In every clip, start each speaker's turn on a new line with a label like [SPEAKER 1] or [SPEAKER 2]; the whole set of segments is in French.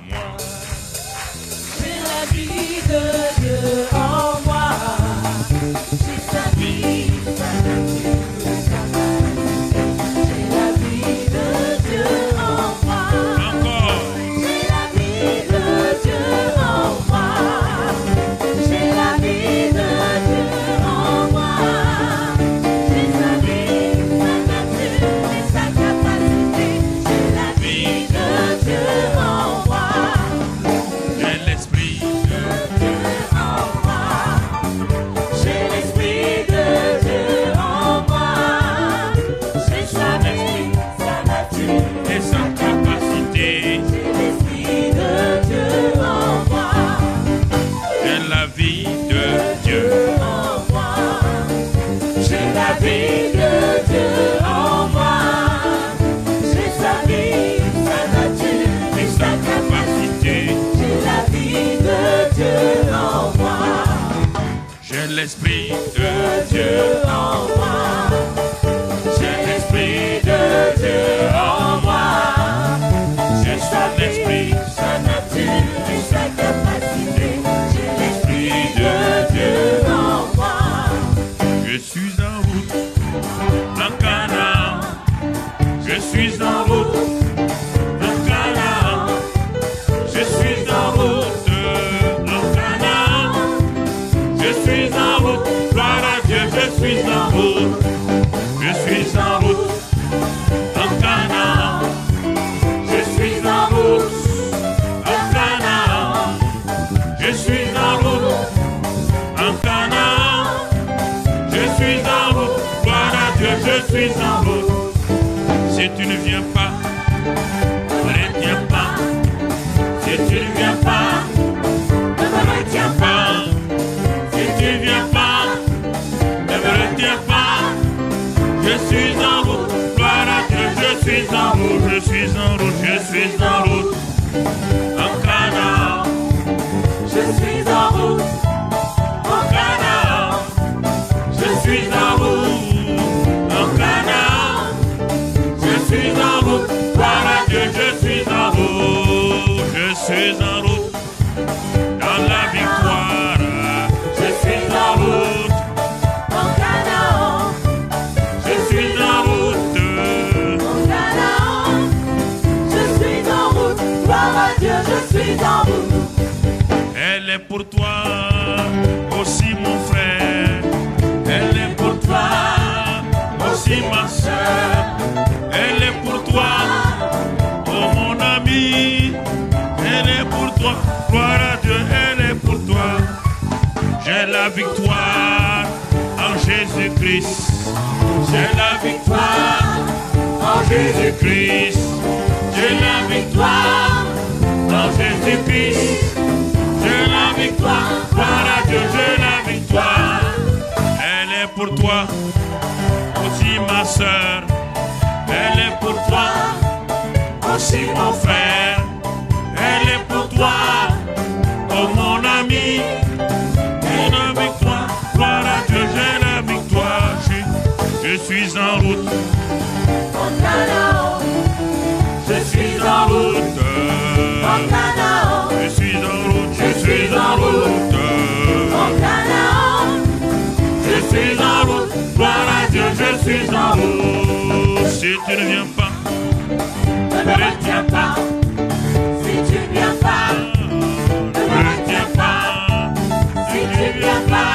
[SPEAKER 1] moi.
[SPEAKER 2] J'ai la vie de Dieu en moi. J'ai sa vie, sa nature, sa majesté. J'ai la vie de Dieu en moi.
[SPEAKER 1] Encore.
[SPEAKER 2] J'ai la vie de Dieu en moi. J'ai la vie de Dieu en moi. J'ai sa vie, sa nature et sa capacité. J'ai la vie de Dieu en moi.
[SPEAKER 1] J'ai l'esprit de
[SPEAKER 2] Dieu en moi. J'ai l'esprit de Dieu en moi. J'ai sa vie, sa nature
[SPEAKER 1] et sa capacité.
[SPEAKER 2] J'ai l'esprit de Dieu en moi.
[SPEAKER 1] J'ai la vie de Dieu.
[SPEAKER 2] En moi. J'ai la vie de Dieu en moi. J'ai sa vie, sa nature
[SPEAKER 1] Et sa capacité.
[SPEAKER 2] J'ai la vie de Dieu en moi.
[SPEAKER 1] J'ai l'esprit de Dieu.
[SPEAKER 2] Dieu en moi. J'ai l'esprit de Dieu en moi. J'ai son esprit, sa nature et sa capacité. J'ai l'esprit de Dieu en moi.
[SPEAKER 1] Je suis en route, en Canaan. Je suis en route, en Canaan. Je suis en route, en Canaan. Je suis en route, gloire à Dieu, je suis en route. Je suis en route, en Canaan. Je suis en route, en Canaan. Je suis en route, en Canaan. Je suis en route, gloire à Dieu, je suis en route. Si tu ne viens pas, ne retiens pas. Si tu ne viens pas,
[SPEAKER 2] Ne me retiens pas.
[SPEAKER 1] si tu ne viens pas, ne me retiens pas. Je suis en route, gloire à Dieu, je suis en route, je suis en route, je suis en route. En Canaan,
[SPEAKER 2] Je suis en route,
[SPEAKER 1] en Canaan, je suis en route, en Canaan, je suis en route, gloire à Dieu, je suis en route, je suis en route, dans la victoire, je suis en route,
[SPEAKER 2] en Canaan.
[SPEAKER 1] je suis en route.
[SPEAKER 2] En Canaan. Je suis en route, gloire à Dieu, je suis en route.
[SPEAKER 1] Elle est pour toi aussi mon frère. Elle est pour toi aussi ma soeur. Elle est pour toi, oh mon ami. Elle est pour toi, gloire à Dieu, elle est pour toi. J'ai la victoire en Jésus-Christ. J'ai la victoire en Jésus-Christ. J'ai la victoire en Jésus-Christ. J'ai la victoire, gloire à Dieu, j'ai la victoire. Elle est pour toi, aussi ma soeur. Elle est pour toi, aussi mon frère. Elle est pour toi, oh mon ami. J'ai la victoire, gloire à Dieu, j'ai la victoire. Je suis en route,
[SPEAKER 2] En Canaan.
[SPEAKER 1] je suis en route.
[SPEAKER 2] En Canaan.
[SPEAKER 1] Je suis en route, je suis en route.
[SPEAKER 2] En Canaan.
[SPEAKER 1] Je suis en route, gloire à Dieu, je suis en route. Si tu ne viens pas,
[SPEAKER 2] Ne me retiens pas. Si tu ne viens pas. Ne me retiens pas. Si tu ne viens pas.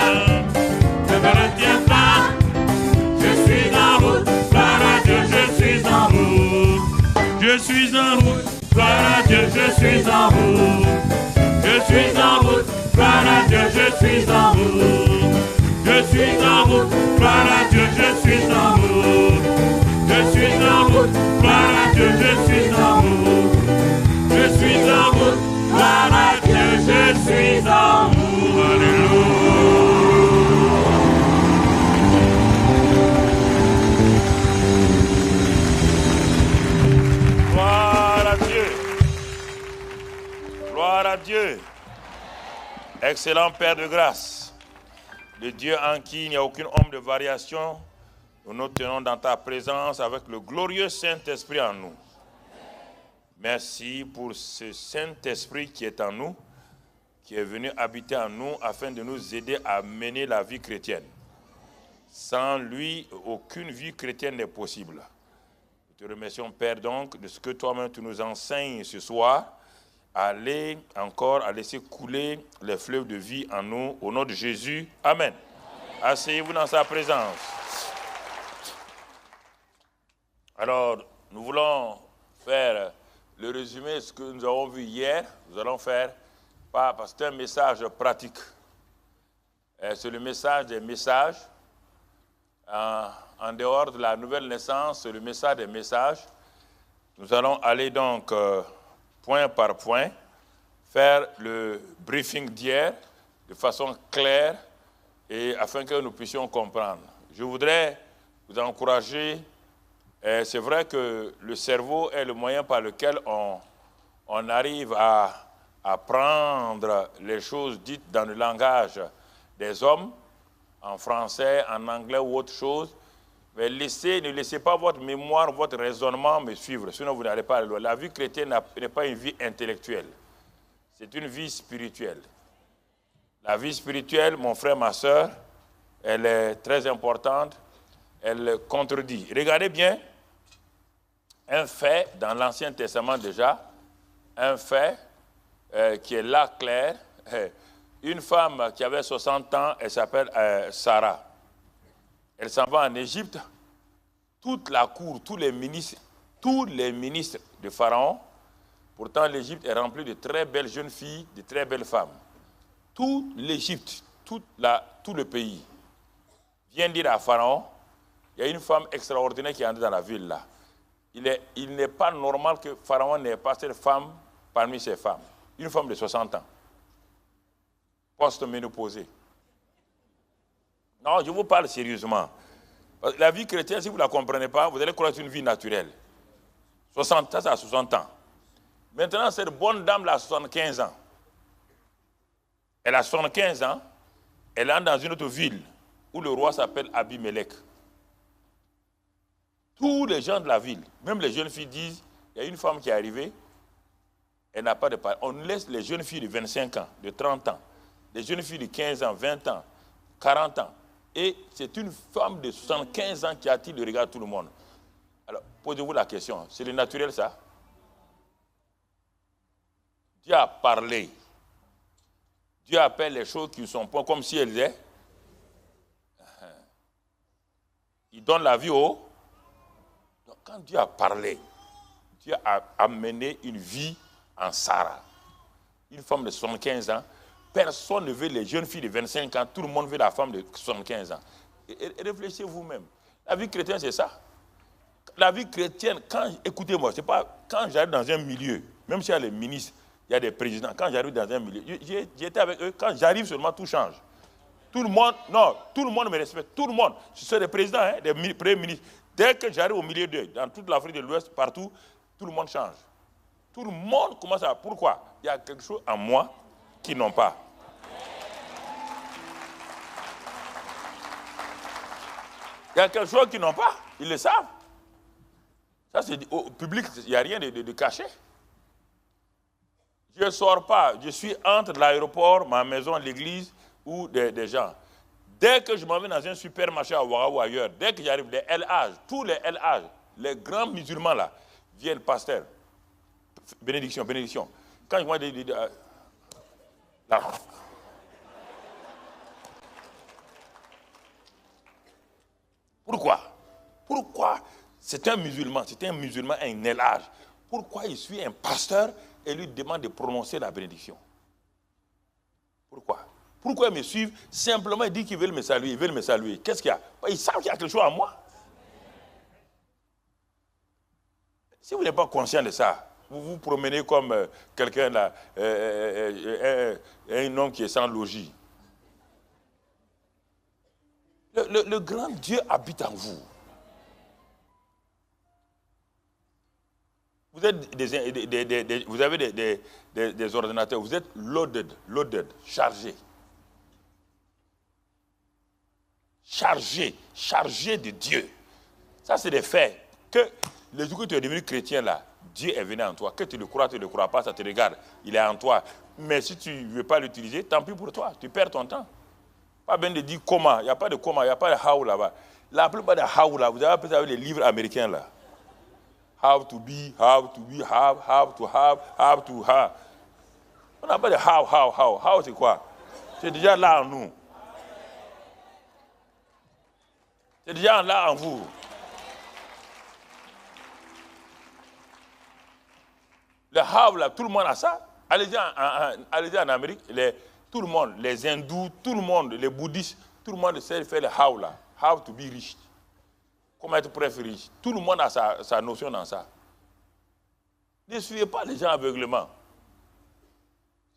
[SPEAKER 1] ne me retiens pas. Je suis en route, gloire à Dieu, je suis en route. Je suis en route, gloire à Dieu, je suis en route. Je suis en route, gloire à Dieu, je suis en route. Je suis en route, gloire à Dieu, je suis en route. Je suis en route, gloire à Dieu, je suis en route. Je suis en route, gloire à Dieu, je suis en route. Alléluia. Gloire à Dieu. Gloire à Dieu. Excellent Père de grâce, le Dieu en qui il n'y a aucune ombre de variation, nous nous tenons dans ta présence avec le glorieux Saint-Esprit en nous. Merci pour ce Saint-Esprit qui est en nous, qui est venu habiter en nous afin de nous aider à mener la vie chrétienne. Sans lui, aucune vie chrétienne n'est possible. Nous te remercions, Père, donc, de ce que toi-même tu nous enseignes ce soir. Allez encore à laisser couler les fleuves de vie en nous, au nom de Jésus. Amen. Asseyez-vous dans sa présence. Alors, nous voulons faire le résumé de ce que nous avons vu hier. Nous allons faire, parce que c'est un message pratique. C'est le message des messages. En dehors de la nouvelle naissance, c'est le message des messages. Nous allons aller donc point par point, faire le briefing d'hier de façon claire et afin que nous puissions comprendre. Je voudrais vous encourager. C'est vrai que le cerveau est le moyen par lequel on arrive à apprendre les choses dites dans le langage des hommes, en français, en anglais ou autre chose. Mais ne laissez pas votre mémoire, votre raisonnement me suivre, sinon vous n'allez pas aller loin. La vie chrétienne n'est pas une vie intellectuelle, c'est une vie spirituelle. La vie spirituelle, mon frère, ma soeur, elle est très importante, elle contredit. Regardez bien, un fait dans l'Ancien Testament déjà, un fait qui est là clair, une femme qui avait 60 ans, elle s'appelle Sarah. Elle s'en va en Égypte, toute la cour, tous les ministres de Pharaon, pourtant l'Égypte est remplie de très belles jeunes filles, de très belles femmes. Tout l'Égypte, tout le pays vient dire à Pharaon, il y a une femme extraordinaire qui est entrée dans la ville là. Il n'est pas normal que Pharaon n'ait pas cette femme parmi ses femmes. Une femme de 60 ans, post-ménopausée. Non, je vous parle sérieusement. La vie chrétienne, si vous ne la comprenez pas, vous allez croire que c'est une vie naturelle. 60, ça, c'est à 60 ans. Maintenant, cette bonne dame, elle a 75 ans. Elle a 75 ans, elle entre dans une autre ville où le roi s'appelle Abimelech. Tous les gens de la ville, même les jeunes filles disent, il y a une femme qui est arrivée, elle n'a pas de parents. On laisse les jeunes filles de 25 ans, de 30 ans, les jeunes filles de 15 ans, 20 ans, 40 ans. Et c'est une femme de 75 ans qui attire le regard de tout le monde. Alors, posez-vous la question, c'est le naturel ça? Dieu a parlé. Dieu appelle les choses qui ne sont pas comme si elles étaient. Il donne la vie au... Donc, quand Dieu a parlé, Dieu a amené une vie en Sarah. Une femme de 75 ans. Personne ne veut les jeunes filles de 25 ans. Tout le monde veut la femme de 75 ans. Et réfléchissez vous-même. La vie chrétienne, c'est ça. La vie chrétienne, écoutez-moi, c'est pas quand j'arrive dans un milieu, même s'il y a les ministres, il y a des présidents, quand j'arrive dans un milieu, j'étais avec eux, quand j'arrive seulement, tout change. Tout le monde, non, tout le monde me respecte, tout le monde. Ce sont des présidents, hein, des premiers ministres. Dès que j'arrive au milieu d'eux, dans toute l'Afrique de l'Ouest, partout, tout le monde change. Tout le monde commence à... Pourquoi? Il y a quelque chose en moi qu'ils n'ont pas. Il y a quelque chose qu'ils n'ont pas, ils le savent. Ça, c'est au public, il n'y a rien de caché. Je ne sors pas, je suis entre l'aéroport, ma maison, l'église ou des gens. Dès que je m'en vais dans un supermarché à Ouaga ou ailleurs, dès que j'arrive, les LH, tous les LH, les grands musulmans là, viennent, pasteur, bénédiction, bénédiction. Quand je vois là. Pourquoi? Pourquoi c'est un musulman, un LH. Pourquoi il suit un pasteur et lui demande de prononcer la bénédiction? Pourquoi? Pourquoi ils me suivent? Simplement, ils disent qu'ils veulent me saluer, ils veulent me saluer. Qu'est-ce qu'il y a? Ils savent qu'il y a quelque chose en moi. Si vous n'êtes pas conscient de ça, vous vous promenez comme quelqu'un là, un homme qui est sans logis. Le grand Dieu habite en vous. Vous avez des ordinateurs, vous êtes loaded, chargé. Chargé de Dieu. Ça, c'est des faits
[SPEAKER 3] Que le jour que tu es devenu chrétien là, Dieu est venu en toi. Que tu le crois, tu ne le crois pas, ça te regarde. Il est en toi. Mais si tu ne veux pas l'utiliser, tant pis pour toi. Tu perds ton temps. Pas bien de dire comment. Il n'y a pas de comment, il n'y a pas de how là-bas. La plupart des how là, vous avez appelé ça avec les livres américains là. How to be, how to have, how to have. On n'a pas de how. How c'est quoi? C'est déjà là en nous. C'est déjà là en vous. Le how là, tout le monde a ça. Allez-y en Amérique, tout le monde, les hindous, tout le monde, les bouddhistes, tout le monde sait faire le how là. How to be rich. Comment être presque riche. Tout le monde a sa notion dans ça. Ne suivez pas les gens aveuglement.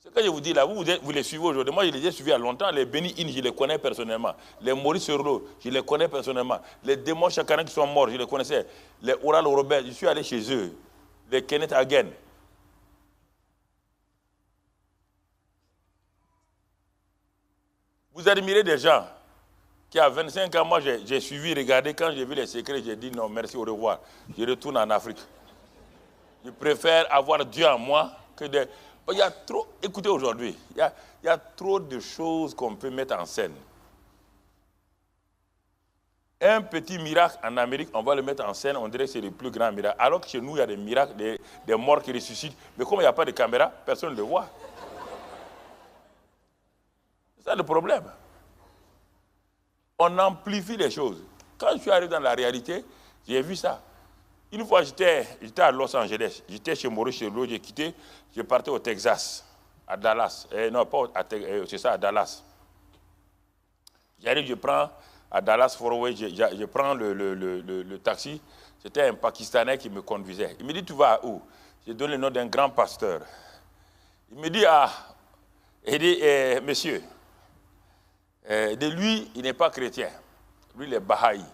[SPEAKER 3] Ce que je vous dis là, vous les suivez aujourd'hui. Moi, je les ai suivis il y a longtemps. Les Benny Hinn, je les connais personnellement. Les Maurice Serlot, je les connais personnellement. Les démons Chakaran qui sont morts, je les connaissais. Les Oral Robert, je suis allé chez eux. Les Kenneth Hagin. Vous admirez des gens qui, à 25 ans, moi, j'ai suivi, regardé. Quand j'ai vu les secrets, j'ai dit non, merci, au revoir. Je retourne en Afrique. Je préfère avoir Dieu en moi que des... Il y a trop... Écoutez, aujourd'hui, il y a trop de choses qu'on peut mettre en scène. Un petit miracle en Amérique, on va le mettre en scène, on dirait que c'est le plus grand miracle. Alors que chez nous, il y a des miracles, des morts qui ressuscitent. Mais comme il n'y a pas de caméra, personne ne le voit. C'est ça le problème. On amplifie les choses. Quand je suis arrivé dans la réalité, j'ai vu ça. Une fois, j'étais à Los Angeles. J'étais chez Maurice Serlot, j'ai quitté, je partais au Texas, à Dallas. Non, pas c'est ça, à Dallas. J'arrive, je prends à Dallas Forway, je prends le taxi. C'était un Pakistanais qui me conduisait. Il me dit, tu vas où? J'ai donné le nom d'un grand pasteur. Il me dit, monsieur, de lui, il n'est pas chrétien. Lui, il est Baha'i.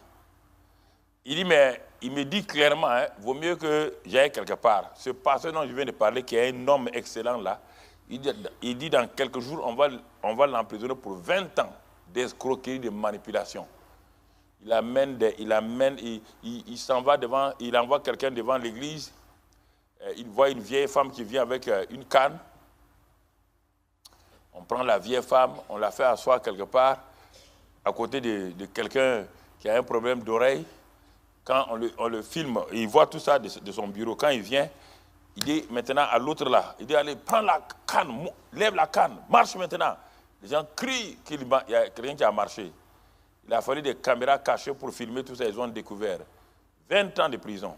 [SPEAKER 3] Il dit, mais il me dit clairement, vaut mieux que j'aille quelque part. Ce pasteur dont je viens de parler, qui est un homme excellent là, il dit dans quelques jours, on va l'emprisonner pour 20 ans d'escroquerie, de manipulation. Il s'en va devant, il envoie quelqu'un devant l'église, il voit une vieille femme qui vient avec une canne. On prend la vieille femme, on la fait asseoir quelque part, à côté de quelqu'un qui a un problème d'oreille. Quand on le filme, il voit tout ça de son bureau. Quand il vient, il dit maintenant à l'autre là, il dit allez, prends la canne, lève la canne, marche maintenant. Les gens crient qu'il y a quelqu'un qui a marché. Il a fallu des caméras cachées pour filmer tout ça, ils ont découvert. 20 ans de prison.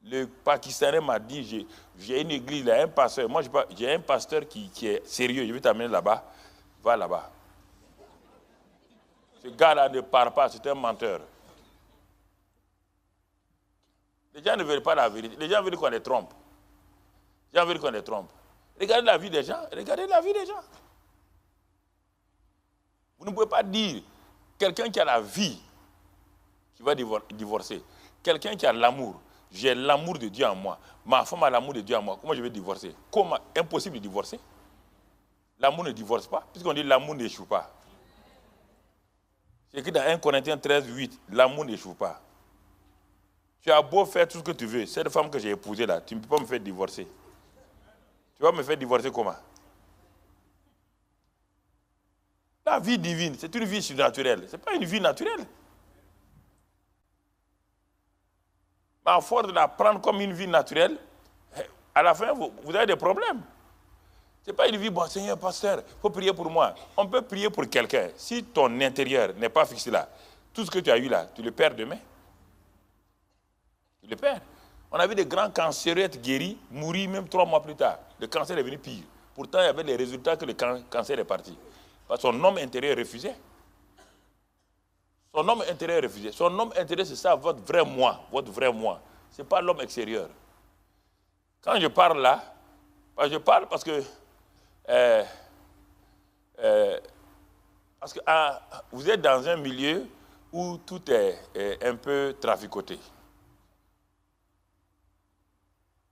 [SPEAKER 3] Le Pakistanais m'a dit, j'ai une église, il y a un pasteur. Moi, j'ai un pasteur qui est sérieux, je vais t'amener là-bas. Va là-bas. Ce gars-là ne part pas, c'est un menteur. Les gens ne veulent pas la vérité. Les gens veulent qu'on les trompe. Les gens veulent qu'on les trompe. Regardez la vie des gens. Regardez la vie des gens. Vous ne pouvez pas dire quelqu'un qui a la vie qui va divorcer. Quelqu'un qui a l'amour. J'ai l'amour de Dieu en moi. Ma femme a l'amour de Dieu en moi. Comment je vais divorcer? Comment? Impossible de divorcer. L'amour ne divorce pas. Puisqu'on dit l'amour n'échoue pas. C'est écrit dans 1 Corinthiens 13, 8. L'amour n'échoue pas. Tu as beau faire tout ce que tu veux. Cette femme que j'ai épousée là, tu ne peux pas me faire divorcer. Tu vas me faire divorcer comment? La vie divine, c'est une vie surnaturelle. Ce n'est pas une vie naturelle. Mais à force de la prendre comme une vie naturelle, à la fin, vous avez des problèmes. Ce n'est pas une vie, bon, Seigneur, pasteur, il faut prier pour moi. On peut prier pour quelqu'un. Si ton intérieur n'est pas fixé là, tout ce que tu as eu là, tu le perds demain. Tu le perds. On a vu des grands cancérettes guéris, mourir même 3 mois plus tard. Le cancer est venu pire. Pourtant, il y avait les résultats que le cancer est parti. Parce que son homme intérieur refusait. Son homme intérieur refusait. Son homme intérieur, c'est ça, votre vrai moi. Votre vrai moi. Ce n'est pas l'homme extérieur. Quand je parle là, je parle parce que vous êtes dans un milieu où tout est un peu traficoté.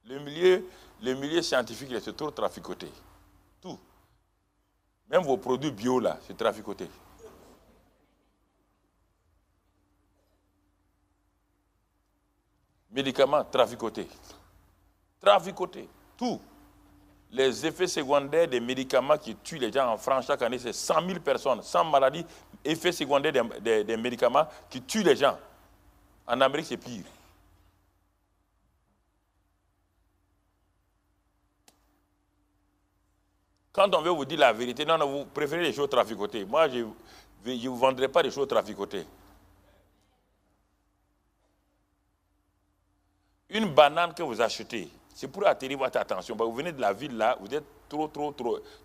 [SPEAKER 3] Le milieu scientifique, c'est trop traficoté. Tout. Même vos produits bio, là, c'est traficoté. Médicaments traficotés. Traficotés. Tout. Les effets secondaires des médicaments qui tuent les gens en France chaque année, c'est 100 000 personnes, 100 maladies, effets secondaires des médicaments qui tuent les gens. En Amérique, c'est pire. Quand on veut vous dire la vérité, non, vous préférez les choses traficotées. Moi, je ne vous vendrai pas des choses traficotées. Une banane que vous achetez, c'est pour attirer votre attention. Vous venez de la ville là, vous êtes trop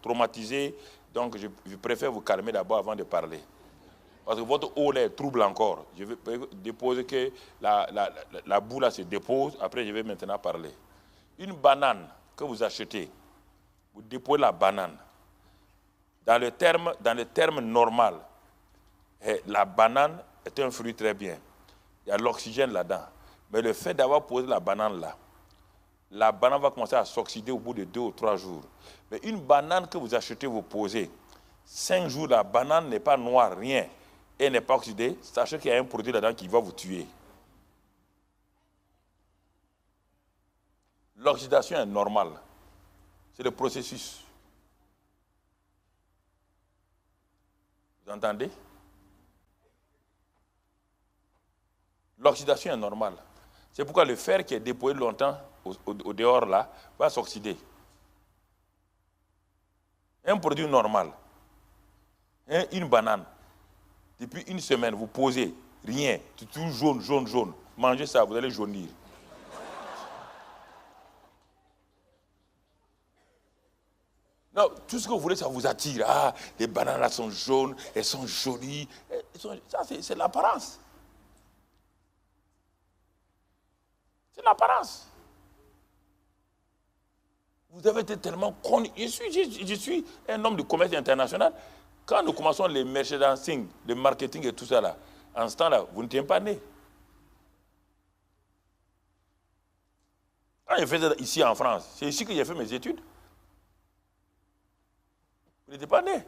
[SPEAKER 3] traumatisé. Donc, je préfère vous calmer d'abord avant de parler. Parce que votre eau là est trouble encore. Je vais déposer que la boue là se dépose. Après, je vais maintenant parler. Une banane que vous achetez, vous déposez la banane. Dans le terme normal, la banane est un fruit très bien. Il y a l'oxygène là-dedans. Mais le fait d'avoir posé la banane là, la banane va commencer à s'oxyder au bout de 2 ou 3 jours. Mais une banane que vous achetez, vous posez, 5 jours, la banane n'est pas noire, rien, et n'est pas oxydée, sachez qu'il y a un produit là-dedans qui va vous tuer. L'oxydation est normale. C'est le processus. Vous entendez? L'oxydation est normale. C'est pourquoi le fer qui est déposé longtemps au dehors là va s'oxyder. Un produit normal, une banane, depuis une semaine, vous posez, rien, tout jaune, jaune, jaune. Mangez ça, vous allez jaunir. Non, tout ce que vous voulez, ça vous attire. Ah, les bananes là sont jaunes, elles sont jolies. Ça, c'est l'apparence. C'est l'apparence. Vous avez été tellement con. Je suis un homme de commerce international. Quand nous commençons les merchandising, le marketing et tout ça là, en ce temps-là, vous n'étiez pas né. Quand je faisais ici en France, c'est ici que j'ai fait mes études. Vous n'étiez pas né.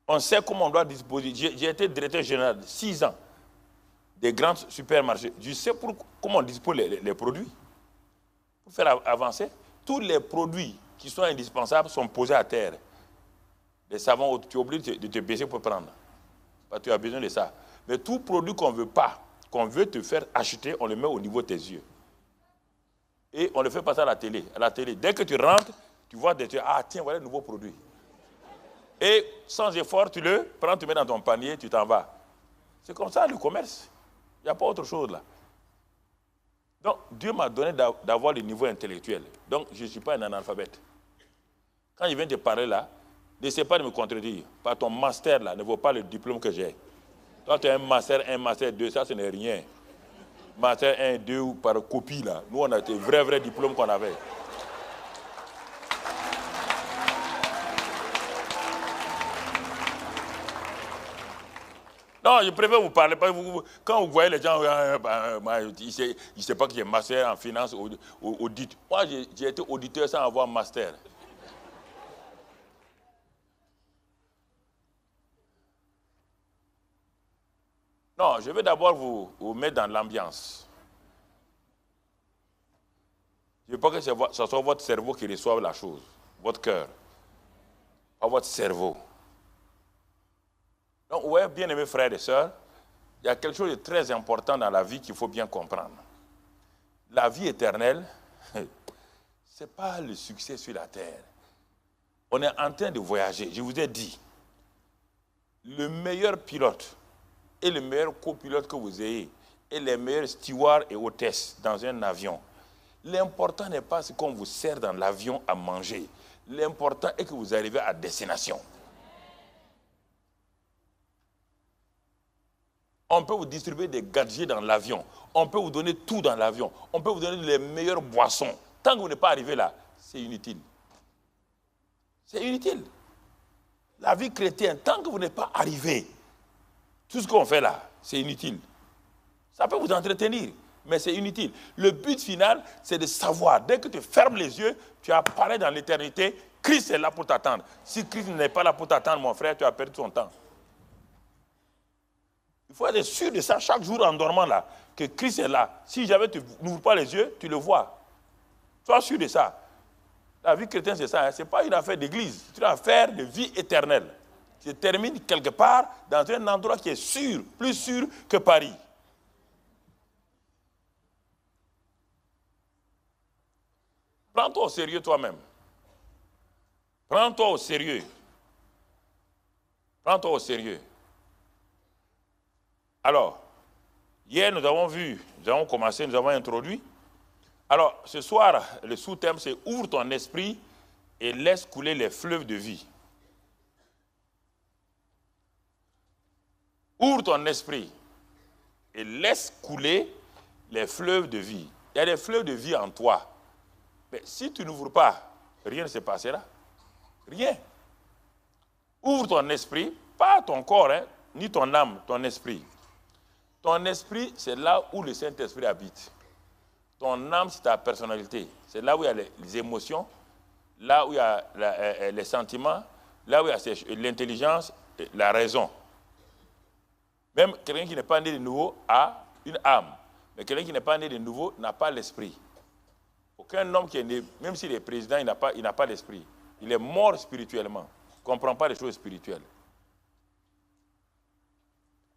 [SPEAKER 3] On sait comment on doit disposer. J'ai été directeur général 6 ans des grands supermarchés. Je sais comment on dispose les produits. Pour faire avancer, tous les produits qui sont indispensables sont posés à terre. Les savons, tu es obligé de te baisser pour prendre. Parce que tu as besoin de ça. Mais tout produit qu'on ne veut pas, qu'on veut te faire acheter, on le met au niveau de tes yeux. Et on le fait passer à la télé. À la télé. Dès que tu rentres, tu vois des trucs. Ah tiens, voilà le nouveau produit. Et sans effort, tu le prends, tu mets dans ton panier, tu t'en vas. C'est comme ça le commerce. Il n'y a pas autre chose là. Donc, Dieu m'a donné d'avoir le niveau intellectuel. Donc, je ne suis pas un analphabète. Quand je viens de parler là, n'essaie pas de me contredire. Par ton master là ne vaut pas le diplôme que j'ai. Toi, tu as un master 1, master 2, ça, ce n'est rien. Master 1, 2 ou par copie là. Nous, on a été vrai diplôme qu'on avait. Non, je préfère vous parler. Quand vous voyez les gens, il ne sait pas que j'ai master en finance, audit. Moi, j'ai été auditeur sans avoir master. Non, je vais d'abord vous mettre dans l'ambiance. Je ne veux pas que ce soit votre cerveau qui reçoive la chose, votre cœur, pas votre cerveau. Donc, ouais, bien-aimés frères et sœurs, il y a quelque chose de très important dans la vie qu'il faut bien comprendre. La vie éternelle, ce n'est pas le succès sur la terre. On est en train de voyager. Je vous ai dit, le meilleur pilote et le meilleur copilote que vous ayez, et les meilleurs stewards et hôtesses dans un avion, l'important n'est pas ce qu'on vous sert dans l'avion à manger. L'important est que vous arrivez à destination. On peut vous distribuer des gadgets dans l'avion. On peut vous donner tout dans l'avion. On peut vous donner les meilleures boissons. Tant que vous n'êtes pas arrivé là, c'est inutile. C'est inutile. La vie chrétienne, tant que vous n'êtes pas arrivé, tout ce qu'on fait là, c'est inutile. Ça peut vous entretenir, mais c'est inutile. Le but final, c'est de savoir. Dès que tu fermes les yeux, tu apparais dans l'éternité. Christ est là pour t'attendre. Si Christ n'est pas là pour t'attendre, mon frère, tu as perdu ton temps. Il faut être sûr de ça chaque jour en dormant là, que Christ est là. Si jamais tu n'ouvres pas les yeux, tu le vois. Sois sûr de ça. La vie chrétienne, c'est ça. Hein? Ce n'est pas une affaire d'église. C'est une affaire de vie éternelle. Qui se termine quelque part dans un endroit qui est sûr, plus sûr que Paris. Prends-toi au sérieux toi-même. Prends-toi au sérieux. Prends-toi au sérieux. Alors, hier, nous avons commencé, nous avons introduit. Alors, ce soir, le sous-thème, c'est « Ouvre ton esprit et laisse couler les fleuves de vie ». Ouvre ton esprit et laisse couler les fleuves de vie. Il y a des fleuves de vie en toi. Mais si tu n'ouvres pas, rien ne se passera. Rien. Ouvre ton esprit, pas ton corps, hein, ni ton âme, ton esprit. Ton esprit, c'est là où le Saint-Esprit habite. Ton âme, c'est ta personnalité. C'est là où il y a les émotions, là où il y a les sentiments, là où il y a l'intelligence, la raison. Même quelqu'un qui n'est pas né de nouveau a une âme. Mais quelqu'un qui n'est pas né de nouveau n'a pas l'esprit. Aucun homme qui est né, même s'il est président, il n'a pas l'esprit. Il est mort spirituellement. Il ne comprend pas les choses spirituelles.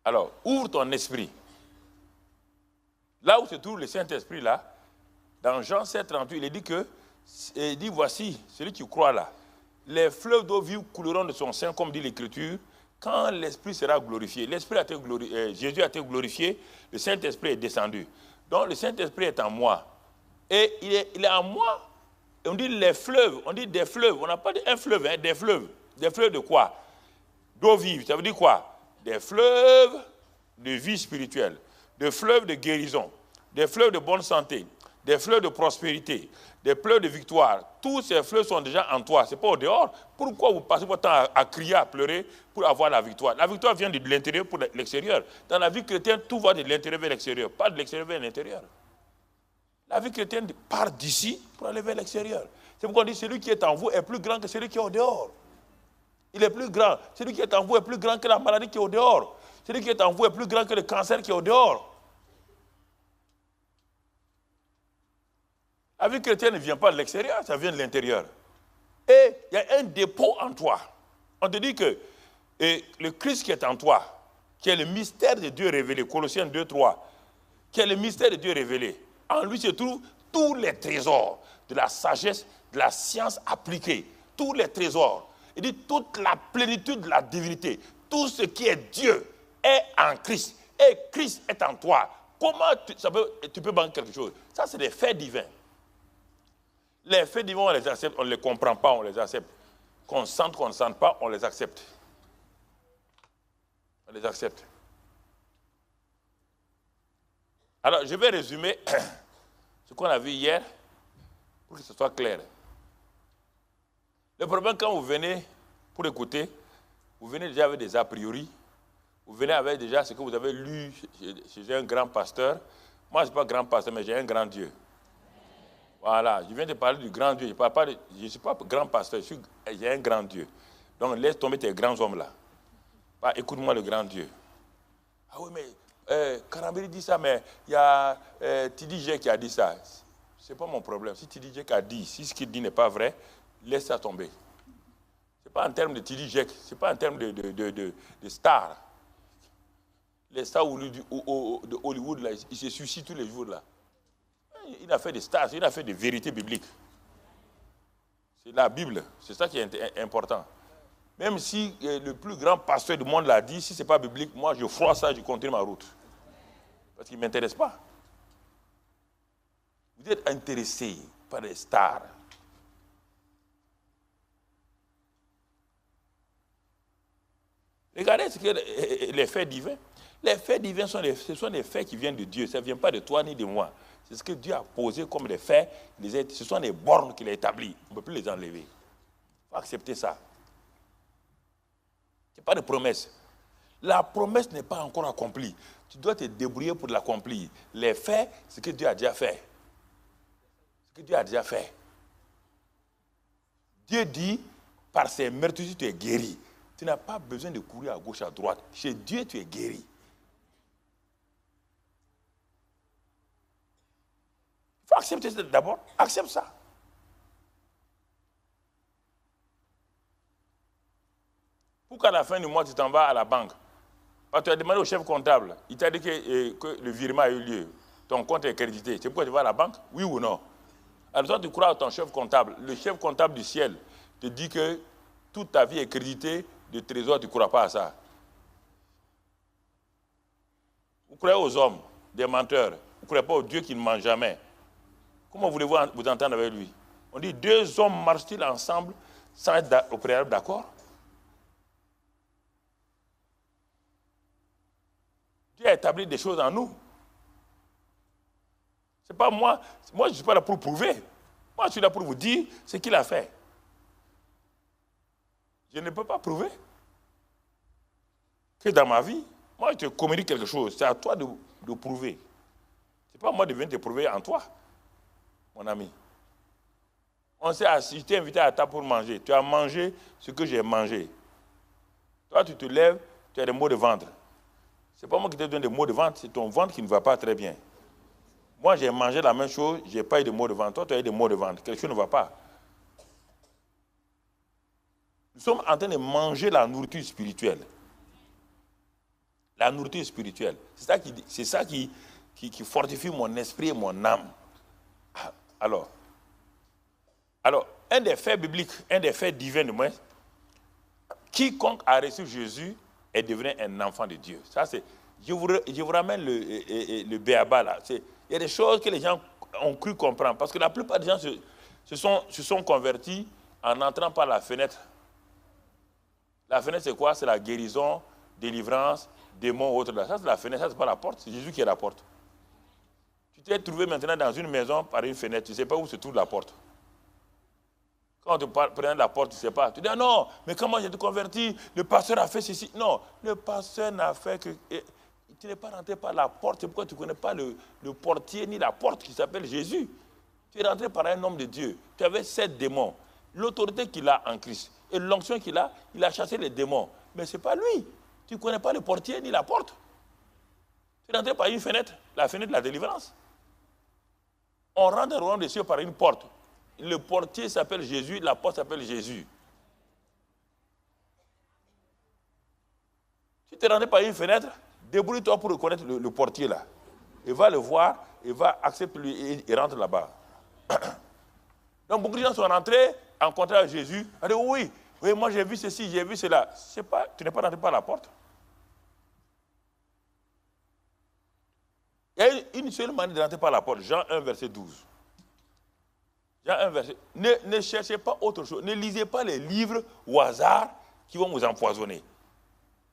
[SPEAKER 3] Alors, ouvre ton esprit. Là où se trouve le Saint-Esprit, là, dans Jean 7, 38, il dit, voici, celui qui croit là, les fleuves d'eau vive couleront de son sein, comme dit l'Écriture, quand l'Esprit sera glorifié. Jésus a été glorifié, le Saint-Esprit est descendu. Donc, le Saint-Esprit est en moi. Et il est en moi. Et on dit les fleuves, on dit des fleuves. On n'a pas dit un fleuve, hein, des fleuves. Des fleuves de quoi? D'eau vive. Ça veut dire quoi? Des fleuves de vie spirituelle, des fleuves de guérison, des fleuves de bonne santé, des fleuves de prospérité, des fleuves de victoire. Tous ces fleuves sont déjà en toi. Ce n'est pas au dehors. Pourquoi vous passez votre temps à crier, à pleurer pour avoir la victoire? La victoire vient de l'intérieur pour l'extérieur. Dans la vie chrétienne, tout va de l'intérieur vers l'extérieur, pas de l'extérieur vers l'intérieur. La vie chrétienne part d'ici pour aller vers l'extérieur. C'est pourquoi on dit celui qui est en vous est plus grand que celui qui est au dehors. Il est plus grand. Celui qui est en vous est plus grand que la maladie qui est au dehors. Celui qui est en vous est plus grand que le cancer qui est au dehors. La vie chrétienne ne vient pas de l'extérieur, ça vient de l'intérieur. Et il y a un dépôt en toi. On te dit que le Christ qui est en toi, qui est le mystère de Dieu révélé, Colossiens 2, 3, qui est le mystère de Dieu révélé, en lui se trouvent tous les trésors de la sagesse, de la science appliquée, tous les trésors. Il dit toute la plénitude de la divinité, tout ce qui est Dieu est en Christ. Et Christ est en toi. Comment tu peux manquer quelque chose? Ça, c'est des faits divins. Les faits divins, on les accepte, on ne les comprend pas, on les accepte. Qu'on sente, qu'on ne sente pas, on les accepte. On les accepte. Alors, je vais résumer ce qu'on a vu hier pour que ce soit clair. Le problème, quand vous venez pour écouter, vous venez déjà avec des a priori, vous venez avec déjà ce que vous avez lu chez un grand pasteur. Moi, je ne suis pas grand pasteur, mais j'ai un grand Dieu. Voilà, je viens de parler du grand Dieu. Je ne suis pas grand pasteur, j'ai un grand Dieu. Donc, laisse tomber tes grands hommes là. Écoute-moi le grand Dieu. Ah oui, mais Karambiri dit ça, mais il y a Tidi Jek qui a dit ça. Ce n'est pas mon problème. Si Tidi Jek a dit, si ce qu'il dit n'est pas vrai, laisse ça tomber. Ce n'est pas en termes de Tidi Jek, ce n'est pas en termes de stars. Les stars de Hollywood, là, ils se suicident tous les jours là. Il a fait des stars, il a fait des vérités bibliques. C'est la Bible, c'est ça qui est important. Même si le plus grand pasteur du monde l'a dit, si ce n'est pas biblique, moi je froisse ça, je continue ma route. Parce qu'il ne m'intéresse pas. Vous êtes intéressé par les stars. Regardez ce que les faits divins. Les faits divins ce sont des faits qui viennent de Dieu. Ça ne vient pas de toi ni de moi. C'est ce que Dieu a posé comme des faits. Ce sont des bornes qu'il a établies. On ne peut plus les enlever. Il faut accepter ça. Ce n'est pas de promesse. La promesse n'est pas encore accomplie. Tu dois te débrouiller pour l'accomplir. Les faits, c'est ce que Dieu a déjà fait. Ce que Dieu a déjà fait. Dieu dit, par ses meurtrissures, tu es guéri. Tu n'as pas besoin de courir à gauche, à droite. Chez Dieu, tu es guéri. faut accepter ça d'abord. Accepte ça. Pourquoi à la fin du mois, tu t'en vas à la banque? Parce que tu as demandé au chef comptable. Il t'a dit que le virement a eu lieu. Ton compte est crédité. C'est pourquoi tu vas à la banque? Oui ou non? Alors toi, tu crois à ton chef comptable. Le chef comptable du ciel te dit que toute ta vie est créditée de trésor. Tu ne crois pas à ça. Vous croyez aux hommes, des menteurs. Vous ne croyez pas au Dieu qui ne ment jamais. Comment voulez-vous vous entendre avec lui? On dit, deux hommes marchent-ils ensemble sans être au préalable d'accord? Dieu a établi des choses en nous. C'est pas moi. Moi, je ne suis pas là pour prouver. Moi, je suis là pour vous dire ce qu'il a fait. Je ne peux pas prouver que dans ma vie, moi, je te communique quelque chose. C'est à toi de prouver. Ce n'est pas moi de venir te prouver en toi, mon ami. On s'est assis, je t'ai invité à la table pour manger. Tu as mangé ce que j'ai mangé. Toi, tu te lèves, tu as des maux de ventre. Ce n'est pas moi qui te donne des maux de ventre, c'est ton ventre qui ne va pas très bien. Moi, j'ai mangé la même chose, je n'ai pas eu de maux de ventre. Toi, tu as eu des maux de ventre. Quelque chose ne va pas. Nous sommes en train de manger la nourriture spirituelle. La nourriture spirituelle. C'est ça qui fortifie mon esprit et mon âme. Alors, un des faits bibliques, un des faits divins de moi, quiconque a reçu Jésus est devenu un enfant de Dieu. Ça, c'est, je vous ramène le béaba là. Il y a des choses que les gens ont cru comprendre. Parce que la plupart des gens se sont convertis en entrant par la fenêtre. La fenêtre, c'est quoi? C'est la guérison, délivrance, démons, autres. Ça, c'est la fenêtre, ça, c'est pas la porte. C'est Jésus qui est la porte. Tu t'es trouvé maintenant dans une maison par une fenêtre. Tu ne sais pas où se trouve la porte. Quand on te prend la porte, tu ne sais pas. Tu dis, ah non, mais comment j'ai été converti? Le pasteur a fait ceci. Non, le pasteur n'a fait que... Tu n'es pas rentré par la porte. C'est pourquoi tu ne connais pas le portier ni la porte qui s'appelle Jésus. Tu es rentré par un homme de Dieu. Tu avais 7 démons. L'autorité qu'il a en Christ et l'onction qu'il a, il a chassé les démons. Mais ce n'est pas lui. Tu ne connais pas le portier ni la porte. Tu es rentré par une fenêtre, la fenêtre de la délivrance. On rentre dans le royaume des cieux par une porte. Le portier s'appelle Jésus, la porte s'appelle Jésus. Si tu es rentré par une fenêtre, débrouille-toi pour reconnaître le portier là. Il va le voir, il va accepter lui et rentre là-bas. Donc beaucoup de gens sont rentrés en contact avec Jésus. Ils disent oui, moi j'ai vu ceci, j'ai vu cela. Tu n'es pas rentré par la porte. Il y a une seule manière de rentrer par la porte. Jean 1, verset 12. Jean 1, verset. Ne cherchez pas autre chose. Ne lisez pas les livres au hasard qui vont vous empoisonner.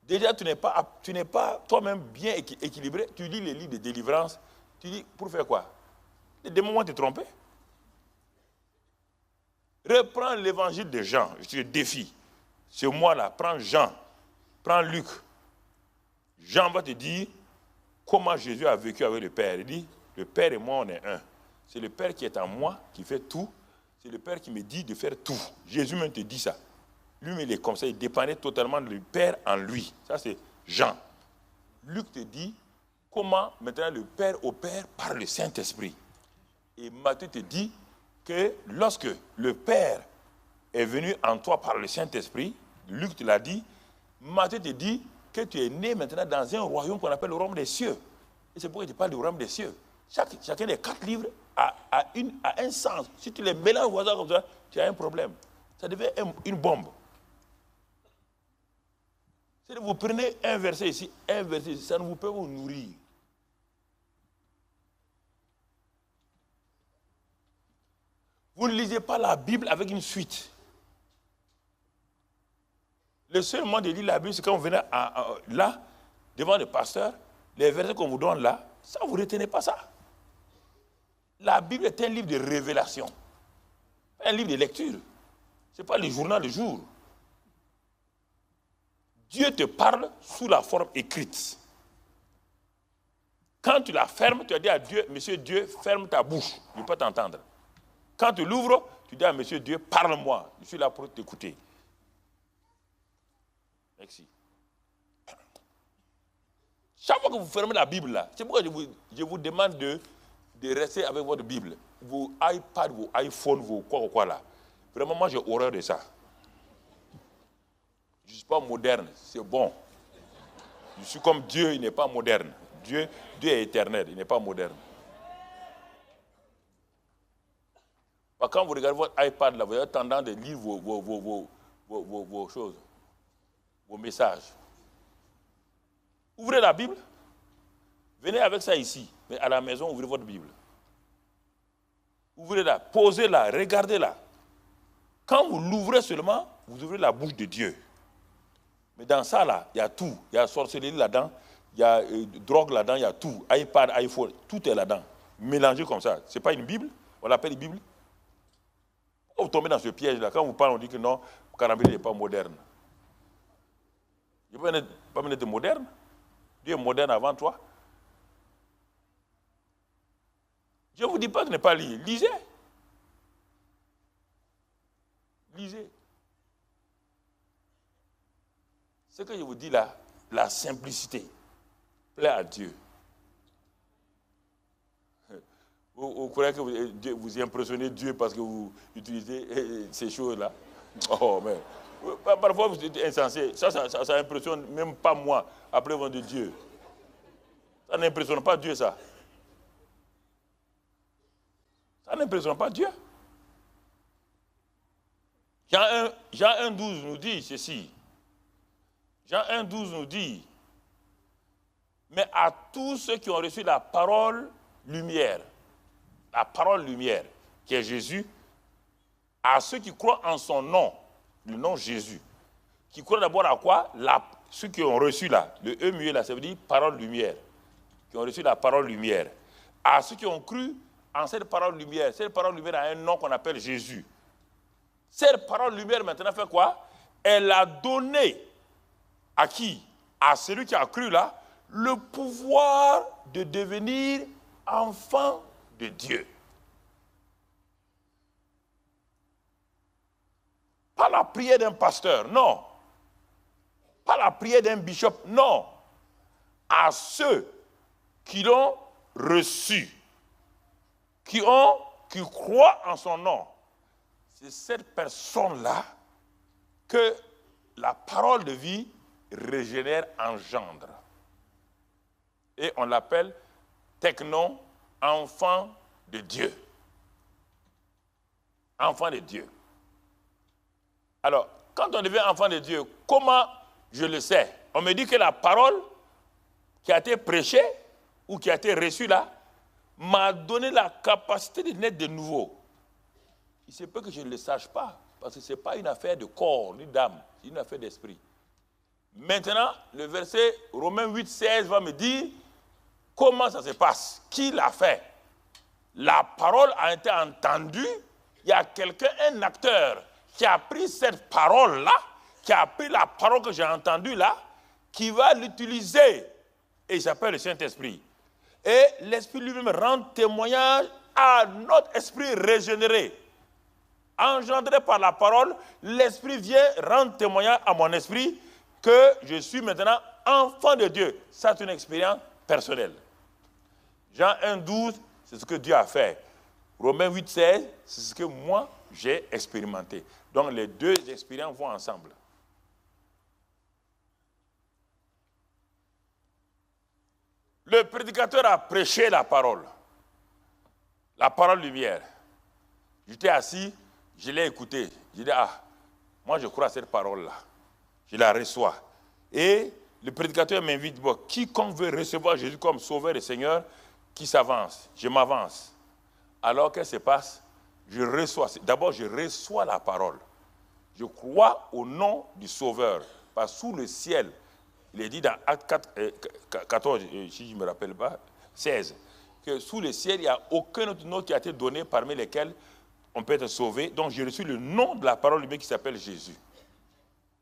[SPEAKER 3] Déjà, tu n'es pas toi-même bien équilibré. Tu lis les livres de délivrance. Tu dis, pour faire quoi? Les démons vont te tromper. Reprends l'évangile de Jean. Je te défie. Ce mois-là, prends Jean. Prends Luc. Jean va te dire comment Jésus a vécu avec le Père. Il dit, le Père et moi, on est un. C'est le Père qui est en moi, qui fait tout. C'est le Père qui me dit de faire tout. Jésus même te dit ça. Lui, il est comme ça, il dépendait totalement du Père en lui. Ça, c'est Jean. Luc te dit comment maintenant le Père opère par le Saint-Esprit. Et Matthieu te dit que lorsque le Père est venu en toi par le Saint-Esprit, Luc te l'a dit, Matthieu te dit que tu es né maintenant dans un royaume qu'on appelle le royaume des cieux. Et c'est pourquoi il te parle du royaume des cieux. Chacun des 4 livres a un sens. Si tu les mélanges au hasard comme ça, tu as un problème. Ça devient une bombe. Si vous prenez un verset ici, un verset ici, ça ne vous peut vous nourrir. Vous ne lisez pas la Bible avec une suite. Le seul moment de lire la Bible, c'est quand vous venez là, devant le pasteur, les versets qu'on vous donne là, ça, vous ne retenez pas ça. La Bible est un livre de révélation, un livre de lecture. Ce n'est pas le journal du jour. Dieu te parle sous la forme écrite. Quand tu la fermes, tu as dit à Dieu, Monsieur Dieu, ferme ta bouche, je ne peux pas t'entendre. Quand tu l'ouvres, tu dis à Monsieur Dieu, parle-moi, je suis là pour t'écouter. Merci. Chaque fois que vous fermez la Bible là, c'est pourquoi je vous demande de rester avec votre Bible, vos iPads, vos iPhones, vos quoi là. Vraiment, moi, j'ai horreur de ça. Je ne suis pas moderne, c'est bon. Je suis comme Dieu, il n'est pas moderne. Dieu est éternel, il n'est pas moderne. Quand vous regardez votre iPad, là, vous avez tendance de lire vos choses, vos messages. Ouvrez la Bible. Venez avec ça ici. Mais à la maison, ouvrez votre Bible. Ouvrez-la, posez-la, regardez-la. Quand vous l'ouvrez seulement, vous ouvrez la bouche de Dieu. Mais dans ça, là, il y a tout. Il y a sorcellerie là-dedans, il y a drogue là-dedans, il y a tout. iPad, iPhone, tout est là-dedans. Mélangé comme ça. Ce n'est pas une Bible, on l'appelle une Bible. Vous tombez dans ce piège-là. Quand vous parlez, on dit que non, Karambili n'est pas moderne. Il ne peut pas être moderne. Dieu est moderne avant toi. Je ne vous dis pas de ne pas lire. Lisez. Lisez. Ce que je vous dis là, la simplicité plaît à Dieu. Vous croyez que vous impressionnez Dieu parce que vous utilisez ces choses-là? Oh, mais parfois vous êtes insensé. Ça impressionne même pas moi, après le nom de Dieu. Ça n'impressionne pas Dieu, ça. Ça n'impressionne pas Dieu. Jean 1,12 nous dit ceci. Jean 1,12 nous dit, mais à tous ceux qui ont reçu la parole lumière, qui est Jésus, à ceux qui croient en son nom, le nom Jésus, qui croient d'abord à quoi? Ceux qui ont reçu là, le E muet là, ça veut dire parole lumière, qui ont reçu la parole lumière. À ceux qui ont cru en cette parole lumière a un nom qu'on appelle Jésus. Cette parole lumière maintenant fait quoi? Elle a donné à qui? À celui qui a cru là, le pouvoir de devenir enfant de Dieu. Pas la prière d'un pasteur, non. Pas la prière d'un bishop, non. À ceux qui l'ont reçu, qui croient en son nom. C'est cette personne-là que la parole de vie régénère, engendre. Et on l'appelle technon, enfant de Dieu. Enfant de Dieu. Alors, quand on devient enfant de Dieu, comment je le sais? On me dit que la parole qui a été prêchée ou qui a été reçue là m'a donné la capacité de naître de nouveau. Il se peut que je ne le sache pas, parce que ce n'est pas une affaire de corps ni d'âme, c'est une affaire d'esprit. Maintenant, le verset Romains 8, 16 va me dire comment ça se passe, qui l'a fait. La parole a été entendue, il y a quelqu'un, un acteur, qui a pris cette parole-là, qui a pris la parole que j'ai entendue là, qui va l'utiliser. Et il s'appelle le Saint-Esprit. Et l'Esprit lui-même rend témoignage à notre esprit régénéré. Engendré par la parole, l'Esprit vient rendre témoignage à mon esprit que je suis maintenant enfant de Dieu. Ça, c'est une expérience personnelle. Jean 1,12, c'est ce que Dieu a fait. Romains 8, 16, c'est ce que moi, j'ai expérimenté. Donc, les deux expériences vont ensemble. Le prédicateur a prêché la parole lumière. J'étais assis, je l'ai écouté. Je dis, moi je crois à cette parole-là. Je la reçois. Et le prédicateur m'invite, quiconque veut recevoir Jésus comme sauveur et Seigneur, qui s'avance. Je m'avance. Alors, qu'est-ce qui se passe? Je reçois. D'abord, je reçois la parole. Je crois au nom du Sauveur. Parce que sous le ciel, il est dit dans Acte 14, si je ne me rappelle pas, 16, que sous le ciel, il n'y a aucun autre nom qui a été donné parmi lesquels on peut être sauvé. Donc, j'ai reçu le nom de la parole lui-même qui s'appelle Jésus.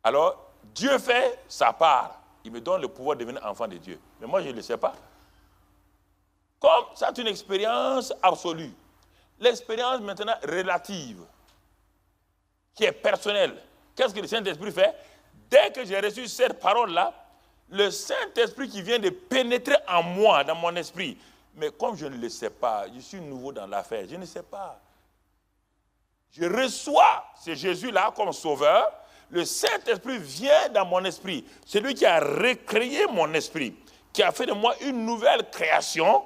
[SPEAKER 3] Alors, Dieu fait sa part. Il me donne le pouvoir de devenir enfant de Dieu. Mais moi, je ne le sais pas. Comme c'est une expérience absolue. L'expérience maintenant relative, qui est personnelle. Qu'est-ce que le Saint-Esprit fait? Dès que j'ai reçu cette parole-là, le Saint-Esprit qui vient de pénétrer en moi, dans mon esprit, Mais comme je ne le sais pas, je suis nouveau dans l'affaire, je ne sais pas. Je reçois ce Jésus-là comme sauveur. Le Saint-Esprit vient dans mon esprit. C'est lui qui a recréé mon esprit, qui a fait de moi une nouvelle création.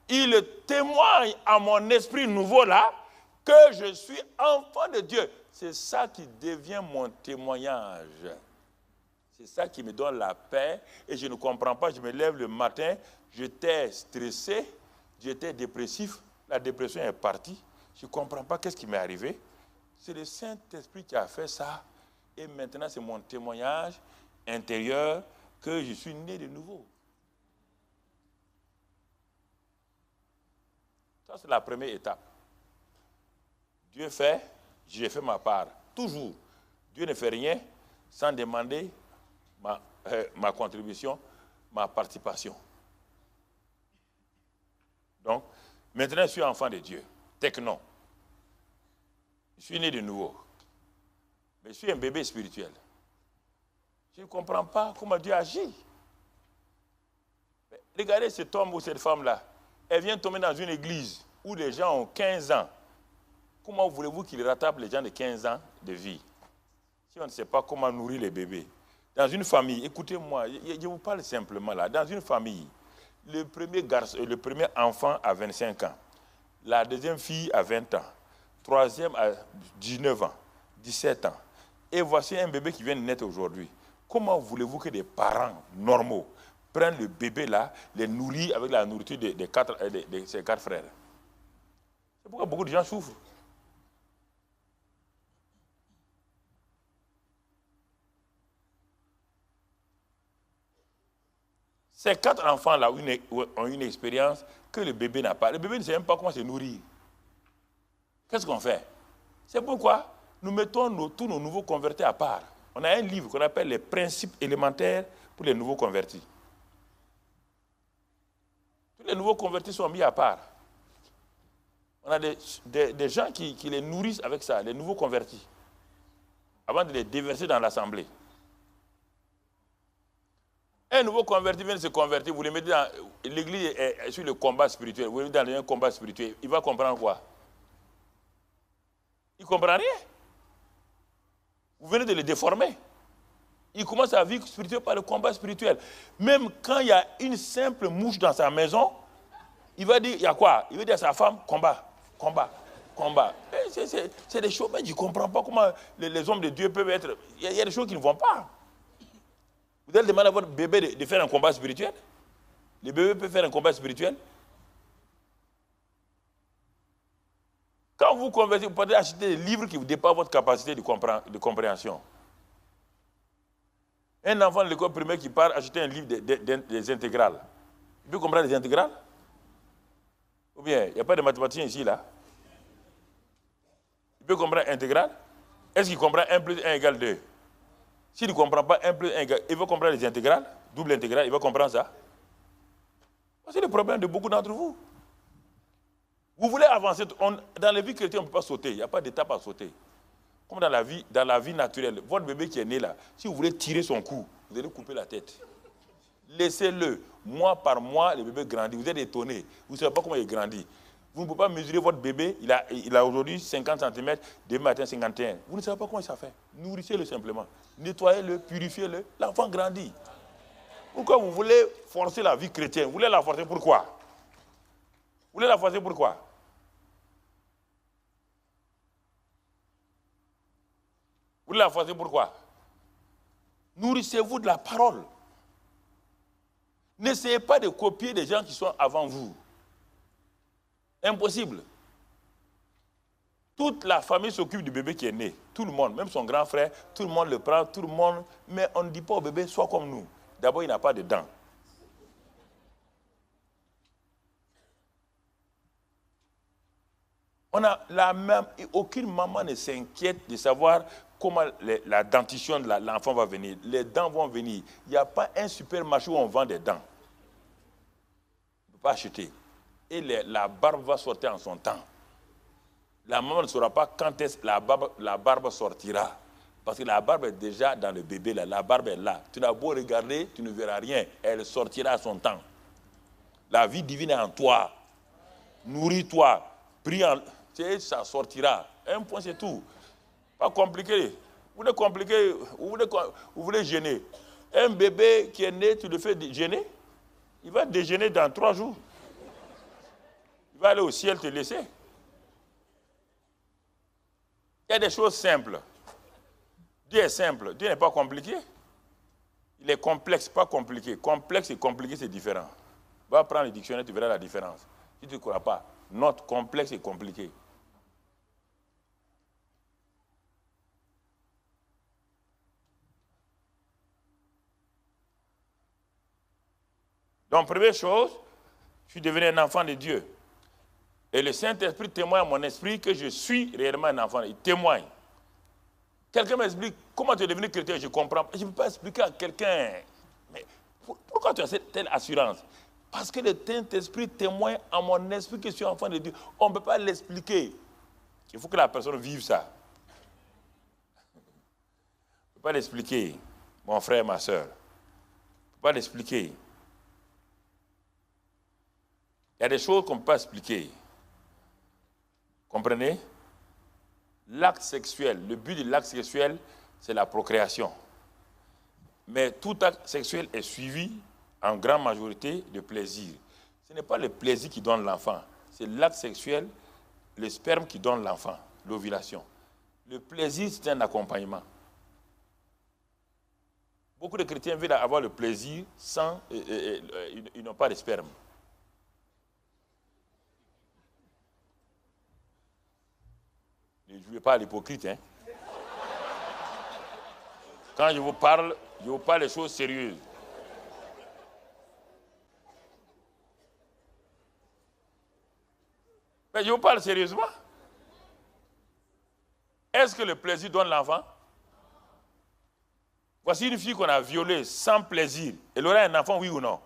[SPEAKER 3] Il témoigne à mon esprit nouveau là que je suis enfant de Dieu. C'est ça qui devient mon témoignage. C'est ça qui me donne la paix. Et je ne comprends pas, je me lève le matin, j'étais stressé, j'étais dépressif. La dépression est partie. Je ne comprends pas qu'est-ce qui m'est arrivé. C'est le Saint-Esprit qui a fait ça. Et maintenant, c'est mon témoignage intérieur que je suis né de nouveau. Ça, c'est la première étape. Dieu fait, j'ai fait ma part. Toujours. Dieu ne fait rien sans demander ma contribution, ma participation. Donc, maintenant, je suis enfant de Dieu. Technon. Je suis né de nouveau. Mais je suis un bébé spirituel. Je ne comprends pas comment Dieu agit. Mais regardez cet homme ou cette femme-là. Elle vient tomber dans une église où les gens ont 15 ans. Comment voulez-vous qu'il rattrape les gens de 15 ans de vie? Si on ne sait pas comment nourrir les bébés. Dans une famille, écoutez-moi, je vous parle simplement là. Dans une famille, le premier enfant a 25 ans. La deuxième fille a 20 ans. Troisième a 19 ans, 17 ans. Et voici un bébé qui vient de naître aujourd'hui. Comment voulez-vous que des parents normaux prennent le bébé là, les nourrissent avec la nourriture de ses 4 frères? C'est pourquoi beaucoup de gens souffrent. Ces 4 enfants-là ont une expérience que le bébé n'a pas. Le bébé ne sait même pas comment se nourrir. Qu'est-ce qu'on fait? C'est pourquoi nous mettons tous nos nouveaux convertis à part. On a un livre qu'on appelle les principes élémentaires pour les nouveaux convertis. Tous les nouveaux convertis sont mis à part. On a des gens qui les nourrissent avec ça, les nouveaux convertis, avant de les déverser dans l'assemblée. Un nouveau converti vient de se convertir, vous le mettez dans... L'église est sur le combat spirituel, vous le mettez dans un combat spirituel, il va comprendre quoi? Il ne comprend rien. Vous venez de le déformer. Il commence à vivre spirituel par le combat spirituel. Même quand il y a une simple mouche dans sa maison, il va dire, il y a quoi? Il va dire à sa femme, combat, combat, combat. C'est des choses, mais je ne comprends pas comment les hommes de Dieu peuvent être... Il y a des choses qui ne vont pas. Vous allez demander à votre bébé de faire un combat spirituel? Le bébé peut faire un combat spirituel? Quand vous convertissez, vous pouvez acheter des livres qui vous dépassent votre capacité de compréhension. Un enfant de l'école primaire qui part acheter un livre des intégrales, il peut comprendre les intégrales? Ou bien, il n'y a pas de mathématiciens ici, là? Il peut comprendre intégrales? Est-ce qu'il comprend 1 plus 1 égale 2? S'il ne comprend pas 1 plus 1 égale, il va comprendre les intégrales, double intégrale, il va comprendre ça? C'est le problème de beaucoup d'entre vous. Vous voulez avancer, dans la vie chrétienne, on ne peut pas sauter, il n'y a pas d'étape à sauter. Comme dans la vie naturelle, votre bébé qui est né là, si vous voulez tirer son cou, vous allez couper la tête. Laissez-le, mois par mois, le bébé grandit, vous êtes étonné, vous ne savez pas comment il grandit. Vous ne pouvez pas mesurer votre bébé, il a aujourd'hui 50 cm, demain matin 51. Vous ne savez pas comment ça fait. Nourrissez-le simplement, nettoyez-le, purifiez-le, l'enfant grandit. Pourquoi vous voulez forcer la vie chrétienne? Vous voulez la forcer pourquoi? Vous voulez la forcer pourquoi? Vous voulez la forcer pourquoi? Nourrissez-vous de la parole. N'essayez pas de copier des gens qui sont avant vous. Impossible. Toute la famille s'occupe du bébé qui est né. Tout le monde, même son grand frère, tout le monde le prend, tout le monde. Mais on ne dit pas au bébé, sois comme nous. D'abord, il n'a pas de dents. Aucune maman ne s'inquiète de savoir comment la dentition de l'enfant va venir. Les dents vont venir. Il n'y a pas un supermarché où on vend des dents. On ne peut pas acheter. Et la barbe va sortir en son temps. La maman ne saura pas quand est-ce que la barbe sortira. Parce que la barbe est déjà dans le bébé, là. La barbe est là. Tu n'as beau regarder, tu ne verras rien. Elle sortira à son temps. La vie divine est en toi. Nourris-toi. Prie en... Ça sortira. Un point, c'est tout. Pas compliqué. Vous voulez compliquer, vous voulez gêner. Un bébé qui est né, tu le fais gêner. Il va déjeuner dans 3 jours. Il va aller au ciel te laisser. Il y a des choses simples. Dieu est simple. Dieu n'est pas compliqué. Il est complexe, pas compliqué. Complexe et compliqué, c'est différent. Va prendre le dictionnaire, tu verras la différence. Si tu ne crois pas, note complexe et compliqué. Donc, première chose, je suis devenu un enfant de Dieu. Et le Saint-Esprit témoigne à mon esprit que je suis réellement un enfant. Il témoigne. Quelqu'un m'explique comment tu es devenu chrétien, je comprends. Je ne peux pas expliquer à quelqu'un. Mais pourquoi tu as cette telle assurance? Parce que le Saint-Esprit témoigne à mon esprit que je suis enfant de Dieu. On ne peut pas l'expliquer. Il faut que la personne vive ça. On ne peut pas l'expliquer, mon frère, ma soeur. On ne peut pas l'expliquer. Il y a des choses qu'on ne peut pas expliquer. Comprenez? L'acte sexuel, le but de l'acte sexuel, c'est la procréation. Mais tout acte sexuel est suivi, en grande majorité, de plaisir. Ce n'est pas le plaisir qui donne l'enfant, c'est l'acte sexuel, le sperme qui donne l'enfant, l'ovulation. Le plaisir, c'est un accompagnement. Beaucoup de chrétiens veulent avoir le plaisir sans... ils n'ont pas de sperme. Ne jouez pas à l'hypocrite, hein. Quand je vous parle des choses sérieuses. Mais je vous parle sérieusement. Est-ce que le plaisir donne l'enfant? Voici une fille qu'on a violée sans plaisir. Elle aura un enfant, oui ou non?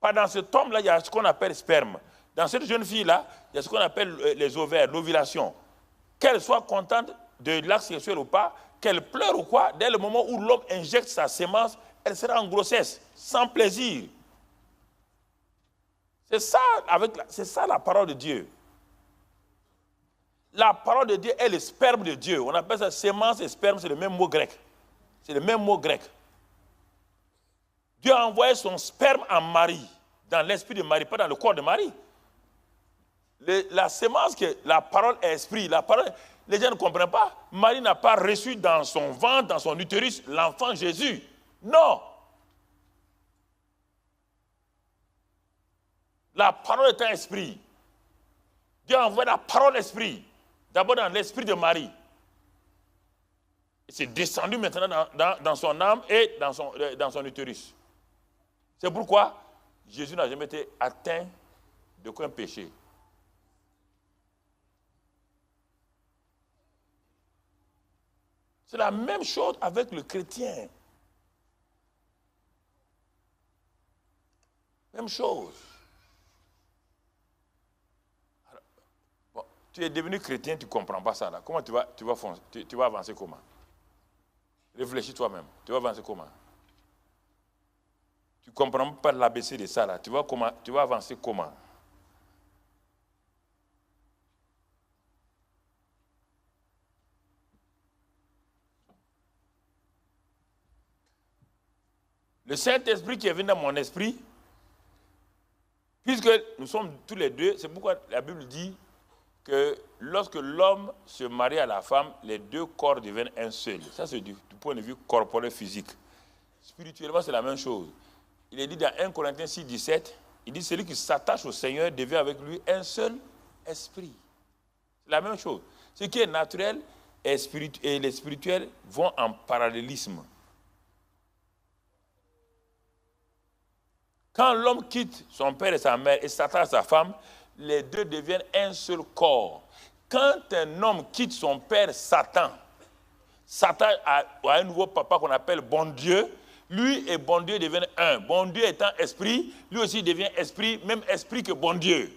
[SPEAKER 3] Pas dans cet homme-là, il y a ce qu'on appelle sperme. Dans cette jeune fille-là, il y a ce qu'on appelle les ovaires, l'ovulation. Qu'elle soit contente de l'acte sexuel ou pas, qu'elle pleure ou quoi, dès le moment où l'homme injecte sa sémence, elle sera en grossesse, sans plaisir. C'est ça la parole de Dieu. La parole de Dieu est le sperme de Dieu. On appelle ça sémence et sperme, c'est le même mot grec. C'est le même mot grec. Dieu a envoyé son sperme en Marie, dans l'esprit de Marie, pas dans le corps de Marie. La sémence, la parole est esprit. La parole, les gens ne comprennent pas. Marie n'a pas reçu dans son ventre, dans son utérus, l'enfant Jésus. Non. La parole est un esprit. Dieu a envoyé la parole esprit. D'abord dans l'esprit de Marie. C'est descendu maintenant dans son âme et dans son utérus. C'est pourquoi Jésus n'a jamais été atteint d'aucun péché. C'est la même chose avec le chrétien. Même chose. Alors, bon, tu es devenu chrétien, tu ne comprends pas ça là. Comment tu vas avancer comment? Réfléchis toi-même. Tu vas avancer comment? Tu ne comprends pas l'ABC de ça là. Tu vas avancer comment? Le Saint-Esprit qui est venu dans mon esprit, puisque nous sommes tous les deux, c'est pourquoi la Bible dit que lorsque l'homme se marie à la femme, les deux corps deviennent un seul. Ça, c'est du point de vue corporel physique. Spirituellement, c'est la même chose. Il est dit dans 1 Corinthiens 6, 17, il dit celui qui s'attache au Seigneur devient avec lui un seul esprit. C'est la même chose. Ce qui est naturel et les spirituels vont en parallélisme. Quand l'homme quitte son père et sa mère et s'attache à sa femme, les deux deviennent un seul corps. Quand un homme quitte son père Satan, s'attache à un nouveau papa qu'on appelle bon Dieu, lui et bon Dieu deviennent un. Bon Dieu étant esprit, lui aussi devient esprit, même esprit que bon Dieu.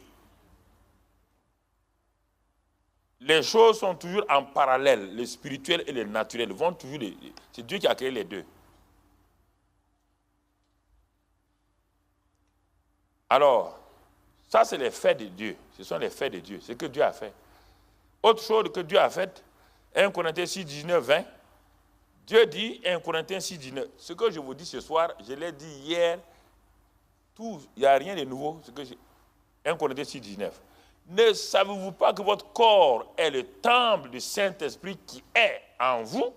[SPEAKER 3] Les choses sont toujours en parallèle. Le spirituel et le naturel vont toujours... C'est Dieu qui a créé les deux. Alors, ça c'est les faits de Dieu. Ce sont les faits de Dieu, ce que Dieu a fait. Autre chose que Dieu a fait, 1 Corinthiens 6, 19, 20, Dieu dit, 1 Corinthiens 6, 19, ce que je vous dis ce soir, je l'ai dit hier, il n'y a rien de nouveau, 1 Corinthiens 6, 19. Ne savez-vous pas que votre corps est le temple du Saint-Esprit qui est en vous?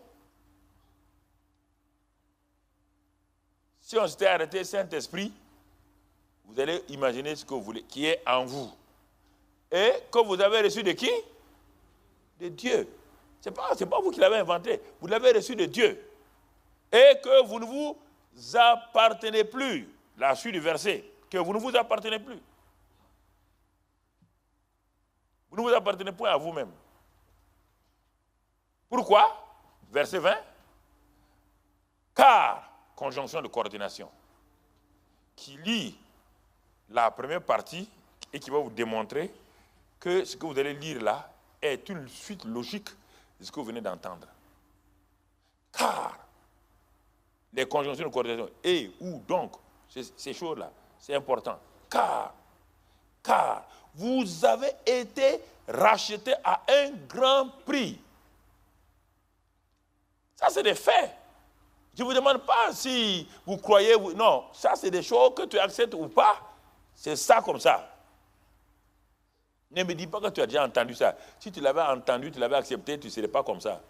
[SPEAKER 3] Si on s'était arrêté Saint-Esprit, vous allez imaginer ce que vous voulez, qui est en vous. Et que vous avez reçu de qui? De Dieu. Ce n'est pas vous qui l'avez inventé, vous l'avez reçu de Dieu. Et que vous ne vous appartenez plus. La suite du verset, que vous ne vous appartenez plus. Vous ne vous appartenez point à vous-même. Pourquoi? Verset 20. Car, conjonction de coordination, qui lie la première partie et qui va vous démontrer que ce que vous allez lire là est une suite logique de ce que vous venez d'entendre. Car, les conjonctions de coordination, et ou donc, ces choses-là, c'est important. Car, vous avez été rachetés à un grand prix. Ça, c'est des faits. Je ne vous demande pas si vous croyez, non, ça, c'est des choses que tu acceptes ou pas. C'est ça comme ça. Ne me dis pas que tu as déjà entendu ça. Si tu l'avais entendu, tu l'avais accepté, tu ne serais pas comme ça.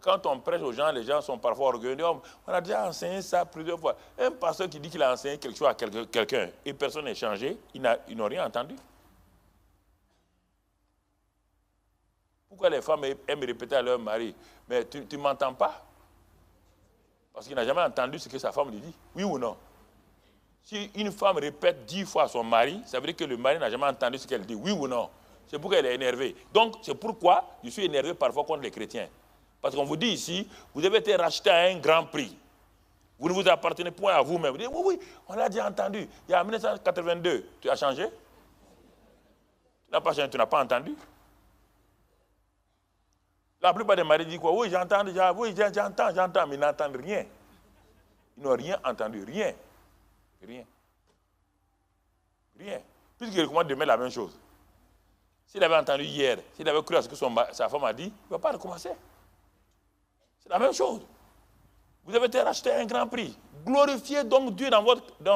[SPEAKER 3] Quand on prêche aux gens, les gens sont parfois orgueilleux. On a déjà enseigné ça plusieurs fois. Un pasteur qui dit qu'il a enseigné quelque chose à quelqu'un et personne n'a changé, ils n'ont rien entendu. Pourquoi les femmes aiment répéter à leur mari, mais tu ne m'entends pas? Parce qu'il n'a jamais entendu ce que sa femme lui dit. Oui ou non? Si une femme répète 10 fois à son mari, ça veut dire que le mari n'a jamais entendu ce qu'elle dit. Oui ou non? C'est pourquoi elle est énervée. Donc, c'est pourquoi je suis énervé parfois contre les chrétiens. Parce qu'on vous dit ici, vous avez été racheté à un grand prix. Vous ne vous appartenez point à vous-même. Vous dites, oui, on l'a déjà entendu. Il y a 1982, tu as changé? Tu n'as pas changé, tu n'as pas entendu? La plupart des maris disent quoi? Oui, j'entends déjà, oui, j'entends, mais ils n'entendent rien. Ils n'ont rien entendu, rien. Puisqu'il recommande demain la même chose. S'il avait entendu hier, s'il avait cru à ce que sa femme a dit, il ne va pas recommencer. C'est la même chose. Vous avez été racheté à un grand prix. Glorifiez donc Dieu dans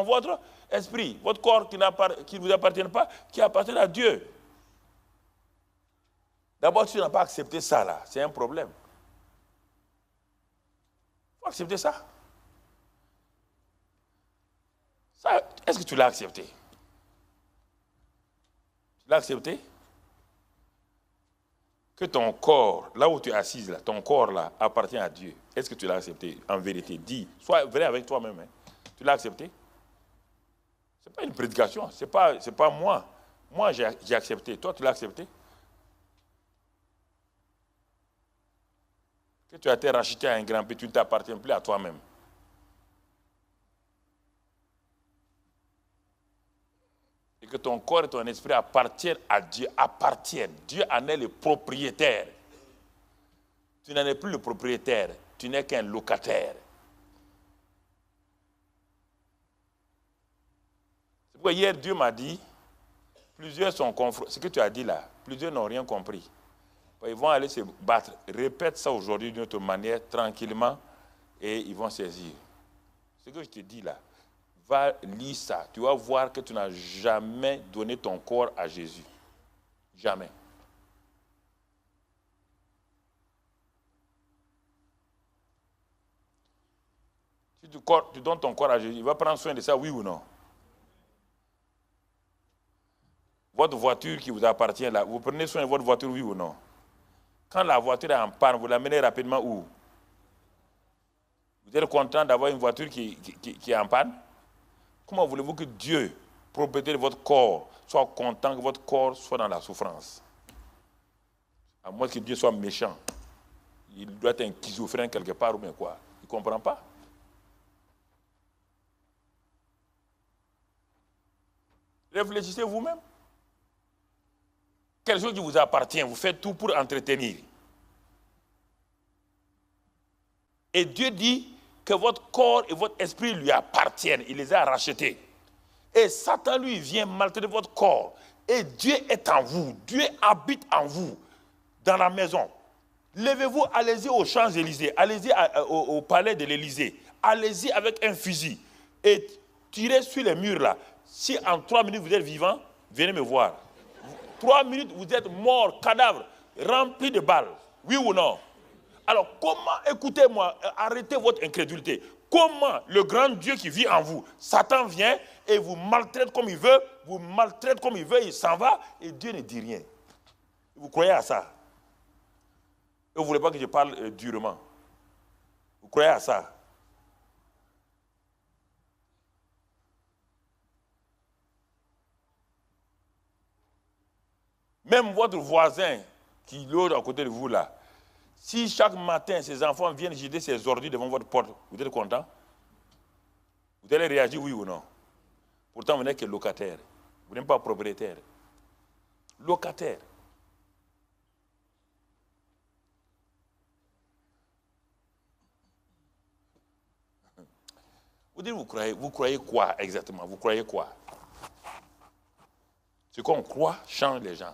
[SPEAKER 3] votre esprit, votre corps qui ne vous appartient pas, qui appartient à Dieu. D'abord, si tu n'as pas accepté ça, là, c'est un problème. Il faut accepter ça. Est-ce que tu l'as accepté? Tu l'as accepté? Que ton corps, là où tu es assise, là, ton corps là, appartient à Dieu. Est-ce que tu l'as accepté? En vérité, dis. Sois vrai avec toi-même. Hein. Tu l'as accepté? Ce n'est pas une prédication. Ce n'est pas moi. Moi, j'ai accepté. Toi, tu l'as accepté? Que tu as été racheté à un grand prix, tu ne t'appartiens plus à toi-même. Et que ton corps et ton esprit appartiennent à Dieu, appartiennent. Dieu en est le propriétaire. Tu n'en es plus le propriétaire, tu n'es qu'un locataire. C'est pourquoi hier Dieu m'a dit, plusieurs sont confrontés, ce que tu as dit là, plusieurs n'ont rien compris. Ils vont aller se battre. Répète ça aujourd'hui d'une autre manière, tranquillement, et ils vont saisir. Ce que je te dis là, va lire ça. Tu vas voir que tu n'as jamais donné ton corps à Jésus. Jamais. Si tu donnes ton corps à Jésus, il va prendre soin de ça, oui ou non? Votre voiture qui vous appartient là, vous prenez soin de votre voiture, oui ou non? Quand la voiture est en panne, vous l'amenez rapidement où? Vous êtes content d'avoir une voiture qui est en panne? Comment voulez-vous que Dieu, propriétaire de votre corps, soit content que votre corps soit dans la souffrance? À moins que Dieu soit méchant. Il doit être un schizophrène quelque part ou bien quoi? Il ne comprend pas. Réfléchissez vous-même. Quelque chose qui vous appartient, vous faites tout pour entretenir. Et Dieu dit que votre corps et votre esprit lui appartiennent. Il les a rachetés. Et Satan, lui, vient maltraiter votre corps. Et Dieu est en vous. Dieu habite en vous, dans la maison. Levez-vous, allez-y aux Champs-Élysées, allez-y au palais de l'Élysée. Allez-y avec un fusil et tirez sur les murs là. Si en 3 minutes vous êtes vivant, venez me voir. 3 minutes, vous êtes mort, cadavre, rempli de balles. Oui ou non? Alors comment, écoutez-moi, arrêtez votre incrédulité. Comment le grand Dieu qui vit en vous, Satan vient et vous maltraite comme il veut, vous maltraite comme il veut, il s'en va et Dieu ne dit rien. Vous croyez à ça? Et vous ne voulez pas que je parle durement? Vous croyez à ça? Même votre voisin qui loge à côté de vous là, si chaque matin ses enfants viennent jeter ses ordures devant votre porte, vous êtes content? Vous allez réagir oui ou non? Pourtant vous n'êtes que locataire. Vous n'êtes pas propriétaire. Locataire. Vous dites, vous croyez quoi exactement? Vous croyez quoi? Ce qu'on croit change les gens.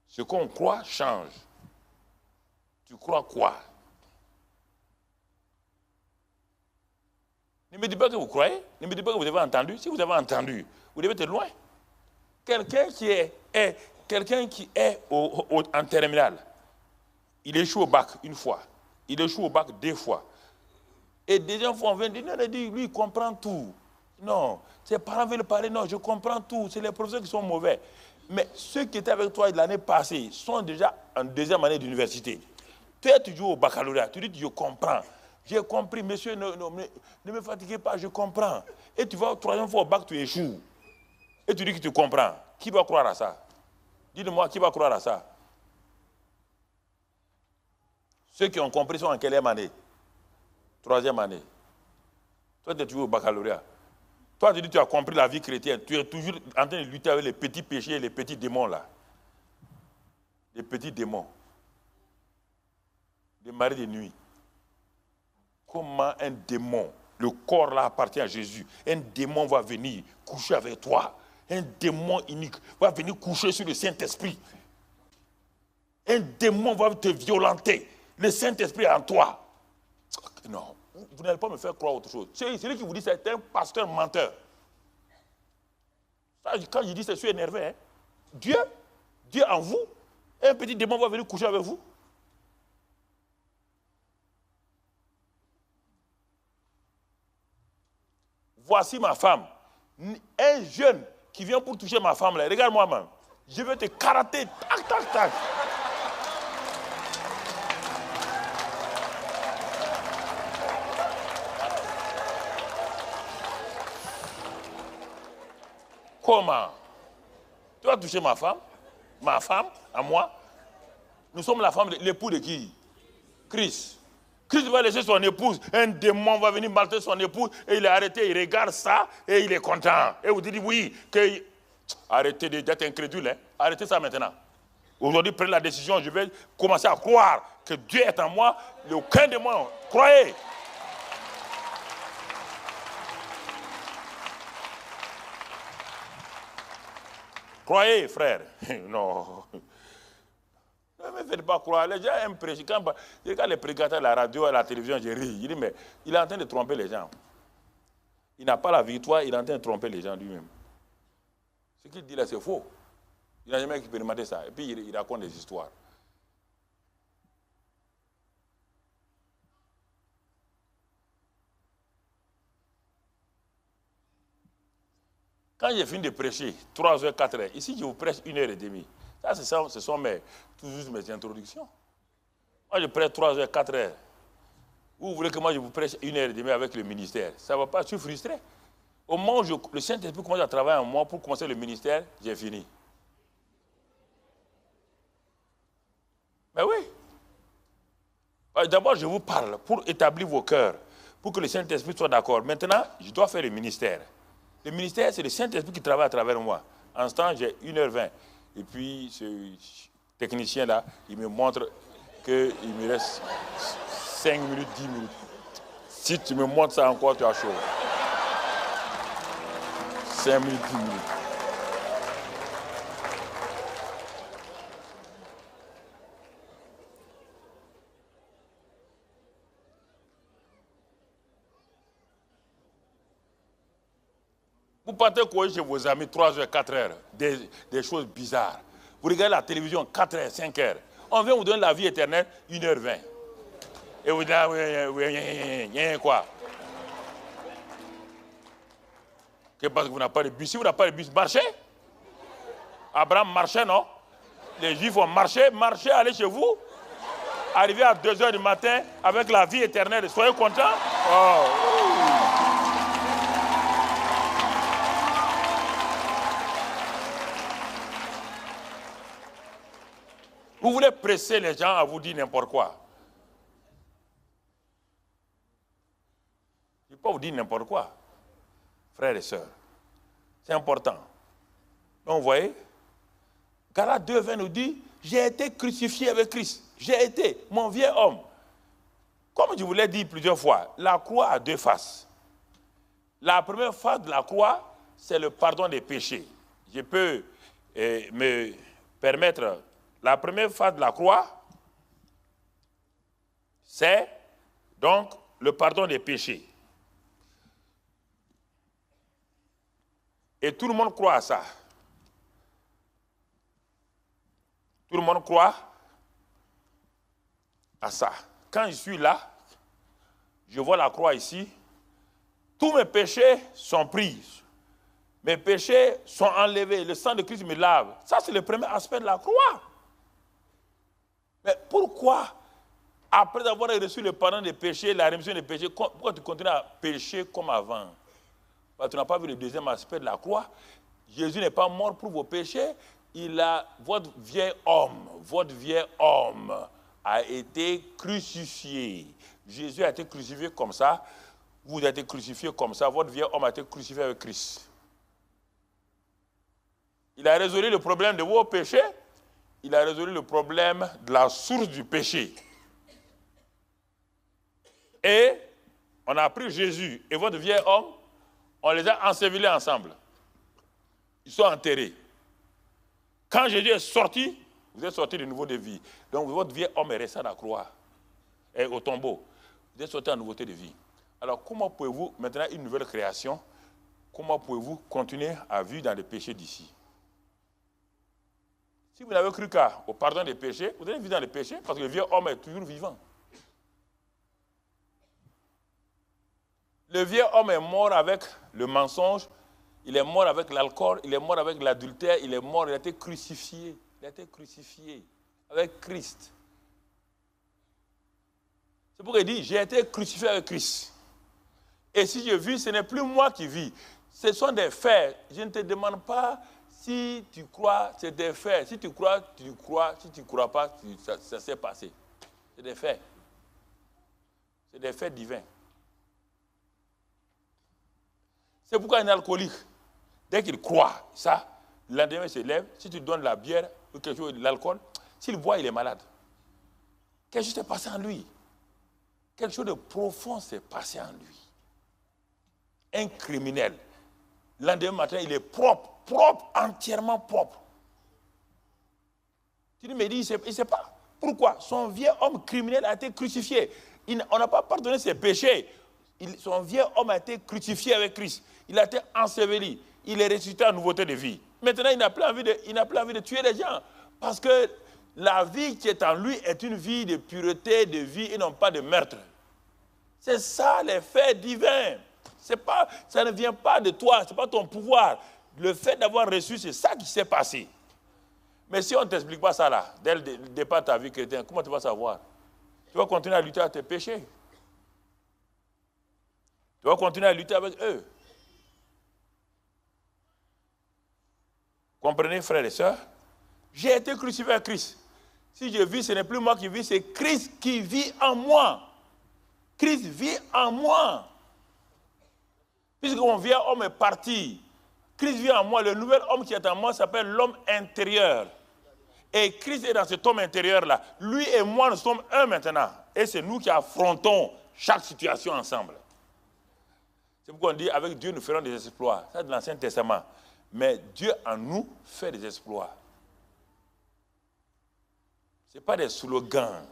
[SPEAKER 3] Ce qu'on croit change. Tu crois quoi? Ne me dites pas que vous croyez. Ne me dites pas que vous avez entendu. Si vous avez entendu, vous devez être loin. Quelqu'un qui est en terminale, il échoue au bac une fois. Il échoue au bac 2 fois. Et des enfants viennent dire, non, lui, il comprend tout. Non, ses parents veulent parler, non, je comprends tout. C'est les professeurs qui sont mauvais. Mais ceux qui étaient avec toi l'année passée sont déjà en 2e année d'université. Toi, tu joues au baccalauréat, tu dis, je comprends. J'ai compris, monsieur, ne me fatiguez pas, je comprends. Et tu vas 3e fois au bac, tu échoues. Et tu dis que tu comprends. Qui va croire à ça? Dites-moi, qui va croire à ça? Ceux qui ont compris sont en quelle année? 3e année. Toi, tu es toujours au baccalauréat. Toi, tu dis que tu as compris la vie chrétienne. Tu es toujours en train de lutter avec les petits péchés et les petits démons là. Les petits démons. Les maris de nuit. Comment un démon, le corps là appartient à Jésus, un démon va venir coucher avec toi. Un démon unique va venir coucher sur le Saint-Esprit. Un démon va te violenter. Le Saint-Esprit est en toi. Non, vous n'allez pas me faire croire autre chose. Celui qui vous dit c'est un pasteur menteur. Ça, quand je dis ça, je suis énervé. Hein? Dieu en vous, un petit démon va venir coucher avec vous. Voici ma femme. Un jeune qui vient pour toucher ma femme là, regarde-moi même. Je vais te karater, tac, tac, tac. Comment? Tu vas toucher ma femme, à moi. Nous sommes la femme, l'époux de qui? Christ. Christ va laisser son épouse, un démon va venir maltraiter son épouse, et il est arrêté, il regarde ça, et il est content. Et vous dites oui, que... Arrêtez d'être incrédule, hein? Arrêtez ça maintenant. Aujourd'hui, prenez la décision, je vais commencer à croire que Dieu est en moi, aucun démon. Croyez. Croyez, frère. Non. Ne me faites pas croire. Les gens aiment prêcher. Quand je regarde les prédicateurs à la radio, à la télévision, je ris. Je dis, mais il est en train de tromper les gens. Il n'a pas la victoire, il est en train de tromper les gens lui-même. Ce qu'il dit là, c'est faux. Il n'a jamais expérimenté ça. Et puis, il raconte des histoires. Quand j'ai fini de prêcher, 3h, 4h, ici je vous prêche 1h30. Ça, ce sont toujours mes introductions. Moi je prêche 3h, 4h. Vous voulez que moi je vous prêche 1h30 avec le ministère? Ça ne va pas, je suis frustré. Au moment où le Saint-Esprit commence à travailler en moi pour commencer le ministère, j'ai fini. Mais oui. D'abord je vous parle pour établir vos cœurs, pour que le Saint-Esprit soit d'accord. Maintenant, je dois faire le ministère. Le ministère, c'est le Saint-Esprit qui travaille à travers moi. En ce temps, j'ai 1h20. Et puis, ce technicien-là, il me montre qu'il me reste 5 minutes, 10 minutes. Si tu me montres ça encore, tu as chaud. 5 minutes, 10 minutes. Vous partez courir chez vos amis 3 heures, 4 heures, des choses bizarres. Vous regardez la télévision 4 heures, 5 heures. On vient vous donner la vie éternelle 1h20. Et vous dites, ah, oui, quoi? Que parce que vous n'avez pas de bus. Si vous n'avez pas de bus, marchez. Abraham marchait, non? Les Juifs ont marché, allez chez vous. Arrivez à 2 heures du matin avec la vie éternelle. Soyez contents. Oh. Vous voulez presser les gens à vous dire n'importe quoi. Je ne peux pas vous dire n'importe quoi, frères et sœurs. C'est important. Donc, vous voyez, Galates 2:20 nous dit, j'ai été crucifié avec Christ. J'ai été, mon vieux homme. Comme je vous l'ai dit plusieurs fois, la croix a 2 faces. La première face de la croix, c'est le pardon des péchés. Je peux me permettre... La première phase de la croix, c'est donc le pardon des péchés. Et tout le monde croit à ça. Tout le monde croit à ça. Quand je suis là, je vois la croix ici, tous mes péchés sont pris. Mes péchés sont enlevés, le sang de Christ me lave. Ça, c'est le premier aspect de la croix. Mais pourquoi, après avoir reçu le pardon des péchés, la rémission des péchés, pourquoi tu continues à pécher comme avant? Parce que tu n'as pas vu le deuxième aspect de la croix. Jésus n'est pas mort pour vos péchés. Votre vieil homme a été crucifié. Jésus a été crucifié comme ça. Vous avez été crucifié comme ça. Votre vieil homme a été crucifié avec Christ. Il a résolu le problème de vos péchés. Il a résolu le problème de la source du péché. Et on a pris Jésus et votre vieil homme, on les a ensevelis ensemble. Ils sont enterrés. Quand Jésus est sorti, vous êtes sorti de nouveau de vie. Donc votre vieil homme est resté à la croix, et au tombeau. Vous êtes sorti en nouveauté de vie. Alors comment pouvez-vous, maintenant une nouvelle création, comment pouvez-vous continuer à vivre dans les péchés d'ici? Si vous n'avez cru qu'au pardon des péchés, vous allez vivre dans les péchés parce que le vieux homme est toujours vivant. Le vieux homme est mort avec le mensonge, il est mort avec l'alcool, il est mort avec l'adultère, il est mort, il a été crucifié. Il a été crucifié avec Christ. C'est pourquoi il dit, j'ai été crucifié avec Christ. Et si je vis, ce n'est plus moi qui vis. Ce sont des faits. Je ne te demande pas si tu crois, c'est des faits. Si tu crois, tu crois. Si tu ne crois pas, ça s'est passé. C'est des faits. C'est des faits divins. C'est pourquoi un alcoolique, dès qu'il croit ça, le lendemain il se lève, si tu donnes la bière ou quelque chose, de l'alcool, s'il boit, il est malade. Quelque chose s'est passé en lui. Quelque chose de profond s'est passé en lui. Un criminel, le lendemain matin, il est propre, entièrement propre. Tu me dis, il ne sait pas. Pourquoi? Son vieux homme criminel a été crucifié. On n'a pas pardonné ses péchés. Son vieux homme a été crucifié avec Christ. Il a été enseveli. Il est ressuscité en nouveauté de vie. Maintenant, il n'a plus envie de tuer les gens. Parce que la vie qui est en lui est une vie de pureté, de vie et non pas de meurtre. C'est ça les faits divins. Ça ne vient pas de toi, ce n'est pas ton pouvoir. Le fait d'avoir reçu, c'est ça qui s'est passé. Mais si on ne t'explique pas ça là, dès le départ de ta vie chrétienne, comment tu vas savoir? Tu vas continuer à lutter avec tes péchés. Tu vas continuer à lutter avec eux. Comprenez, frères et sœurs? J'ai été crucifié à Christ. Si je vis, ce n'est plus moi qui vis, c'est Christ qui vit en moi. Christ vit en moi. Puisque mon vieux homme est parti, Christ vit en moi. Le nouvel homme qui est en moi s'appelle l'homme intérieur. Et Christ est dans cet homme intérieur-là. Lui et moi, nous sommes un maintenant. Et c'est nous qui affrontons chaque situation ensemble. C'est pourquoi on dit avec Dieu nous ferons des exploits. Ça, c'est de l'Ancien Testament. Mais Dieu en nous fait des exploits. Ce n'est pas des slogans.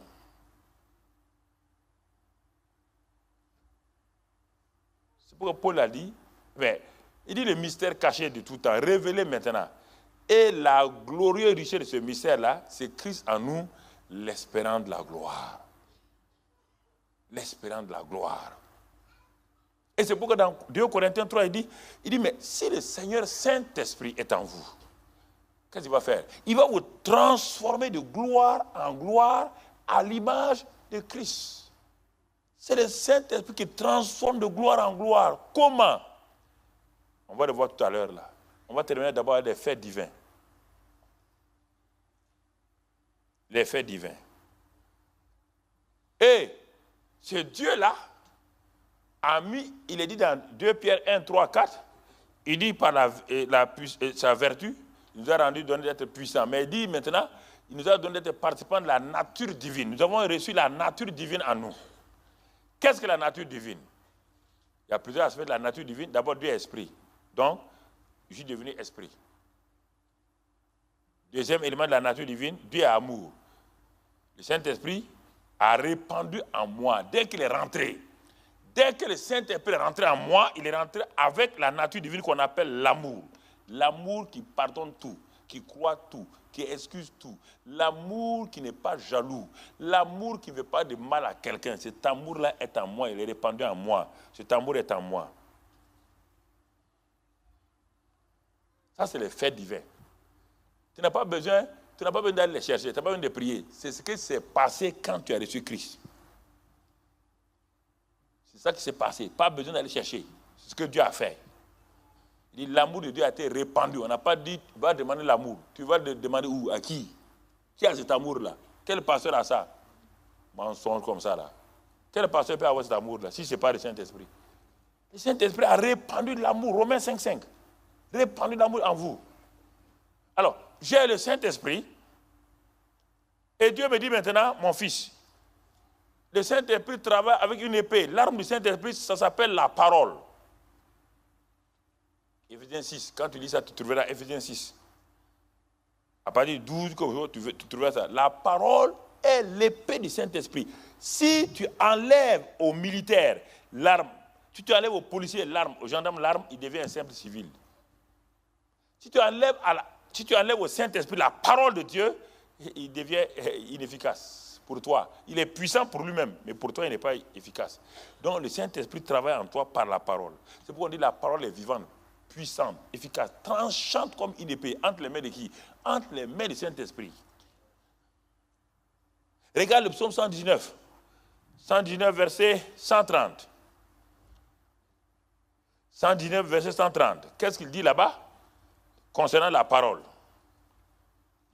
[SPEAKER 3] C'est pourquoi Paul a dit, mais il dit le mystère caché de tout temps, révélé maintenant. Et la glorieuse richesse de ce mystère-là, c'est Christ en nous, l'espérance de la gloire. L'espérance de la gloire. Et c'est pourquoi dans 2 Corinthiens 3, il dit, mais si le Seigneur Saint-Esprit est en vous, qu'est-ce qu'il va faire? Il va vous transformer de gloire en gloire à l'image de Christ. C'est le Saint-Esprit qui transforme de gloire en gloire. Comment? On va le voir tout à l'heure là. On va terminer d'abord avec les faits divins. Les faits divins. Et ce Dieu-là a mis, il est dit dans 2 Pierre 1, 3, 4, il dit par sa vertu, il nous a rendu donné d'être puissants. Mais il dit maintenant, il nous a donné d'être participants de la nature divine. Nous avons reçu la nature divine en nous. Qu'est-ce que la nature divine? Il y a plusieurs aspects de la nature divine. D'abord, Dieu est esprit. Donc, je suis devenu esprit. Deuxième élément de la nature divine, Dieu est amour. Le Saint-Esprit a répandu en moi. Dès qu'il est rentré, dès que le Saint-Esprit est rentré en moi, il est rentré avec la nature divine qu'on appelle l'amour. L'amour qui pardonne tout, qui croit tout, qui excuse tout. L'amour qui n'est pas jaloux. L'amour qui ne veut pas de mal à quelqu'un. Cet amour-là est en moi, il est répandu en moi. Cet amour est en moi. Ça, c'est le fait divin. Tu n'as pas besoin d'aller les chercher, tu n'as pas besoin de prier. C'est ce qui s'est passé quand tu as reçu Christ. C'est ça qui s'est passé. Pas besoin d'aller chercher. C'est ce que Dieu a fait. Il dit l'amour de Dieu a été répandu. On n'a pas dit tu vas demander l'amour. Tu vas le demander où? À qui? Qui a cet amour-là? Quel pasteur a ça? Mensonge comme ça là. Quel pasteur peut avoir cet amour-là si ce n'est pas le Saint-Esprit? Le Saint-Esprit a répandu l'amour. Romains 5,5. Répandu l'amour en vous. Alors, j'ai le Saint-Esprit. Et Dieu me dit maintenant, mon fils, le Saint-Esprit travaille avec une épée. L'arme du Saint-Esprit, ça s'appelle la parole. Éphésiens 6. Quand tu lis ça, tu trouveras Éphésiens 6. À partir du 12, tu trouveras ça. La parole est l'épée du Saint-Esprit. Si tu enlèves aux militaires l'arme, si tu enlèves aux policiers l'arme, aux gendarmes l'arme, il devient un simple civil. Si tu enlèves au Saint-Esprit la parole de Dieu, il devient inefficace pour toi. Il est puissant pour lui-même, mais pour toi, il n'est pas efficace. Donc, le Saint-Esprit travaille en toi par la parole. C'est pourquoi on dit que la parole est vivante, puissante, efficace, tranchante comme une épée. Entre les mains de qui? Entre les mains du Saint-Esprit. Regarde le psaume 119. 119, verset 130. 119, verset 130. Qu'est-ce qu'il dit là-bas? Concernant la parole.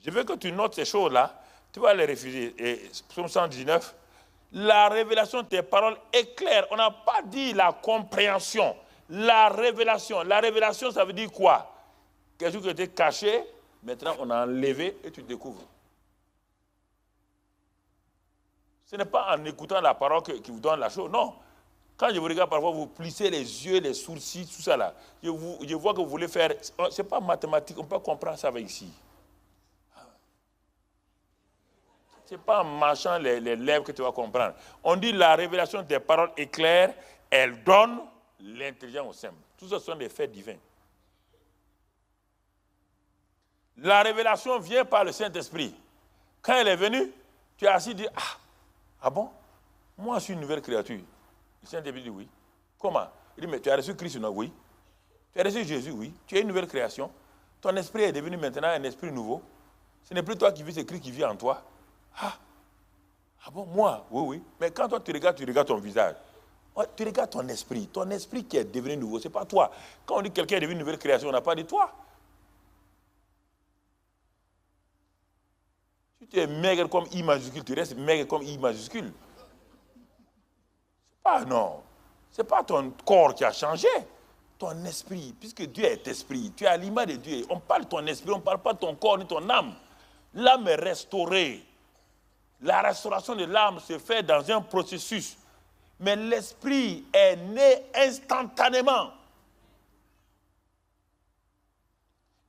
[SPEAKER 3] Je veux que tu notes ces choses-là. Tu vas les refuser. Et psaume 119, la révélation de tes paroles est claire. On n'a pas dit la compréhension. La révélation. La révélation, ça veut dire quoi? Quelque chose qui était caché, maintenant on a enlevé et tu découvres. Ce n'est pas en écoutant la parole qui vous donne la chose, non. Quand je vous regarde parfois, vous plissez les yeux, les sourcils, tout ça là. Je vois que vous voulez faire... Ce n'est pas mathématique, on peut comprendre ça avec ici. Ce n'est pas en marchant les lèvres que tu vas comprendre. On dit la révélation des paroles est claire, elle donne l'intelligence au simple. Tout ça sont des faits divins. La révélation vient par le Saint-Esprit. Quand elle est venue, tu es assis et dis, ah bon? Moi, je suis une nouvelle créature. Le Saint-Esprit dit oui. Comment? Il dit, mais tu as reçu Christ, non? Oui. Tu as reçu Jésus, oui. Tu es une nouvelle création. Ton esprit est devenu maintenant un esprit nouveau. Ce n'est plus toi qui vis, c'est Christ qui vit en toi. Ah bon, moi? Oui, oui. Mais quand toi tu regardes ton visage. Tu regardes ton esprit qui est devenu nouveau. Ce n'est pas toi. Quand on dit que quelqu'un est devenu une nouvelle création, on n'a pas dit toi. Si tu es maigre comme I majuscule, tu restes maigre comme I majuscule. Non, ce n'est pas ton corps qui a changé, ton esprit, puisque Dieu est esprit, tu es à l'image de Dieu. On parle de ton esprit, on ne parle pas de ton corps ni ton âme. L'âme est restaurée. La restauration de l'âme se fait dans un processus. Mais l'esprit est né instantanément.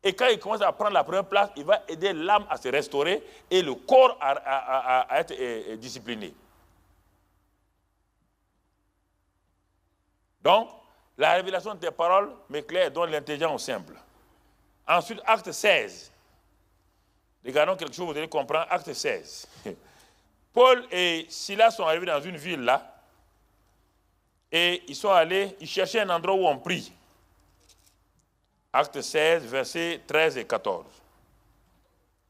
[SPEAKER 3] Et quand il commence à prendre la première place, il va aider l'âme à se restaurer et le corps à être discipliné. Donc, la révélation de tes paroles m'éclaire et donne l'intelligence au simple. Ensuite, acte 16. Regardons quelque chose, vous allez comprendre. Acte 16. Paul et Silas sont arrivés dans une ville là. Et ils sont allés, ils cherchaient un endroit où on prie. Acte 16, versets 13 et 14.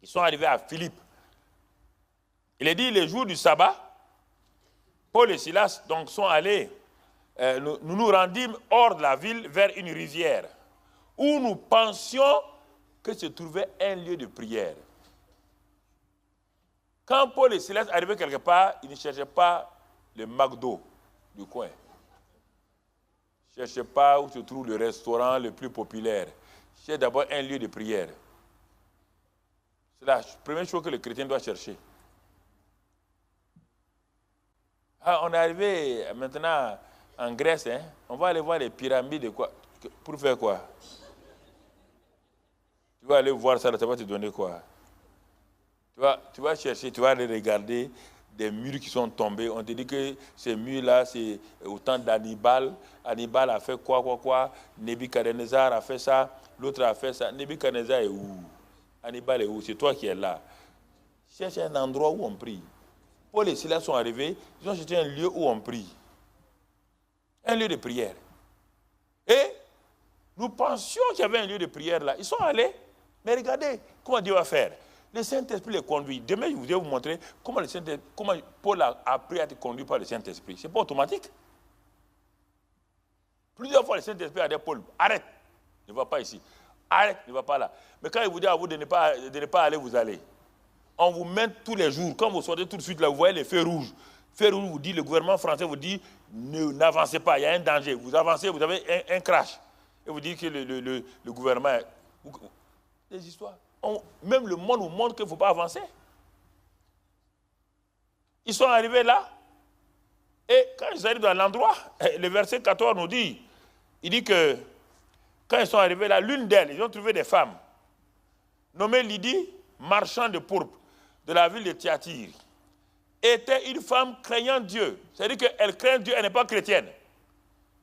[SPEAKER 3] Ils sont arrivés à Philippe. Il est dit, les jours du sabbat, Paul et Silas donc, sont allés, nous nous rendîmes hors de la ville vers une rivière, où nous pensions que se trouvait un lieu de prière. Quand Paul et Silas arrivaient quelque part, ils ne cherchaient pas le McDo du coin. Ils ne cherchaient pas où se trouve le restaurant le plus populaire. Ils cherchaient d'abord un lieu de prière. C'est la première chose que le chrétien doit chercher. Ah, on est arrivé maintenant en Grèce, hein? On va aller voir les pyramides. Quoi. Pour faire quoi? Tu vas aller voir ça, ça va te donner quoi? Tu vas chercher, tu vas aller regarder des murs qui sont tombés. On te dit que ces murs-là, c'est au temps d'Hannibal. Hannibal a fait quoi. Nebuchadnezzar a fait ça. L'autre a fait ça. Nebuchadnezzar est où? Hannibal est où? C'est toi qui es là. Cherche un endroit où on prie. Paul et Silas sont arrivés. Ils ont cherché un lieu où on prie. Un lieu de prière. Et nous pensions qu'il y avait un lieu de prière là. Ils sont allés. Mais regardez comment Dieu va faire. Le Saint-Esprit les conduit. Demain, je vais vous montrer comment Paul a appris à être conduit par le Saint-Esprit. Ce n'est pas automatique. Plusieurs fois, le Saint-Esprit a dit à Paul, arrête, ne va pas ici. Arrête, ne va pas là. Mais quand il vous dit à vous de ne pas aller, vous allez. On vous met tous les jours. Quand vous sortez tout de suite, là, vous voyez les feux rouges. Feux rouges vous dit, le gouvernement français vous dit, n'avancez pas, il y a un danger. Vous avancez, vous avez un crash. Et vous dites que le gouvernement... Des histoires. Même le monde vous montre qu'il ne faut pas avancer. Ils sont arrivés là. Et quand ils arrivent dans l'endroit, le verset 14 nous dit, il dit que quand ils sont arrivés là, l'une d'elles, ils ont trouvé des femmes, nommées Lydie, marchand de pourpre, de la ville de Thyatire, était une femme craignant Dieu. C'est-à-dire qu'elle craint Dieu, elle n'est pas chrétienne.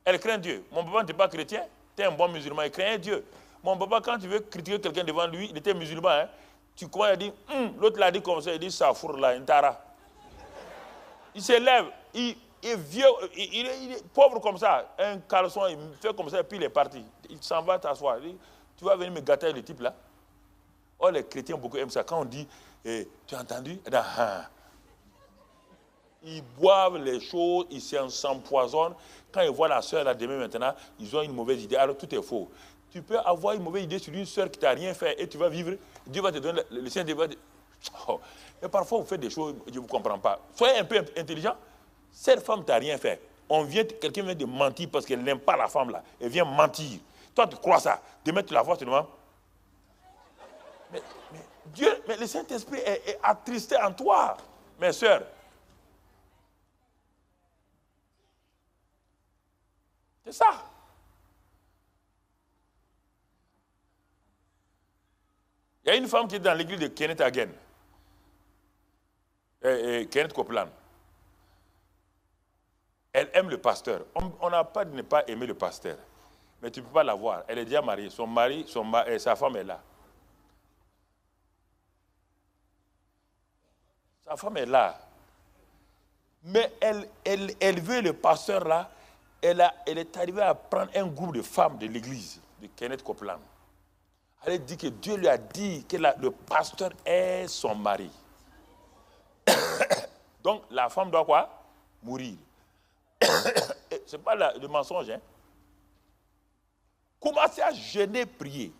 [SPEAKER 3] Elle craint Dieu. Mon papa n'était pas chrétien, tu es un bon musulman, il craignait Dieu. Mon papa, quand tu veux critiquer quelqu'un devant lui, il était musulman, hein, tu commences à dire, l'autre l'a dit comme ça, il dit, ça fourre là, une tara. Il s'élève, il est vieux, il est pauvre comme ça, un caleçon, il fait comme ça, et puis il est parti. Il s'en va t'asseoir. Tu vas venir me gâter le type là. Oh, les chrétiens, beaucoup aiment ça. Quand on dit, tu as entendu? Ils boivent les choses, ils s'empoisonnent. Quand ils voient la soeur là demain maintenant, ils ont une mauvaise idée. Alors tout est faux. Tu peux avoir une mauvaise idée sur une soeur qui t'a rien fait et tu vas vivre. Dieu va te donner, le Saint-Dieu va te... Oh. Et parfois, vous faites des choses, je ne vous comprends pas. Soyez un peu intelligent. Cette femme t'a rien fait. Quelqu'un vient de mentir parce qu'elle n'aime pas la femme là. Elle vient mentir. Toi, tu crois ça. Demain, tu la vois, tu demandes. Mais Dieu, mais le Saint-Esprit est attristé en toi, mes sœurs. C'est ça. Il y a une femme qui est dans l'église de Kenneth Hagin, Kenneth Copeland. Elle aime le pasteur. On n'a pas de ne pas aimer le pasteur. Mais tu ne peux pas la voir. Elle est déjà mariée. Sa femme est là. Sa femme est là. Mais elle veut le pasteur là. Elle est arrivée à prendre un groupe de femmes de l'église de Kenneth Copeland. Elle dit que Dieu lui a dit que le pasteur est son mari. Donc la femme doit quoi? Mourir. Ce n'est pas le mensonge. Hein? Commencez à jeûner, prier.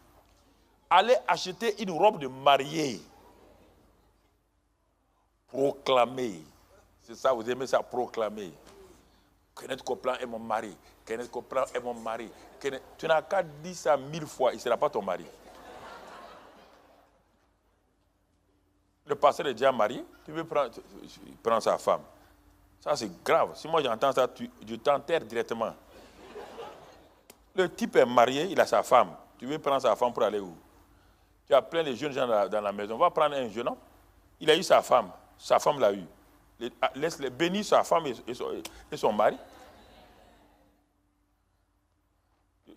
[SPEAKER 3] Allez acheter une robe de mariée. Proclamer. C'est ça, vous aimez ça, proclamer. Kenneth Copeland est mon mari. Kenneth Copeland est mon mari. Tu n'as qu'à dire ça 1000 fois, il ne sera pas ton mari. Le pasteur est déjà marié, tu veux prendre sa femme. Ça, c'est grave. Si moi j'entends ça, je t'enterre directement. Le type est marié, il a sa femme. Tu veux prendre sa femme pour aller où? Tu as plein de jeunes gens dans la maison. Va prendre un jeune homme. Il a eu sa femme. Sa femme l'a eu. Laisse-les bénir sa femme et son mari.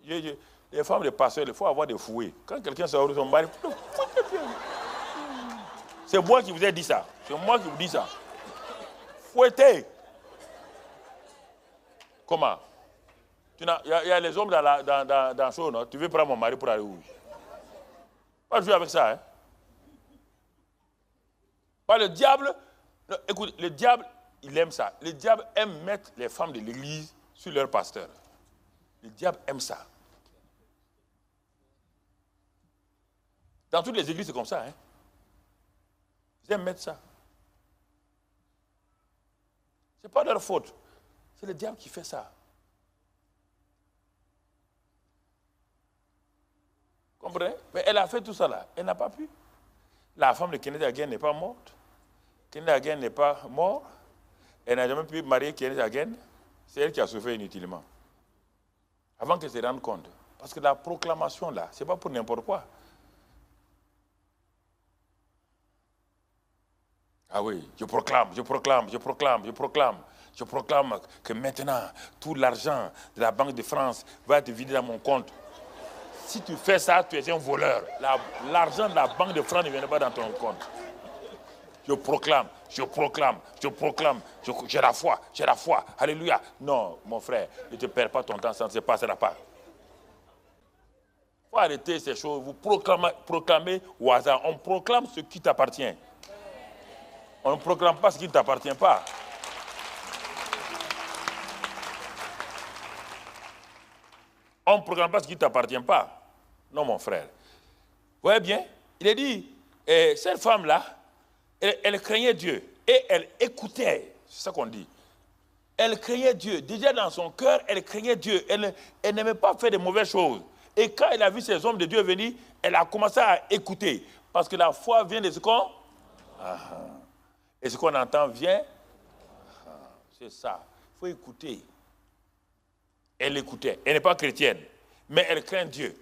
[SPEAKER 3] Les femmes de pasteurs, il faut avoir des fouets. Quand quelqu'un sort de son mari, c'est moi qui vous ai dit ça. C'est moi qui vous dis ça. Fouettez. Comment? Il y a les hommes dans ce non? Tu veux prendre mon mari pour aller où? Pas jouer avec ça, hein? Pas le diable. Non, écoute, le diable, il aime ça. Le diable aime mettre les femmes de l'église sur leur pasteur. Le diable aime ça. Dans toutes les églises, c'est comme ça, hein? Ils aiment mettre ça. Ce n'est pas leur faute. C'est le diable qui fait ça. Comprenez? Mais elle a fait tout ça là. Elle n'a pas pu. La femme de Kenneth Hagin n'est pas morte. Kenneth Hagin n'est pas mort. Elle n'a jamais pu marier Kenneth Hagin. C'est elle qui a souffert inutilement. Avant qu'elle se rende compte. Parce que la proclamation là, ce n'est pas pour n'importe quoi. Ah oui, je proclame que maintenant, tout l'argent de la Banque de France va être vidé dans mon compte. Si tu fais ça, tu es un voleur. L'argent de la Banque de France ne vient pas dans ton compte. Je proclame. J'ai la foi. Alléluia. Non, mon frère, ne te perds pas ton temps, ça ne se passera pas. Il faut arrêter ces choses. Vous proclamez au hasard. On proclame ce qui t'appartient. On ne proclame pas ce qui ne t'appartient pas. On ne proclame pas ce qui ne t'appartient pas. Non, mon frère. Vous voyez bien, il a dit, cette femme-là, elle craignait Dieu et elle écoutait. C'est ça qu'on dit. Elle craignait Dieu. Déjà dans son cœur, elle craignait Dieu. Elle n'aimait pas faire de mauvaises choses. Et quand elle a vu ces hommes de Dieu venir, elle a commencé à écouter. Parce que la foi vient de ce qu'on... Et ce qu'on entend vient... C'est ça. Il faut écouter. Elle écoutait. Elle n'est pas chrétienne. Mais elle craint Dieu.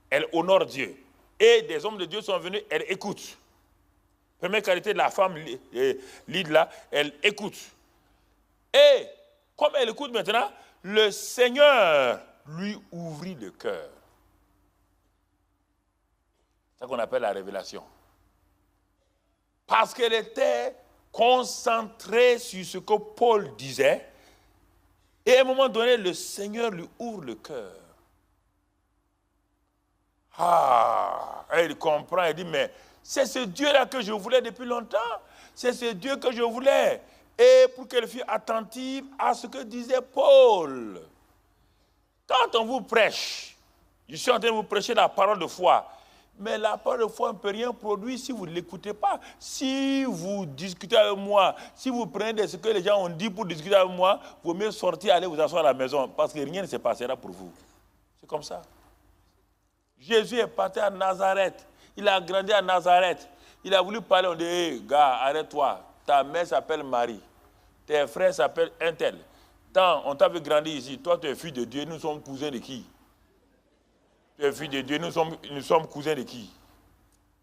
[SPEAKER 3] Elle honore Dieu. Et des hommes de Dieu sont venus, elle écoute. Première qualité de la femme lead là, elle écoute. Et comme elle écoute maintenant, le Seigneur lui ouvrit le cœur. C'est ça qu'on appelle la révélation. Parce qu'elle était concentrée sur ce que Paul disait. Et à un moment donné, le Seigneur lui ouvre le cœur. Elle comprend, elle dit, mais c'est ce Dieu-là que je voulais depuis longtemps. C'est ce Dieu que je voulais. Et pour qu'elle fût attentive à ce que disait Paul. Quand on vous prêche, je suis en train de vous prêcher la parole de foi, mais la parole de foi ne peut rien produire si vous ne l'écoutez pas. Si vous discutez avec moi, si vous prenez ce que les gens ont dit pour discuter avec moi, il vaut mieux sortir, aller vous asseoir à la maison, parce que rien ne se passera pour vous. C'est comme ça. Jésus est parti à Nazareth. Il a grandi à Nazareth. Il a voulu parler, on dit, hey, gars, arrête-toi. Ta mère s'appelle Marie. Tes frères s'appellent un tel. Tant on t'a vu grandir ici, toi tu es fils de Dieu, nous sommes cousins de qui? Tu es fils de Dieu, nous sommes cousins de qui?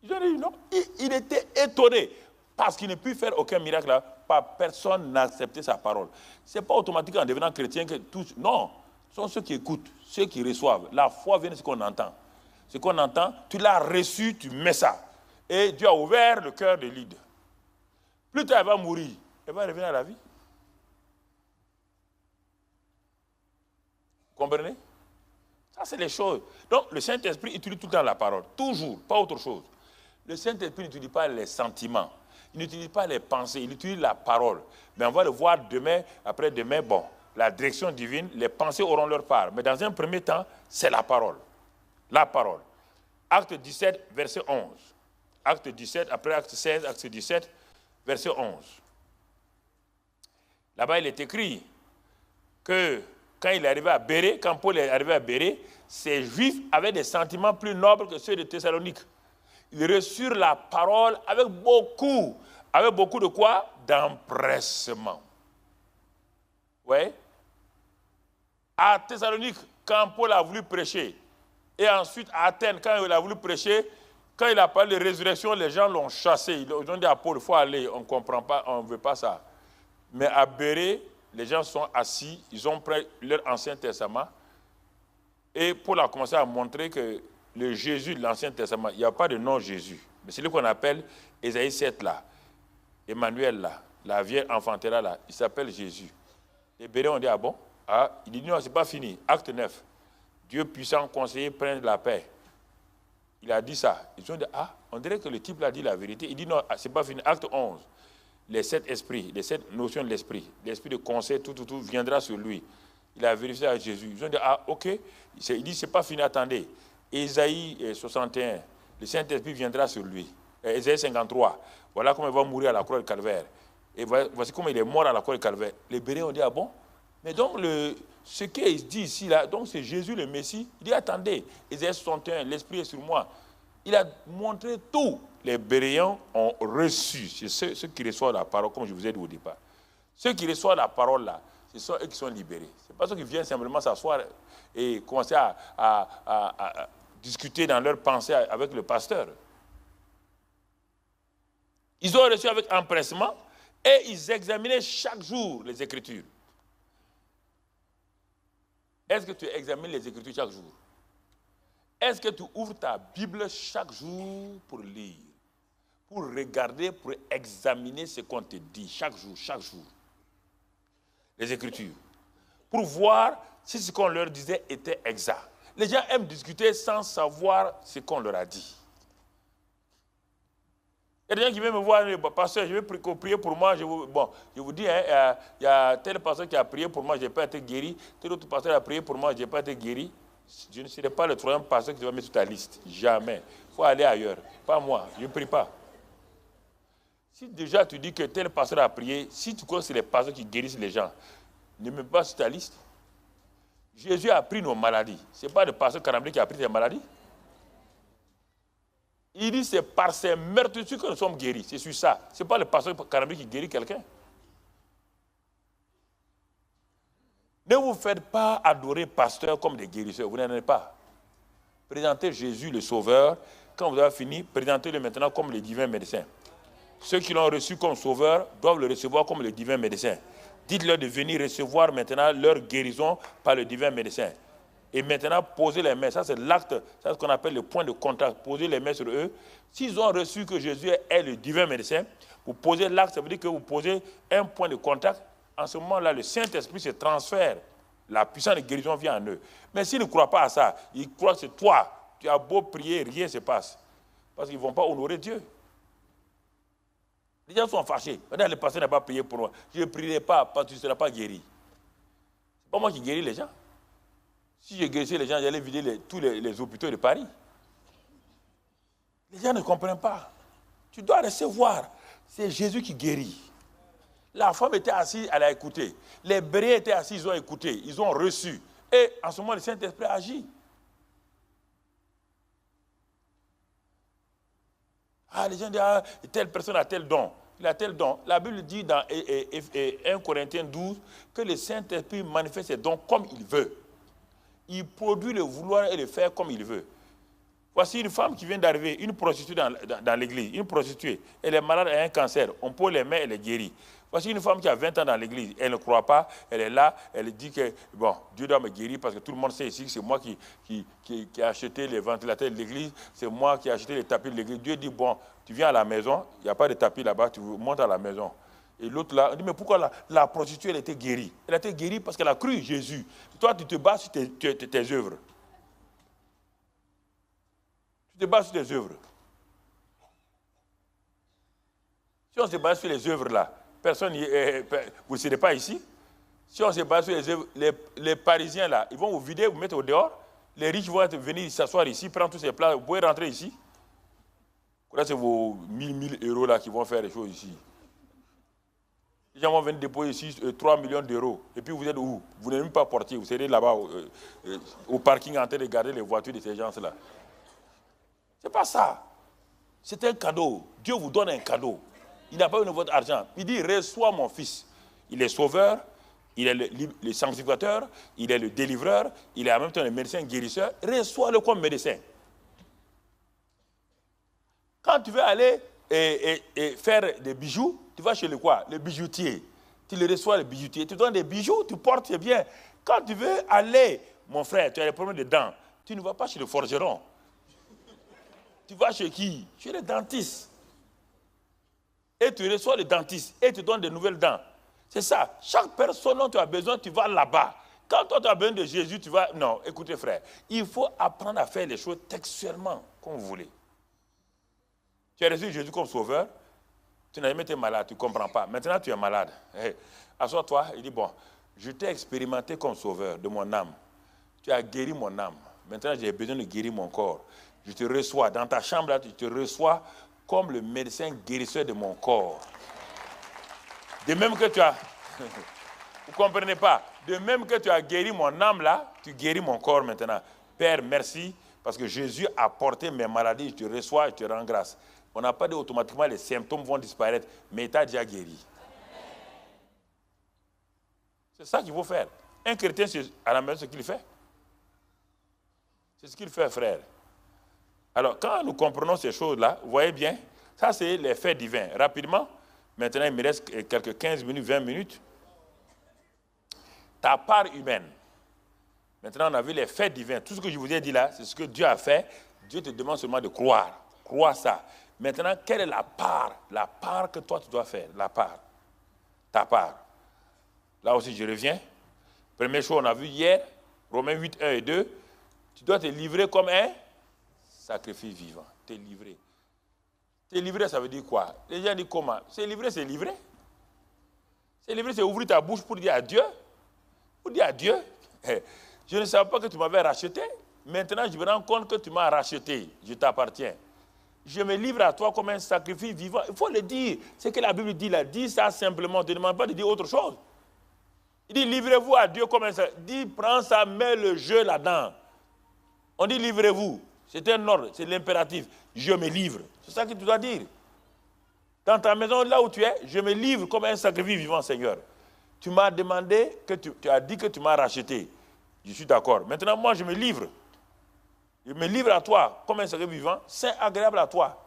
[SPEAKER 3] Ils ont dit non. Il était étonné. Parce qu'il ne peut faire aucun miracle là, personne n'a accepté sa parole. Ce n'est pas automatique en devenant chrétien que tous. Non, ce sont ceux qui écoutent, ceux qui reçoivent. La foi vient de ce qu'on entend. Ce qu'on entend, tu l'as reçu, tu mets ça. Et Dieu a ouvert le cœur de Lyde. Plus tard, elle va mourir. Elle va revenir à la vie. Vous comprenez? Ça, c'est les choses. Donc, le Saint-Esprit utilise tout le temps la parole. Toujours, pas autre chose. Le Saint-Esprit n'utilise pas les sentiments. Il n'utilise pas les pensées. Il utilise la parole. Mais on va le voir demain, après-demain. Bon, la direction divine, les pensées auront leur part. Mais dans un premier temps, c'est la parole. La parole. Acte 17, verset 11. Acte 17, après acte 16, acte 17, verset 11. Là-bas, il est écrit que quand il est arrivé à Bérée, quand Paul est arrivé à Bérée, ces Juifs avaient des sentiments plus nobles que ceux de Thessalonique. Ils reçurent la parole avec beaucoup de quoi? D'empressement. Ouais. À Thessalonique, quand Paul a voulu prêcher, et ensuite à Athènes, quand il a voulu prêcher, quand il a parlé de résurrection, les gens l'ont chassé. Ils ont dit à Paul, il faut aller, on ne comprend pas, on ne veut pas ça. Mais à Bérée, les gens sont assis, ils ont pris leur Ancien Testament, et Paul a commencé à montrer que le Jésus de l'Ancien Testament, il n'y a pas de nom Jésus. Mais c'est lui qu'on appelle Ésaïe 7 là, Emmanuel là, la Vierge enfantera là, il s'appelle Jésus. Les Bérés ont dit, ah bon? Ah, il dit, non, ce n'est pas fini. Acte 9. Dieu puissant, conseiller, prenne la paix. Il a dit ça. Ils ont dit, ah, on dirait que le type a dit la vérité. Il dit, non, ce n'est pas fini. Acte 11. Les 7 esprits, les 7 notions de l'esprit, l'esprit de conseil, tout viendra sur lui. Il a vérifié à Jésus. Ils ont dit, ah, ok. Il dit, ce n'est pas fini, attendez. Ésaïe 61, le Saint-Esprit viendra sur lui. Ésaïe 53, voilà comment il va mourir à la croix du calvaire. Et voici comment il est mort à la croix du calvaire. Les Bérés ont dit, ah bon? Mais donc, ce qu'il dit ici, là, donc c'est Jésus le Messie. Il dit, attendez, Ésaïe 61, l'Esprit est sur moi. Il a montré tout. Les Béréens ont reçu, c'est ceux qui reçoivent la parole, comme je vous ai dit au départ. Ceux qui reçoivent la parole, là, ce sont eux qui sont libérés. Ce n'est pas ceux qui viennent simplement s'asseoir et commencer à discuter dans leurs pensées avec le pasteur. Ils ont reçu avec empressement et ils examinaient chaque jour les Écritures. Est-ce que tu examines les Écritures chaque jour? Est-ce que tu ouvres ta Bible chaque jour pour lire, pour regarder, pour examiner ce qu'on te dit chaque jour, les Écritures, pour voir si ce qu'on leur disait était exact. Les gens aiment discuter sans savoir ce qu'on leur a dit. Il y a des gens qui viennent me voir, pasteur, je vais prier pour moi. Je vous dis, il y a tel pasteur qui a prié pour moi, je n'ai pas été guéri. Tel autre pasteur a prié pour moi, je n'ai pas été guéri. Je ne serai pas le troisième pasteur qui va mettre sur ta liste. Jamais. Il faut aller ailleurs. Pas moi, je ne prie pas. Si déjà tu dis que tel pasteur a prié, si tu crois que c'est les pasteurs qui guérissent les gens, ne mets pas sur ta liste. Jésus a pris nos maladies. Ce n'est pas le pasteur Karambli qui a pris tes maladies. Il dit c'est par ses meurtrissures que nous sommes guéris. C'est sur ça. Ce n'est pas le pasteur Karambli qui guérit quelqu'un. Ne vous faites pas adorer pasteur comme des guérisseurs. Vous n'en êtes pas. Présentez Jésus le Sauveur. Quand vous avez fini, présentez-le maintenant comme le divin médecin. Ceux qui l'ont reçu comme Sauveur doivent le recevoir comme le divin médecin. Dites-leur de venir recevoir maintenant leur guérison par le divin médecin. Et maintenant, posez les mains. Ça, c'est l'acte, c'est ce qu'on appelle le point de contact. Posez les mains sur eux. S'ils ont reçu que Jésus est le divin médecin, vous posez l'acte, ça veut dire que vous posez un point de contact. En ce moment-là, le Saint-Esprit se transfère. La puissance de guérison vient en eux. Mais s'ils ne croient pas à ça, ils croient que c'est toi. Tu as beau prier, rien ne se passe. Parce qu'ils ne vont pas honorer Dieu. Les gens sont fâchés. Maintenant, le pasteur n'a pas prié pour moi. Je ne prierai pas parce que tu ne seras pas guéri. Ce n'est pas moi qui guéris les gens. Si je guérissais les gens, j'allais vider tous les hôpitaux de Paris. Les gens ne comprennent pas. Tu dois recevoir. C'est Jésus qui guérit. La femme était assise, elle a écouté. Les Béréens étaient assis, ils ont écouté. Ils ont reçu. Et en ce moment, le Saint-Esprit agit. Ah, les gens disent, ah, telle personne a tel don. Il a tel don. La Bible dit dans 1 Corinthiens 12 que le Saint-Esprit manifeste ses dons comme il veut. Il produit le vouloir et le faire comme il veut. Voici une femme qui vient d'arriver, une prostituée dans l'église, une prostituée. Elle est malade, elle a un cancer. On pose les mains, elle est guérie. Voici une femme qui a 20 ans dans l'église. Elle ne croit pas, elle est là, elle dit que bon, Dieu doit me guérir parce que tout le monde sait ici que c'est moi qui ai acheté les ventilateurs de l'église, c'est moi qui ai acheté les tapis de l'église. Dieu dit, bon, tu viens à la maison, il n'y a pas de tapis là-bas, tu montes à la maison. Et l'autre là, on dit, mais pourquoi la prostituée, elle a été guérie? Elle a été guérie parce qu'elle a cru Jésus. Toi, tu te bats sur tes œuvres. Tu te bats sur tes œuvres. Si on se base sur les œuvres là, personne, vous ne serez pas ici. Si on se base sur les œuvres, les Parisiens là, ils vont vous vider, vous mettre au dehors. Les riches vont venir s'asseoir ici, prendre tous ces plats, vous pouvez rentrer ici. Là, c'est vos 1000 euros là qui vont faire les choses ici. Les gens vont venir déposer ici 3 millions d'euros. Et puis vous êtes où? Vous n'êtes même pas portier, vous serez là-bas au parking en train de garder les voitures de ces gens-là. Ce n'est pas ça. C'est un cadeau. Dieu vous donne un cadeau. Il n'a pas besoin de votre argent. Il dit, reçois mon fils. Il est sauveur, il est le sanctificateur, il est le délivreur, il est en même temps le médecin guérisseur. Reçois-le comme médecin. Quand tu veux aller et faire des bijoux, tu vas chez le quoi? Le bijoutier. Tu le reçois, le bijoutier. Tu donnes des bijoux, tu portes, c'est bien. Quand tu veux aller, mon frère, tu as des problèmes de dents, tu ne vas pas chez le forgeron. Tu vas chez qui? Chez le dentiste. Et tu reçois le dentiste et tu donnes de nouvelles dents. C'est ça. Chaque personne dont tu as besoin, tu vas là-bas. Quand toi, tu as besoin de Jésus, tu vas... Non, écoutez, frère, il faut apprendre à faire les choses textuellement, comme vous voulez. Tu as reçu Jésus comme sauveur, tu n'as jamais été malade, tu ne comprends pas. Maintenant, tu es malade. Hey, assois-toi, il dit, bon, je t'ai expérimenté comme sauveur de mon âme. Tu as guéri mon âme. Maintenant, j'ai besoin de guérir mon corps. Je te reçois. Dans ta chambre, là, tu te reçois comme le médecin guérisseur de mon corps. De même que tu as... Vous ne comprenez pas. De même que tu as guéri mon âme, là, tu guéris mon corps maintenant. Père, merci, parce que Jésus a porté mes maladies. Je te reçois et je te rends grâce. On n'a pas dit automatiquement les symptômes vont disparaître, mais tu as déjà guéri. C'est ça qu'il faut faire. Un chrétien, c'est à la maison ce qu'il fait. C'est ce qu'il fait, frère. Alors, quand nous comprenons ces choses-là, vous voyez bien, ça c'est les faits divins. Rapidement, maintenant il me reste quelques 15 minutes, 20 minutes. Ta part humaine. Maintenant, on a vu les faits divins. Tout ce que je vous ai dit là, c'est ce que Dieu a fait. Dieu te demande seulement de croire. Crois ça. Maintenant, quelle est la part? La part que toi, tu dois faire. La part. Ta part. Là aussi, je reviens. Première chose, on a vu hier, Romains 8, 1 et 2. Tu dois te livrer comme un sacrifice vivant. Te livrer. Te livrer, ça veut dire quoi? Les gens disent comment? C'est livrer, c'est livrer. C'est livrer, c'est ouvrir ta bouche pour dire adieu. Pour dire adieu. Je ne savais pas que tu m'avais racheté. Maintenant, je me rends compte que tu m'as racheté. Je t'appartiens. Je me livre à toi comme un sacrifice vivant. Il faut le dire. C'est ce que la Bible dit là. Dis ça simplement. Ne te demande pas de dire autre chose. Il dit, livrez-vous à Dieu comme un sacrifice. Dis, prends ça, mets le jeu là-dedans. On dit, livrez-vous. C'est un ordre, c'est l'impératif. Je me livre. C'est ça que tu dois dire. Dans ta maison, là où tu es, je me livre comme un sacrifice vivant, Seigneur. Tu m'as demandé, tu as dit que tu m'as racheté. Je suis d'accord. Maintenant, moi, je me livre. Je me livre à toi comme un sacrifice vivant, saint, agréable à toi.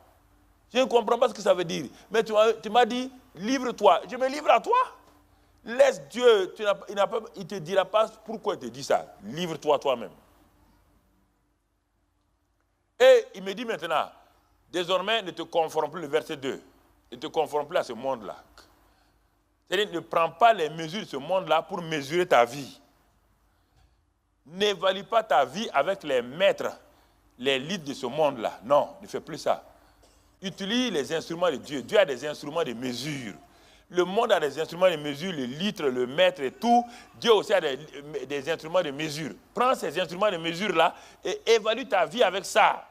[SPEAKER 3] Je ne comprends pas ce que ça veut dire. Mais tu m'as dit, livre-toi. Je me livre à toi. Laisse Dieu, il ne te dira pas pourquoi il te dit ça. Livre-toi toi-même. Et il me dit maintenant, désormais, ne te conforme plus, le verset 2, ne te conforme plus à ce monde-là. C'est-à-dire, ne prends pas les mesures de ce monde-là pour mesurer ta vie. N'évalue pas ta vie avec les maîtres, les litres de ce monde-là. Non, ne fais plus ça. Utilise les instruments de Dieu. Dieu a des instruments de mesure. Le monde a des instruments de mesure, le litre, le mètre et tout. Dieu aussi a des instruments de mesure. Prends ces instruments de mesure-là et évalue ta vie avec ça.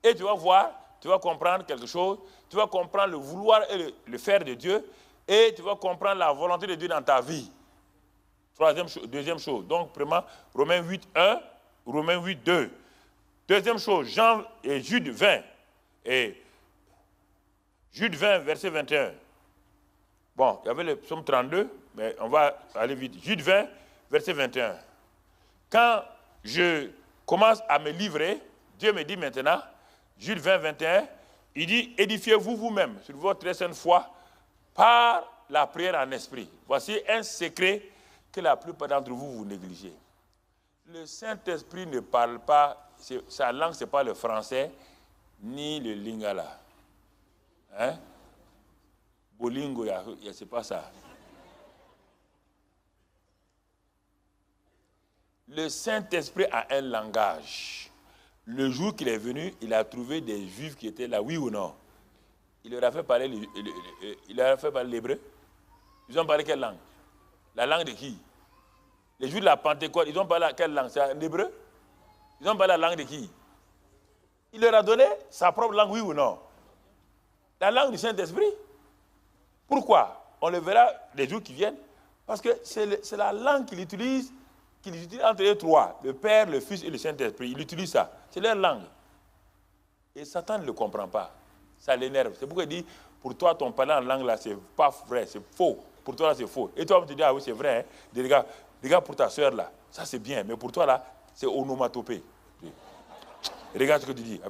[SPEAKER 3] Et tu vas voir, tu vas comprendre quelque chose. Tu vas comprendre le vouloir et le faire de Dieu. Et tu vas comprendre la volonté de Dieu dans ta vie. Deuxième chose. Donc, premièrement, Romains 8, 1, Romains 8, 2. Deuxième chose, Jean et Jude 20. Et Jude 20, verset 21. Bon, il y avait le psaume 32, mais on va aller vite. Jude 20, verset 21. Quand je commence à me livrer, Dieu me dit maintenant, Jude 20, 21, il dit, édifiez-vous vous-même sur votre très sainte foi par la prière en esprit. Voici un secret que la plupart d'entre vous, vous négligez. Le Saint-Esprit ne parle pas, sa langue, ce n'est pas le français, ni le lingala. Hein? Bolingo, c'est pas ça. Le Saint-Esprit a un langage. Le jour qu'il est venu, il a trouvé des Juifs qui étaient là, oui ou non? Il leur a fait parler l'hébreu. Ils ont parlé quelle langue? La langue de qui? Les Juifs de la Pentecôte, ils ont parlé quelle langue? C'est l'hébreu? Ils ont parlé la langue de qui? Il leur a donné sa propre langue, oui ou non? La langue du Saint-Esprit. Pourquoi? On le verra les jours qui viennent. Parce que c'est la langue qu'il utilise entre les trois, le Père, le Fils et le Saint-Esprit. Il utilise ça. C'est leur langue. Et Satan ne le comprend pas. Ça l'énerve. C'est pourquoi il dit, pour toi, ton parler en langue là, c'est pas vrai, c'est faux. pour toi là c'est faux. Et toi on te dit, ah oui c'est vrai, hein. Regarde pour ta soeur là, ça c'est bien, mais pour toi là, c'est onomatopée. Regarde ce que tu dis.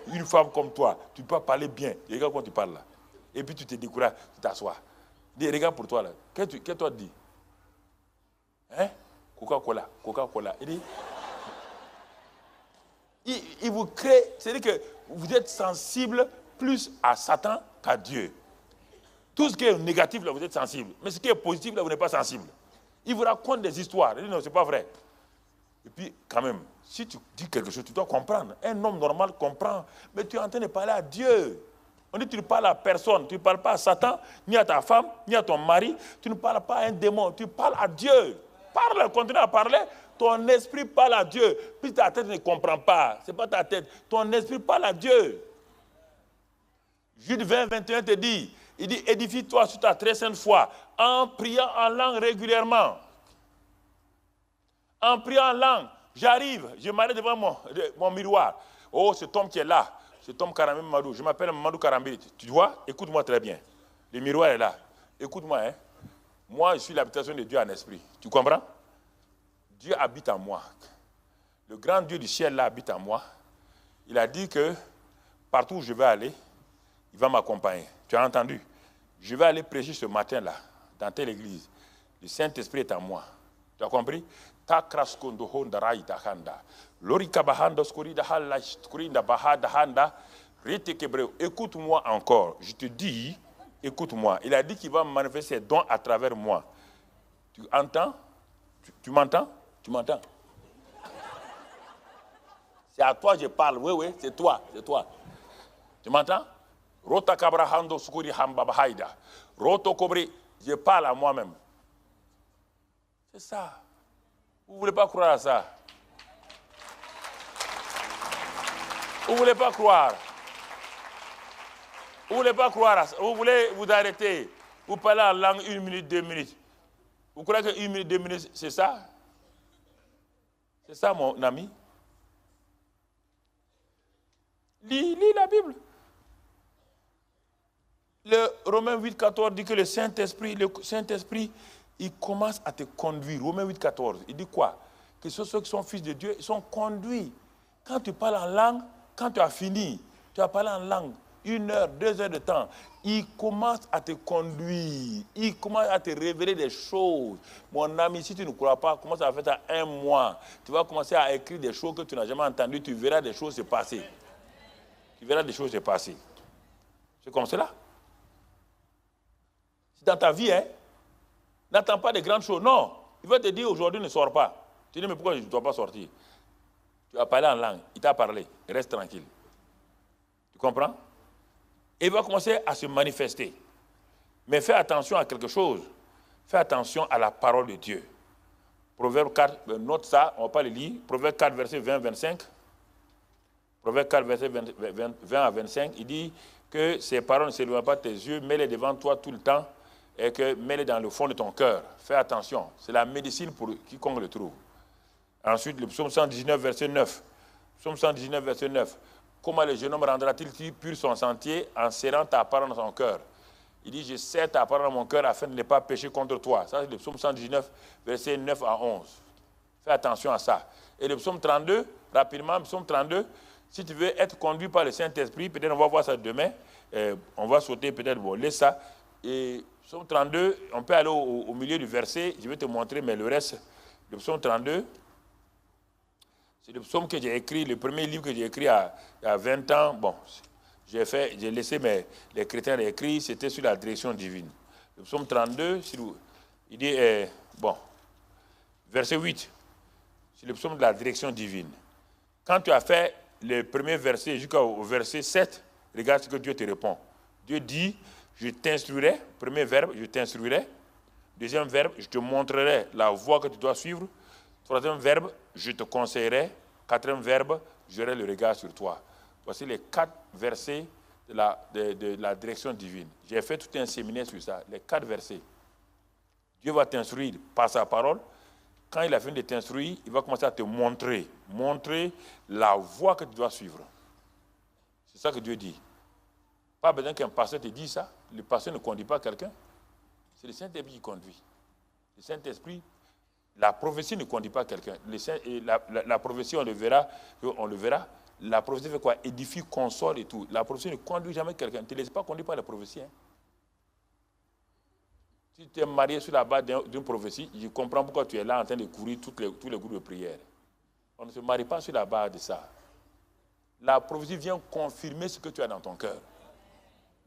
[SPEAKER 3] Une femme comme toi, tu peux parler bien. Regarde quand tu parles là. Et puis tu te décourages, tu t'assois. Dis, regarde pour toi là. Qu'est-ce que toi tu dis? Hein? Coca-Cola, Coca-Cola. Il vous crée, c'est-à-dire que vous êtes sensible plus à Satan qu'à Dieu. Tout ce qui est négatif là, vous êtes sensible. Mais ce qui est positif là, vous n'êtes pas sensible. Il vous raconte des histoires. Il dit non, c'est pas vrai. Et puis, quand même, si tu dis quelque chose, tu dois comprendre. Un homme normal comprend. Mais tu es en train de parler à Dieu. On dit que tu ne parles à personne. Tu ne parles pas à Satan, ni à ta femme, ni à ton mari. Tu ne parles pas à un démon. Tu parles à Dieu. Parle, continue à parler. Ton esprit parle à Dieu. Puis ta tête ne comprend pas. Ce n'est pas ta tête. Ton esprit parle à Dieu. Jude 20, 21 te dit, il dit, édifie-toi sur ta très sainte foi en priant en langue régulièrement. En priant en langue, j'arrive, je m'arrête devant mon miroir. Oh, cet homme qui est là, cet homme Karamé Mamadou, je m'appelle Mamadou Karambé. Tu vois, écoute-moi très bien. Le miroir est là. Écoute-moi, hein. Moi, je suis l'habitation de Dieu en esprit. Tu comprends? Dieu habite en moi. Le grand Dieu du ciel là habite en moi. Il a dit que partout où je vais aller, il va m'accompagner. Tu as entendu? Je vais aller prêcher ce matin-là, dans telle église. Le Saint-Esprit est en moi. Tu as compris? Écoute-moi encore. Je te dis, écoute-moi. Il a dit qu'il va manifester ses dons à travers moi. Tu entends? Tu m'entends? Tu m'entends? C'est à toi que je parle. Oui, oui, c'est toi. C'est toi. Tu m'entends? Rota kabrahando sukuri hambabahaida. Roto kobri, je parle à moi-même. C'est ça. Vous ne voulez pas croire à ça? Vous ne voulez pas croire? Vous ne voulez pas croire à ça? Vous voulez vous arrêter? Vous parlez en langue 1 minute, 2 minutes. Vous croyez que 1 minute, 2 minutes, c'est ça? C'est ça, mon ami? Lis la Bible. Le Romains 8, 14 dit que le Saint-Esprit, il commence à te conduire. Romains 8, 14, il dit quoi? Que ceux qui sont fils de Dieu, ils sont conduits. Quand tu parles en langue, quand tu as fini, tu as parlé en langue, 1 heure, 2 heures de temps, il commence à te conduire. Il commence à te révéler des choses. Mon ami, si tu ne crois pas, commence à faire ça 1 mois. Tu vas commencer à écrire des choses que tu n'as jamais entendues. Tu verras des choses se passer. Tu verras des choses se passer. C'est comme cela. Dans ta vie, hein, n'attends pas de grandes choses. Non, il va te dire aujourd'hui ne sors pas. Tu dis mais pourquoi je ne dois pas sortir? Tu as parlé en langue, il t'a parlé, reste tranquille. Tu comprends? Et il va commencer à se manifester. Mais fais attention à quelque chose. Fais attention à la parole de Dieu. Proverbe 4, note ça, on ne va pas le lire. Proverbe 4, verset 20-25. Proverbe 4, verset 20 à 25, il dit que ces paroles ne s'éloignent pas de tes yeux, mets-les devant toi tout le temps. Et que mets-les dans le fond de ton cœur. Fais attention, c'est la médecine pour quiconque le trouve. Ensuite, le psaume 119, verset 9. Psaume 119, verset 9. Comment le jeune homme rendra-t-il pur son sentier en serrant ta parole dans son cœur? Il dit, je serre ta parole dans mon cœur afin de ne pas pécher contre toi. Ça, c'est le psaume 119, verset 9 à 11. Fais attention à ça. Et le psaume 32, rapidement, psaume 32, si tu veux être conduit par le Saint-Esprit, peut-être on va voir ça demain, on va sauter peut-être, bon, laisse ça. Et psaume 32, on peut aller au milieu du verset, je vais te montrer, mais le reste, le psaume 32, c'est le psaume que j'ai écrit, le premier livre que j'ai écrit à 20 ans. Bon, j'ai laissé les chrétiens écrire, c'était sur la direction divine. Le psaume 32, il dit, bon, verset 8, c'est le psaume de la direction divine. Quand tu as fait le premier verset jusqu'au verset 7, regarde ce que Dieu te répond. Dieu dit, je t'instruirai, premier verbe, je t'instruirai. Deuxième verbe, je te montrerai la voie que tu dois suivre. Troisième verbe, je te conseillerai. Quatrième verbe, j'aurai le regard sur toi. Voici les 4 versets de la direction divine. J'ai fait tout un séminaire sur ça, les 4 versets. Dieu va t'instruire par sa parole. Quand il a fini de t'instruire, il va commencer à te montrer la voie que tu dois suivre. C'est ça que Dieu dit. Pas besoin qu'un pasteur te dise ça. Le pasteur ne conduit pas quelqu'un. C'est le Saint-Esprit qui conduit. Le Saint-Esprit, la prophétie ne conduit pas quelqu'un. La prophétie, on le verra. La prophétie fait quoi? Édifie, console et tout. La prophétie ne conduit jamais quelqu'un. Ne te laisse pas conduire par la prophétie. Hein. Si tu es marié sur la base d'une prophétie, je comprends pourquoi tu es là en train de courir tous les groupes de prière. On ne se marie pas sur la base de ça. La prophétie vient confirmer ce que tu as dans ton cœur.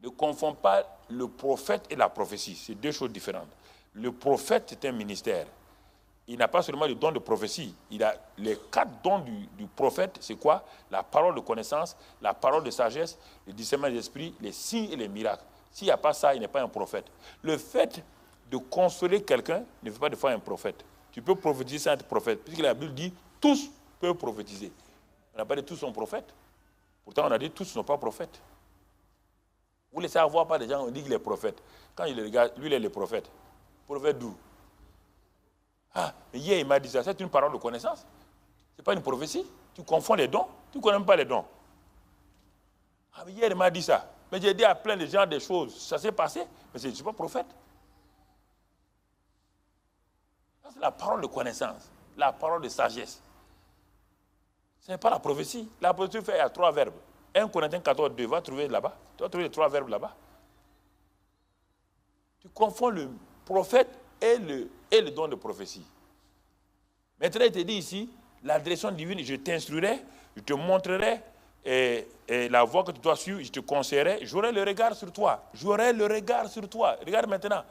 [SPEAKER 3] Ne confonds pas le prophète et la prophétie. C'est deux choses différentes. Le prophète, c'est un ministère. Il n'a pas seulement le don de prophétie. Il a les 4 dons du prophète. C'est quoi? La parole de connaissance, la parole de sagesse, le discernement des esprits, les signes et les miracles. S'il n'y a pas ça, il n'est pas un prophète. Le fait de consoler quelqu'un ne fait pas de faire un prophète. Tu peux prophétiser sans être prophète. Puisque la Bible dit, tous peuvent prophétiser. On n'a pas dit tous sont prophètes. Pourtant, on a dit tous ne sont pas prophètes. Vous laissez avoir pas des gens, on dit qu'il est prophète. Quand il regarde, lui, il est le prophète. Prophète d'où? Ah, mais hier, il m'a dit ça. C'est une parole de connaissance. Ce n'est pas une prophétie. Tu confonds les dons. Tu ne connais même pas les dons. Ah, mais hier, il m'a dit ça. Mais j'ai dit à plein de gens des choses. Ça s'est passé, mais je ne suis pas prophète. Ça, c'est la parole de connaissance. La parole de sagesse. Ce n'est pas la prophétie. La prophétie fait à 3 verbes. 1 Corinthiens 14, 2, va trouver là-bas. Tu vas trouver les 3 verbes là-bas. Tu confonds le prophète et le don de prophétie. Maintenant, il te dit ici, la direction divine, je t'instruirai, je te montrerai la voie que tu dois suivre, je te conseillerai, j'aurai le regard sur toi. J'aurai le regard sur toi. Regarde maintenant.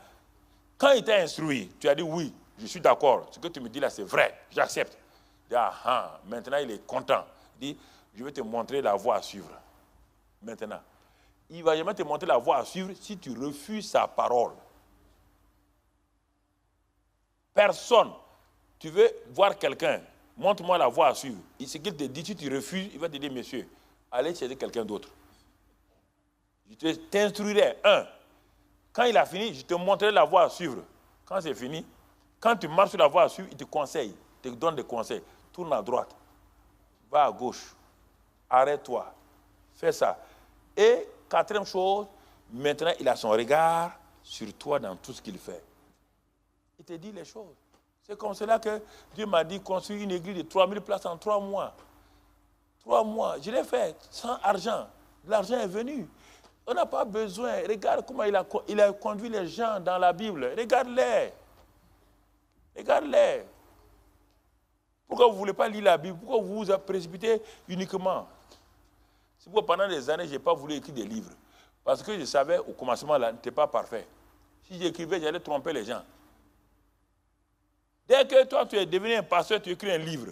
[SPEAKER 3] Quand il t'a instruit, tu as dit oui, je suis d'accord. Ce que tu me dis là, c'est vrai, j'accepte. Maintenant, il est content. Il dit, je vais te montrer la voie à suivre. Maintenant, il ne va jamais te montrer la voie à suivre si tu refuses sa parole. Personne. Tu veux voir quelqu'un, montre-moi la voie à suivre. Et ce qu'il te dit, si tu refuses, il va te dire, monsieur, allez chercher quelqu'un d'autre. Je t'instruirai. Quand il a fini, je te montrerai la voie à suivre. Quand c'est fini, quand tu marches sur la voie à suivre, il te conseille, il te donne des conseils. Tourne à droite, va à gauche, arrête-toi, fais ça. Et 4e chose, maintenant il a son regard sur toi dans tout ce qu'il fait. Il te dit les choses. C'est comme cela que Dieu m'a dit construire une église de 3000 places en 3 mois. 3 mois, je l'ai fait sans argent. L'argent est venu. On n'a pas besoin. Regarde comment il a conduit les gens dans la Bible. Regarde-les. Regarde-les. Pourquoi vous ne voulez pas lire la Bible? Pourquoi vous vous précipitez uniquement? C'est pourquoi pendant des années, je n'ai pas voulu écrire des livres. Parce que je savais au commencement, là, n'était pas parfait. Si j'écrivais, j'allais tromper les gens. Dès que toi, tu es devenu un pasteur, tu écris un livre.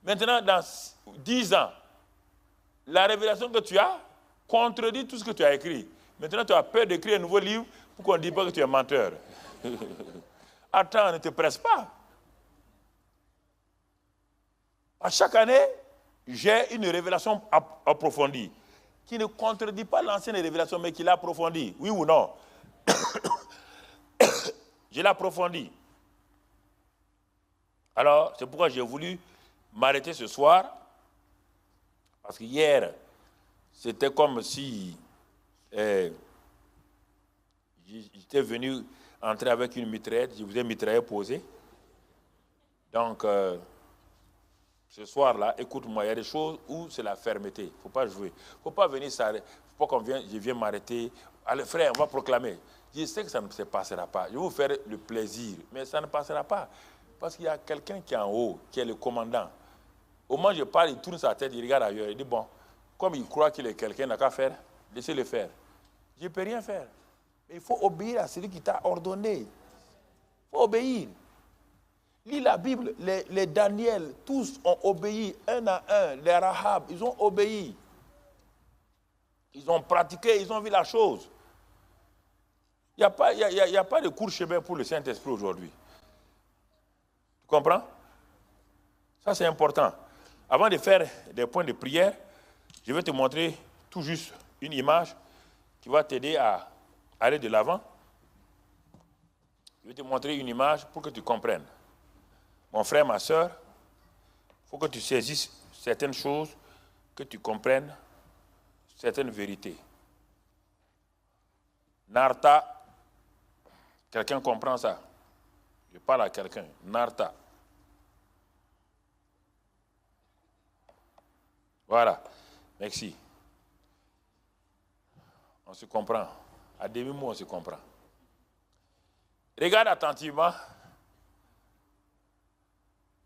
[SPEAKER 3] Maintenant, dans 10 ans, la révélation que tu as contredit tout ce que tu as écrit. Maintenant, tu as peur d'écrire un nouveau livre pour qu'on ne dise pas que tu es menteur. Attends, ne te presse pas. À chaque année, j'ai une révélation approfondie qui ne contredit pas l'ancienne révélation, mais qui l'approfondit. Oui ou non? Je l'approfondis. Alors, c'est pourquoi j'ai voulu m'arrêter ce soir, parce que hier, c'était comme si j'étais venu entrer avec une mitraillette, je vous ai mitraillé posé. Donc, ce soir-là, écoute-moi, il y a des choses où c'est la fermeté. Il ne faut pas jouer. Il ne faut pas venir s'arrêter. Il ne faut pas je viens m'arrêter. Allez, frère, on va proclamer. Je sais que ça ne se passera pas. Je vais vous faire le plaisir, mais ça ne passera pas. Parce qu'il y a quelqu'un qui est en haut, qui est le commandant. Au moment où je parle, il tourne sa tête, il regarde ailleurs. Il dit, bon, comme il croit qu'il est quelqu'un, il n'a qu'à faire, laissez-le faire. Je ne peux rien faire. Mais il faut obéir à celui qui t'a ordonné. Il faut obéir. Lis la Bible, les Daniel, tous ont obéi, un à un. Les Rahab, ils ont obéi. Ils ont pratiqué, ils ont vu la chose. Il n'y a pas de court chemin pour le Saint-Esprit aujourd'hui. Tu comprends? Ça, c'est important. Avant de faire des points de prière, je vais te montrer tout juste une image qui va t'aider à aller de l'avant. Je vais te montrer une image pour que tu comprennes. Mon frère, ma soeur, il faut que tu saisisses certaines choses, que tu comprennes certaines vérités. Narta. Quelqu'un comprend ça? Je parle à quelqu'un. Narta. Voilà. Merci. On se comprend. À demi-mot, on se comprend. Regarde attentivement.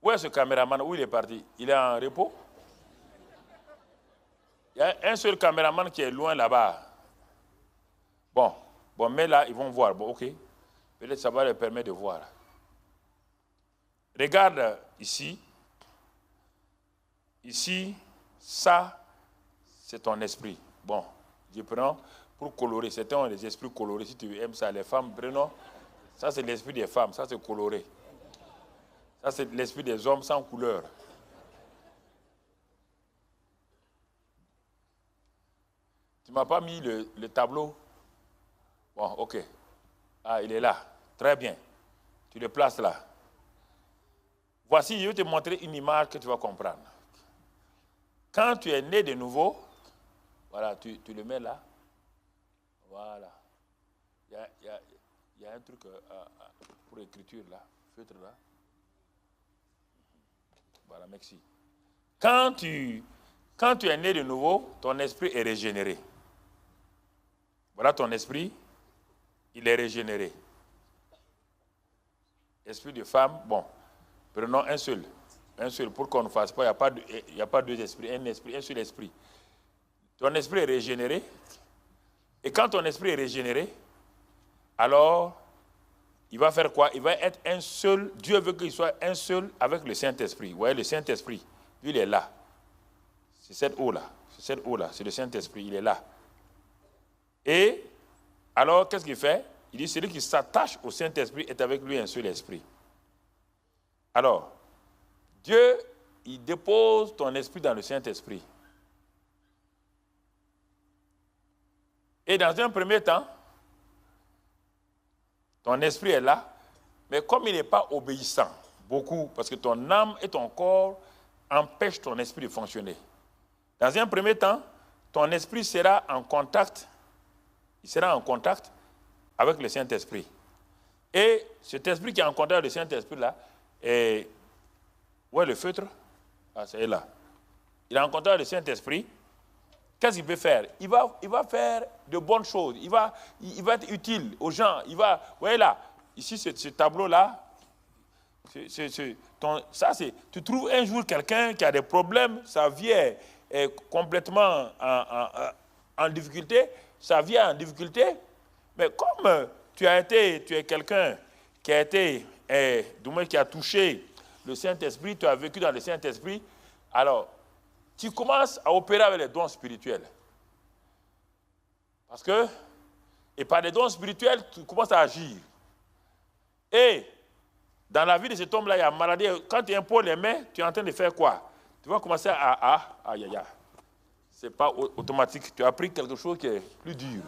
[SPEAKER 3] Où est ce caméraman? Où il est parti? Il est en repos? Il y a un seul caméraman qui est loin là-bas. Bon, mais là, ils vont voir. Bon, ok. Peut-être ça va leur permettre de voir. Regarde ici. Ici, ça, c'est ton esprit. Bon, je prends pour colorer. Certains ont des esprits colorés. Si tu aimes ça, les femmes, prenons. Ça, c'est l'esprit des femmes. Ça, c'est coloré. Ça, c'est l'esprit des hommes sans couleur. Tu ne m'as pas mis le tableau? Bon, ok. Ah, il est là. Très bien. Tu le places là. Voici, je vais te montrer une image que tu vas comprendre. Quand tu es né de nouveau, voilà, tu le mets là. Voilà. Il y a un truc pour l'écriture là. Feutre là. Voilà, merci. Quand tu es né de nouveau, ton esprit est régénéré. Voilà ton esprit, il est régénéré. Esprit de femme, bon, prenons un seul pour qu'on ne fasse pas, il n'y a pas deux esprits, un seul esprit. Ton esprit est régénéré, et quand ton esprit est régénéré, alors, il va faire quoi? Il va être un seul, Dieu veut qu'il soit un seul avec le Saint-Esprit. Vous voyez, le Saint-Esprit, lui, il est là. C'est cette eau-là, c'est le Saint-Esprit, il est là. Et alors, qu'est-ce qu'il fait? Il dit, celui qui s'attache au Saint-Esprit est avec lui un seul esprit. Alors, Dieu, il dépose ton esprit dans le Saint-Esprit. Et dans un premier temps, ton esprit est là, mais comme il n'est pas obéissant, beaucoup, parce que ton âme et ton corps empêchent ton esprit de fonctionner. Dans un premier temps, ton esprit sera en contact, il sera en contact avec le Saint-Esprit. Et cet esprit qui est en contact avec le Saint-Esprit là, où est le feutre? Ah, c'est là. Il est en contact avec le Saint-Esprit. Qu'est-ce qu'il peut faire? Il va faire de bonnes choses. Il va être utile aux gens. Vous voyez là, ici, ce tableau-là, tu trouves un jour quelqu'un qui a des problèmes, sa vie est complètement en difficulté, sa vie est en difficulté, mais comme tu es quelqu'un qui a été, du moins qui a touché le Saint-Esprit, tu as vécu dans le Saint-Esprit, alors, tu commences à opérer avec les dons spirituels. Parce que, et par les dons spirituels, tu commences à agir. Et, dans la vie de cet homme-là, il y a maladie. Quand tu imposes les mains, tu es en train de faire quoi? Tu vas commencer aïe. Ce n'est pas automatique. Tu as appris quelque chose qui est plus dur.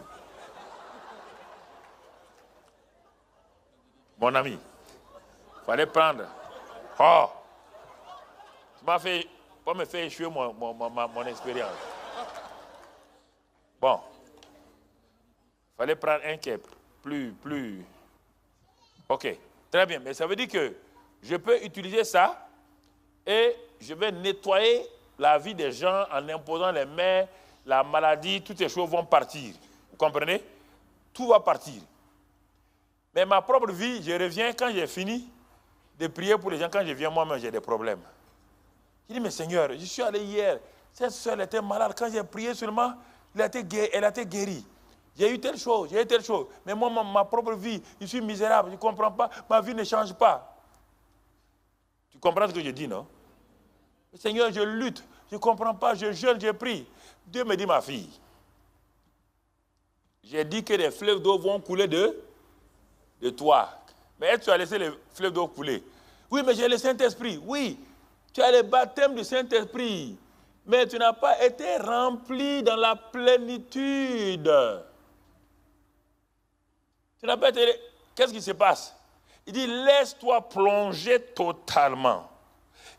[SPEAKER 3] Mon ami, il fallait prendre. Oh! Tu m'as fait... Pour me faire échouer mon expérience. Bon. Il fallait prendre un qui est plus... Ok. Très bien. Mais ça veut dire que je peux utiliser ça et je vais nettoyer la vie des gens en imposant les mains, la maladie, toutes ces choses vont partir. Vous comprenez? Tout va partir. Mais ma propre vie, je reviens quand j'ai fini de prier pour les gens. Quand je viens moi-même, j'ai des problèmes. Je dis, mais Seigneur, je suis allé hier, cette soeur était malade, quand j'ai prié seulement, elle a été guérie. J'ai eu telle chose, mais moi, ma propre vie, je suis misérable, je ne comprends pas, ma vie ne change pas. Tu comprends ce que je dis, non? Seigneur, je lutte, je ne comprends pas, je jeûne, je prie. Dieu me dit, ma fille, j'ai dit que les fleuves d'eau vont couler de toi. Mais est-ce que tu as laissé les fleuves d'eau couler? Oui, mais j'ai le Saint-Esprit, oui. Tu as le baptême du Saint-Esprit, mais tu n'as pas été rempli dans la plénitude. Tu n'as pas été... Qu'est-ce qui se passe? Il dit, laisse-toi plonger totalement.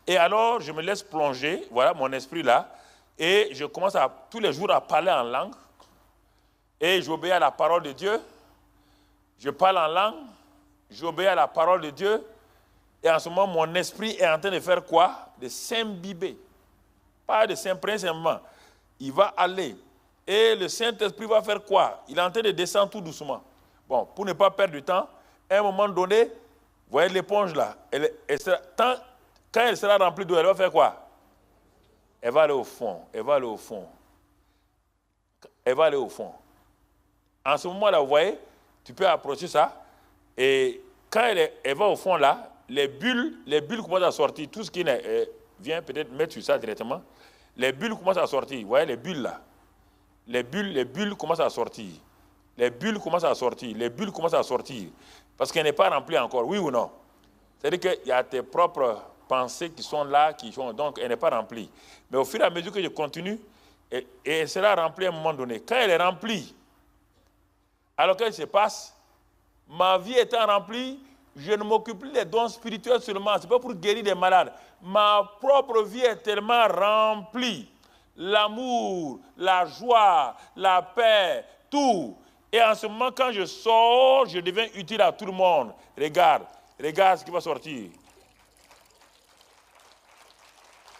[SPEAKER 3] Et alors, je me laisse plonger, voilà mon esprit là, et je commence tous les jours à parler en langue, et j'obéis à la parole de Dieu, je parle en langue, j'obéis à la parole de Dieu, et en ce moment, mon esprit est en train de faire quoi? De s'imbiber. Pas de s'imprégner simplement. Il va aller. Et le Saint-Esprit va faire quoi? Il est en train de descendre tout doucement. Bon, pour ne pas perdre du temps, à un moment donné, vous voyez l'éponge là, quand elle sera remplie d'eau, elle va faire quoi? Elle va aller au fond, elle va aller au fond. Elle va aller au fond. En ce moment-là, vous voyez, tu peux approcher ça, et quand elle va au fond là, les bulles commencent à sortir. Tout ce qui vient peut-être mettre sur ça directement. Les bulles commencent à sortir. Vous voyez les bulles là? Les bulles commencent à sortir. Les bulles commencent à sortir. Les bulles commencent à sortir. Parce qu'elle n'est pas remplie encore, oui ou non? C'est-à-dire qu'il y a tes propres pensées qui sont là, donc elle n'est pas remplie. Mais au fur et à mesure que je continue, et elle sera remplie à un moment donné. Quand elle est remplie, alors qu'elle se passe, ma vie étant remplie, je ne m'occupe plus des dons spirituels seulement. Ce n'est pas pour guérir des malades. Ma propre vie est tellement remplie. L'amour, la joie, la paix, tout. Et en ce moment, quand je sors, je deviens utile à tout le monde. Regarde ce qui va sortir.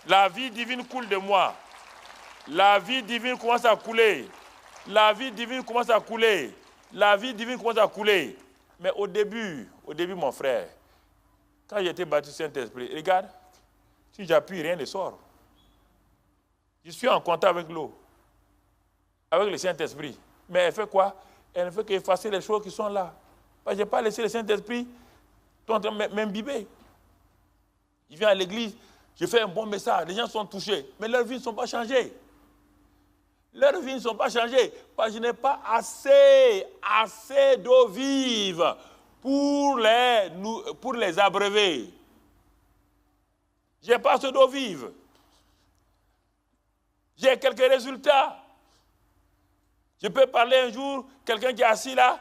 [SPEAKER 3] La vie divine coule de moi. La vie divine commence à couler. La vie divine commence à couler. La vie divine commence à couler. Mais au début, mon frère, quand j'étais baptisé Saint-Esprit, regarde, si j'appuie, rien ne sort. Je suis en contact avec l'eau, avec le Saint-Esprit. Mais elle fait quoi? Elle ne fait qu'effacer les choses qui sont là. Parce que je n'ai pas laissé le Saint-Esprit en train de m'imbiber. Il vient à l'église, je fais un bon message, les gens sont touchés, mais leurs vies ne sont pas changées. Leurs vies ne sont pas changées parce que je n'ai pas assez d'eau vive pour les abreuver. Je n'ai pas assez d'eau vive. J'ai quelques résultats. Je peux parler un jour, quelqu'un qui est assis là,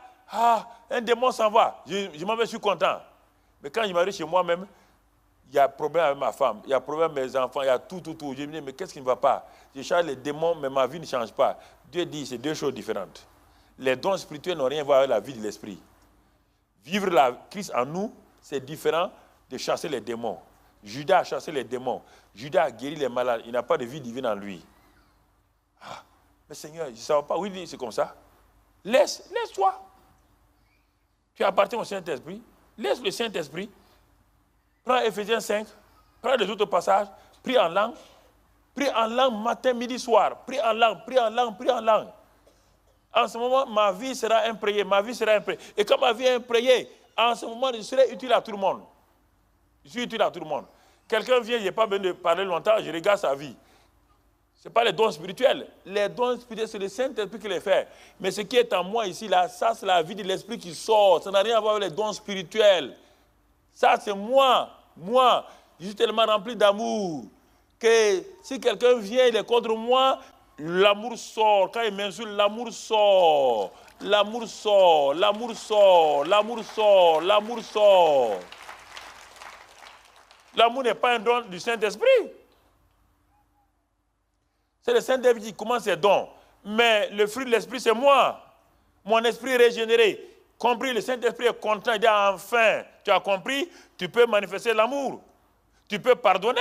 [SPEAKER 3] un démon s'en va. Je m'en vais, je suis content. Mais quand je m'arrive chez moi-même, il y a problème avec ma femme, il y a problème avec mes enfants, il y a tout. Je me dis, mais qu'est-ce qui ne va pas? Je cherche les démons, mais ma vie ne change pas. Dieu dit, c'est deux choses différentes. Les dons spirituels n'ont rien à voir avec la vie de l'esprit. Vivre la Christ en nous, c'est différent de chasser les démons. Judas a chassé les démons. Judas a guéri les malades. Il n'a pas de vie divine en lui. Mais Seigneur, je ne savais pas. Oui, c'est comme ça. Laisse-toi. Tu appartiens au Saint-Esprit. Laisse le Saint-Esprit. Prends Éphésiens 5. Prends les autres passages. Prie en langue. Prie en langue matin, midi, soir. Prie en langue, prie en langue, prie en langue. En ce moment, ma vie sera imprégnée. Et quand ma vie est imprégnée, en ce moment, je serai utile à tout le monde. Je suis utile à tout le monde. Quelqu'un vient, je n'ai pas besoin de parler longtemps, je regarde sa vie. Ce n'est pas les dons spirituels. Les dons spirituels, c'est le Saint-Esprit qui les fait. Mais ce qui est en moi ici, là, ça, c'est la vie de l'Esprit qui sort. Ça n'a rien à voir avec les dons spirituels. Ça, c'est moi. Moi, je suis tellement rempli d'amour que si quelqu'un vient, il est contre moi, l'amour sort. Quand il m'insulte, l'amour sort. L'amour sort. L'amour sort. L'amour sort. L'amour sort. L'amour n'est pas un don du Saint-Esprit. C'est le Saint-Esprit qui commence ses dons. Mais le fruit de l'Esprit, c'est moi. Mon esprit est régénéré. Compris, le Saint-Esprit est content. Il dit, enfin, tu as compris, tu peux manifester l'amour. Tu peux pardonner.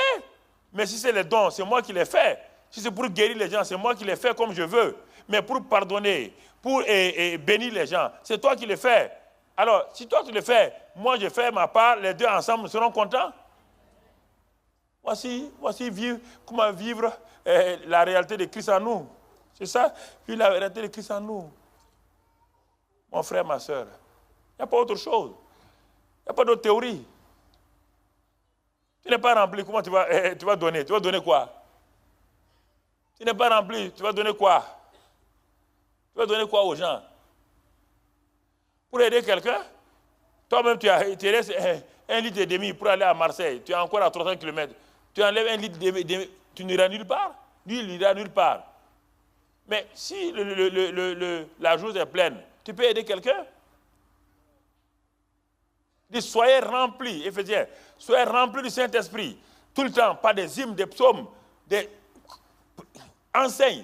[SPEAKER 3] Mais si c'est les dons, c'est moi qui les fais. Si c'est pour guérir les gens, c'est moi qui les fais comme je veux. Mais pour pardonner, pour bénir les gens, c'est toi qui les fais. Alors, si toi tu le fais, moi je fais ma part, les deux ensemble nous serons contents. Voici comment vivre la réalité de Christ en nous. C'est ça, vivre la réalité de Christ en nous. Mon frère, ma soeur, il n'y a pas autre chose. Il n'y a pas d'autre théorie. Tu n'es pas rempli, comment tu vas donner? Tu vas donner quoi? Tu n'es pas rempli, tu vas donner quoi? Tu vas donner quoi aux gens? Pour aider quelqu'un, toi-même tu restes 1,5 litre pour aller à Marseille, tu es encore à 300 km. Tu enlèves 1 litre, tu n'iras nulle part. Lui, il n'ira nulle part. Mais si la chose est pleine, tu peux aider quelqu'un? Dis, soyez remplis, Éphésiens, soyez remplis du Saint-Esprit, tout le temps, pas des hymnes, des psaumes, des enseignes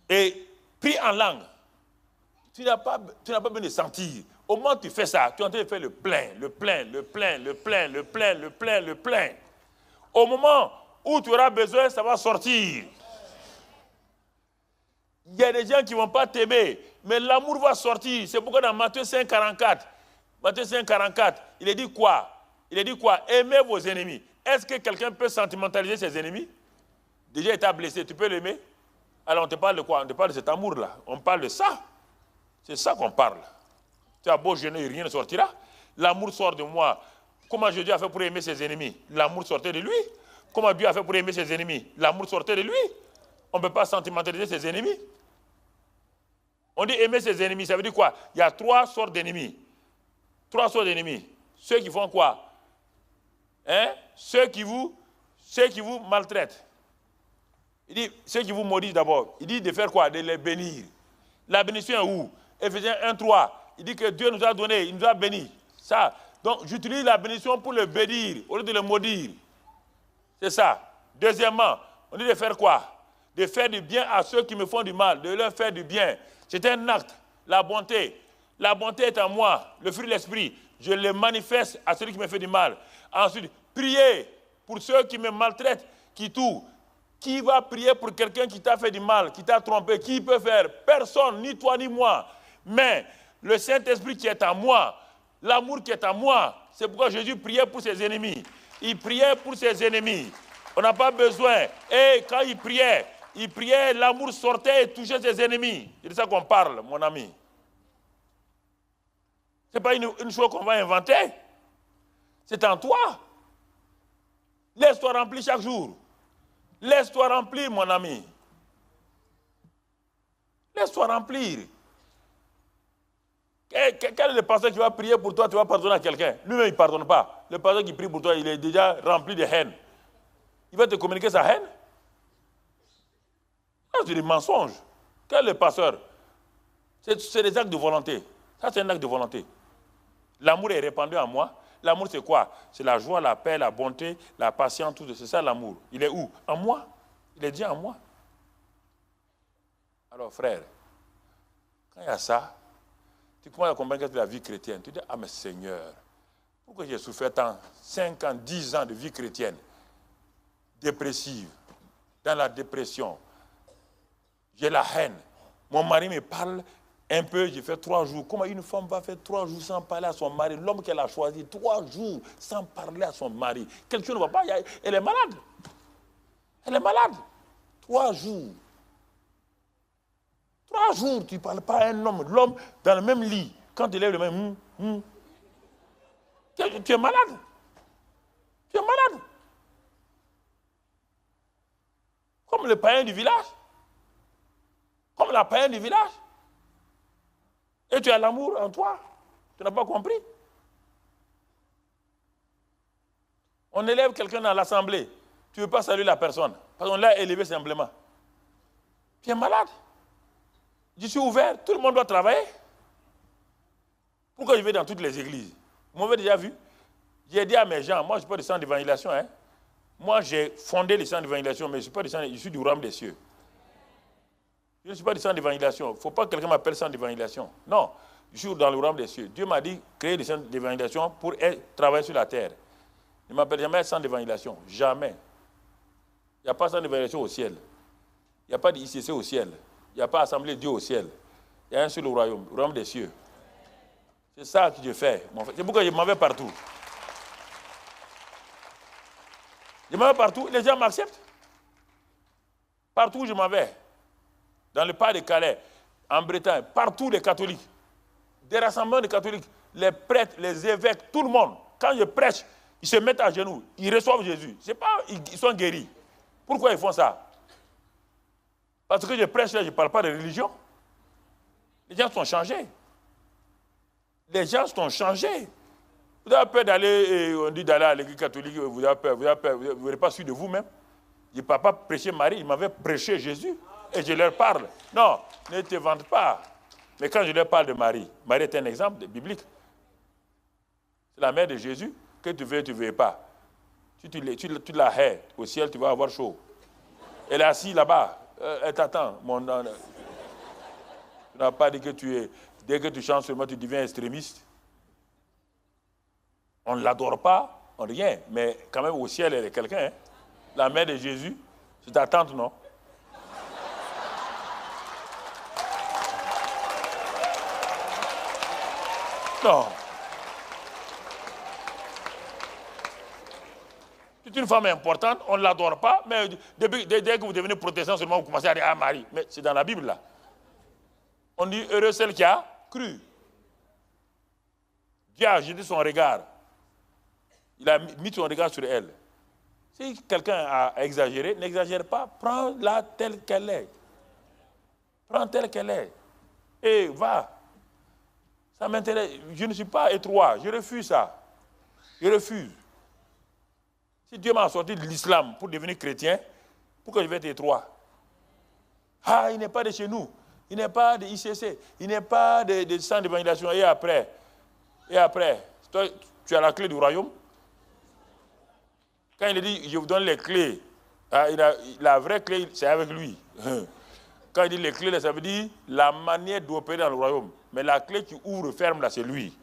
[SPEAKER 3] et prie en langue. Tu n'as pas besoin de sentir. Au moment où tu fais ça, tu es en train de faire le plein, le plein, le plein, le plein, le plein, le plein, le plein. Au moment où tu auras besoin, ça va sortir. Il y a des gens qui ne vont pas t'aimer, mais l'amour va sortir. C'est pourquoi dans Matthieu 5, 44, il est dit quoi? Il est dit quoi? Aimez vos ennemis. Est-ce que quelqu'un peut sentimentaliser ses ennemis? Déjà, il t'a blessé, tu peux l'aimer? Alors, on te parle de quoi? On te parle de cet amour-là. On parle de ça. C'est ça qu'on parle. Tu as beau jeûner, rien ne sortira. L'amour sort de moi. Comment Jésus a fait pour aimer ses ennemis? L'amour sortait de lui. Comment Dieu a fait pour aimer ses ennemis? L'amour sortait de lui. On ne peut pas sentimentaliser ses ennemis. On dit aimer ses ennemis, ça veut dire quoi? Il y a 3 sortes d'ennemis. 3 sortes d'ennemis. Ceux qui font quoi? Hein? Ceux qui vous maltraitent. Il dit, ceux qui vous maudissent d'abord. Il dit de faire quoi? De les bénir. La bénédiction est où? Éphésiens 1:3. Il dit que Dieu nous a donné, il nous a bénis. Ça. Donc j'utilise la bénédiction pour le bénir, au lieu de le maudire. C'est ça. Deuxièmement, on dit de faire quoi? De faire du bien à ceux qui me font du mal, de leur faire du bien. C'est un acte. La bonté. La bonté est en moi, le fruit de l'esprit. Je le manifeste à celui qui me fait du mal. Ensuite, prier pour ceux qui me maltraitent, qui tuent. Qui va prier pour quelqu'un qui t'a fait du mal, qui t'a trompé? Qui peut faire? Personne, ni toi ni moi. Mais le Saint-Esprit qui est en moi, l'amour qui est en moi, c'est pourquoi Jésus priait pour ses ennemis. Il priait pour ses ennemis. On n'a pas besoin. Et quand il priait, l'amour sortait et touchait ses ennemis. C'est de ça qu'on parle, mon ami. Ce n'est pas une chose qu'on va inventer. C'est en toi. Laisse-toi remplir chaque jour. Laisse-toi remplir, mon ami. Laisse-toi remplir. Quel est le pasteur qui va prier pour toi, tu vas pardonner à quelqu'un? Lui-même, il ne pardonne pas. Le pasteur qui prie pour toi, il est déjà rempli de haine. Il va te communiquer sa haine? C'est des mensonges. Quel est le pasteur? C'est des actes de volonté. Ça, c'est un acte de volonté. L'amour est répandu en moi. L'amour, c'est quoi? C'est la joie, la paix, la bonté, la patience, tout ça. C'est ça l'amour. Il est où? En moi. Il est déjà en moi. Alors, frère, quand il y a ça, tu commences à comprendre que la vie chrétienne. Tu dis, ah mais Seigneur, pourquoi j'ai souffert tant? 5 ans, 10 ans de vie chrétienne, dépressive, dans la dépression. J'ai la haine. Mon mari me parle un peu, j'ai fait 3 jours. Comment une femme va faire 3 jours sans parler à son mari? L'homme qu'elle a choisi, 3 jours sans parler à son mari. Quelque chose ne va pas, elle est malade. Elle est malade. 3 jours. 3 jours, tu ne parles pas à un homme. L'homme dans le même lit. Quand il lève le même, tu es malade. Tu es malade. Comme le païen du village. Comme la païenne du village. Et tu as l'amour en toi. Tu n'as pas compris. On élève quelqu'un dans l'assemblée. Tu ne veux pas saluer la personne. Parce qu'on l'a élevé simplement. Tu es malade. Je suis ouvert. Tout le monde doit travailler. Pourquoi je vais dans toutes les églises? Vous m'avez déjà vu. J'ai dit à mes gens, moi je ne suis pas du centre d'évangélisation. Hein? Moi j'ai fondé le centre d'évangélisation, mais je ne suis pas du centre, je suis du royaume des cieux. Je ne suis pas du centre d'évangélisation. Il ne faut pas que quelqu'un m'appelle centre d'évangélisation. Non, je suis dans le royaume des cieux. Dieu m'a dit créer des centres d'évangélisation pour travailler sur la terre. Il ne m'appelle jamais centre d'évangélisation. Jamais. Il n'y a pas de centre d'évangélisation au ciel. Il n'y a pas d'ICC au ciel. Il n'y a pas d'assemblée de Dieu au ciel. Il y a un seul royaume, le royaume des cieux. C'est ça que je fais. C'est pourquoi je m'en vais partout. Je m'en vais partout, les gens m'acceptent. Partout où je m'en vais. Dans le pas de Calais, en Bretagne, partout les catholiques. Des rassemblements de catholiques, les prêtres, les évêques, tout le monde. Quand je prêche, ils se mettent à genoux, ils reçoivent Jésus. C'est pas, ils sont guéris. Pourquoi ils font ça? Parce que je prêche là, je ne parle pas de religion. Les gens sont changés. Les gens sont changés. Vous avez peur d'aller, on dit d'aller à l'église catholique, vous avez peur, vous n'avez pas su de vous-même. Je ne peux pas prêcher Marie, il m'avait prêché Jésus. Et je leur parle. Non, ne te vante pas. Mais quand je leur parle de Marie, Marie est un exemple biblique. C'est la mère de Jésus, que tu veux, tu ne veux pas. Tu la hais, au ciel, tu vas avoir chaud. Elle est assise là-bas, elle t'attend. Tu n'as pas dit que tu es dès que tu chantes seulement, tu deviens extrémiste. On ne l'adore pas, on rien, mais quand même au ciel, elle est quelqu'un. Hein? La mère de Jésus, c'est ta tante, non? Non. C'est une femme importante, on ne l'adore pas, mais dès que vous devenez protestant seulement, vous commencez à dire « Ah, Marie ». Mais c'est dans la Bible, là. On dit « Heureux celle qui a cru ». Dieu a jeté son regard. Il a mis son regard sur elle. Si quelqu'un a exagéré, n'exagère pas. Prends-la telle qu'elle est. Prends telle qu'elle est. Et va. Ça m'intéresse. Je ne suis pas étroit. Je refuse ça. Je refuse. Si Dieu m'a sorti de l'islam pour devenir chrétien, pourquoi je vais être étroit? Ah, il n'est pas de chez nous. Il n'est pas de ICC. Il n'est pas de centre d'évangélisation. Et après, toi, tu as la clé du royaume. Quand il dit, je vous donne les clés, la vraie clé, c'est avec lui. Quand il dit les clés, ça veut dire la manière d'opérer dans le royaume. Mais la clé qui ouvre, ferme, là, c'est lui.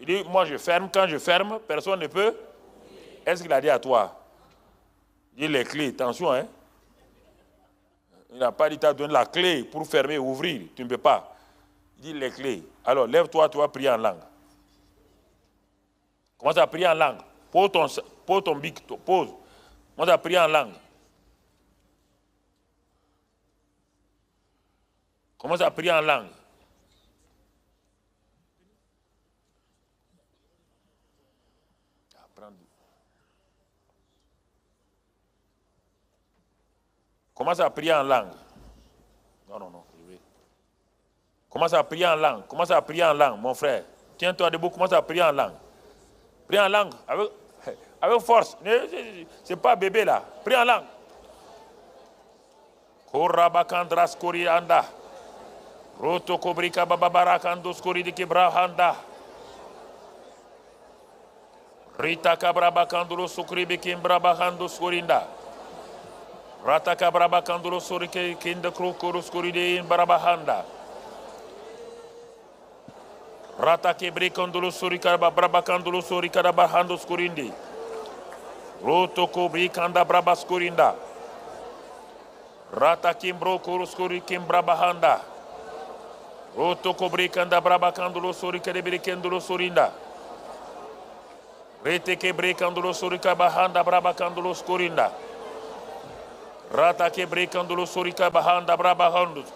[SPEAKER 3] Il dit, moi je ferme, quand je ferme, personne ne peut. Est-ce qu'il a dit à toi? Il dit les clés, attention, hein. Il n'a pas dit, tu as donné la clé pour fermer et ouvrir. Tu ne peux pas. Il dit les clés. Alors, lève-toi, tu vas prier en langue. Commence à prier en langue. Pose ton bic, pose. Commence à prier en langue. Commence à prier en langue. Commence à prier en langue. Non. Commence à prier en langue. Commence à prier en langue, mon frère. Tiens-toi debout, commence à prier en langue. Prie en langue, avec force. C'est pas bébé là. Prie en langue. Korabakandras korianda. Roto kobrika bababarakandos koridike brahanda. Rita kabrabakanduro sukribikim brabahandos korinda. Rata kabrabakanduro surike kinda krokoros koride in brabahanda. Rata kebre kandulo surika braba kandulo surika da bahando skurindi. Roto kobri kanda braba skurinda. Rata kimbro kuru skuri kimbra bahanda. Roto kobri kanda braba kandulo surika de bri kandulo surinda. Rete kebre kandulo surika bahanda braba kandulo skurinda. Rata kebre kandulo surika bahanda braba handus.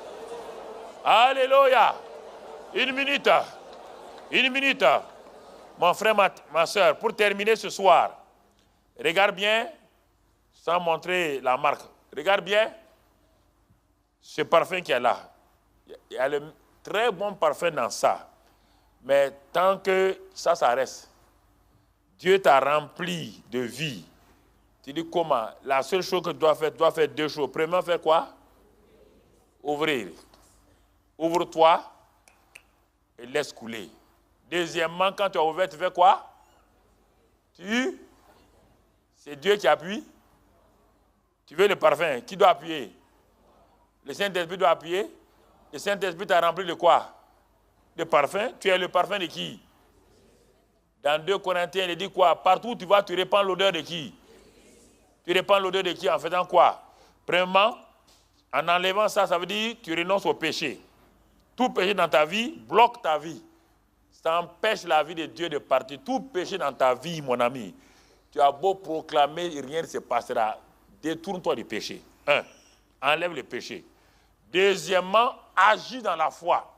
[SPEAKER 3] Alléluia. Une minute, mon frère, ma soeur, pour terminer ce soir, regarde bien, sans montrer la marque, regarde bien ce parfum qu'il y a là. Il y a le très bon parfum dans ça, mais tant que ça reste, Dieu t'a rempli de vie. Tu dis comment? La seule chose que tu dois faire deux choses. Premièrement, faire quoi? Ouvrir. Ouvre-toi et laisse couler. Deuxièmement, quand tu as ouvert, tu fais quoi? C'est Dieu qui appuie. Tu veux le parfum, qui doit appuyer? Le Saint-Esprit doit appuyer. Le Saint-Esprit t'a rempli de quoi? De parfum. Tu es le parfum de qui? Dans 2 Corinthiens, il dit quoi? Partout où tu vas, tu répands l'odeur de qui? Tu répands l'odeur de qui en faisant quoi? Premièrement, en enlevant ça, ça veut dire tu renonces au péché. Tout péché dans ta vie bloque ta vie. Ça empêche la vie de Dieu de partir. Tout péché dans ta vie, mon ami, tu as beau proclamer, rien ne se passera. Détourne-toi du péché. 1. Enlève le péché. Deuxièmement, agis dans la foi.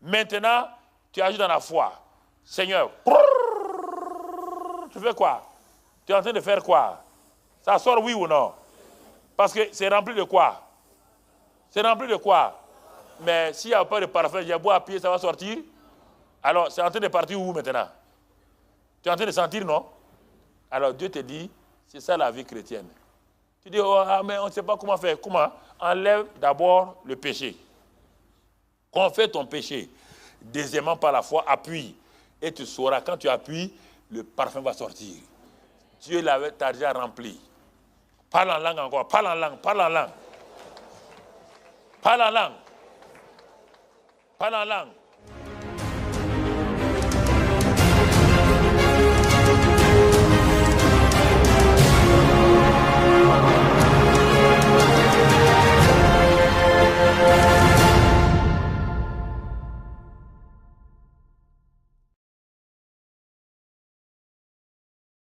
[SPEAKER 3] Maintenant, tu agis dans la foi. Seigneur, tu fais quoi? Tu es en train de faire quoi? Ça sort oui ou non? Parce que c'est rempli de quoi? C'est rempli de quoi? Mais s'il n'y a pas de parfum, j'ai beau appuyer, ça va sortir. Alors, c'est en train de partir où maintenant? Tu es en train de sentir, non? Alors, Dieu te dit, c'est ça la vie chrétienne. Tu dis, oh, mais on ne sait pas comment faire. Comment? Enlève d'abord le péché. Confesse ton péché. Deuxièmement, par la foi, appuie. Et tu sauras, quand tu appuies, le parfum va sortir. Dieu t'a déjà rempli. Parle en langue encore. Parle en langue. Parle en langue. Parle en langue. Parle en langue.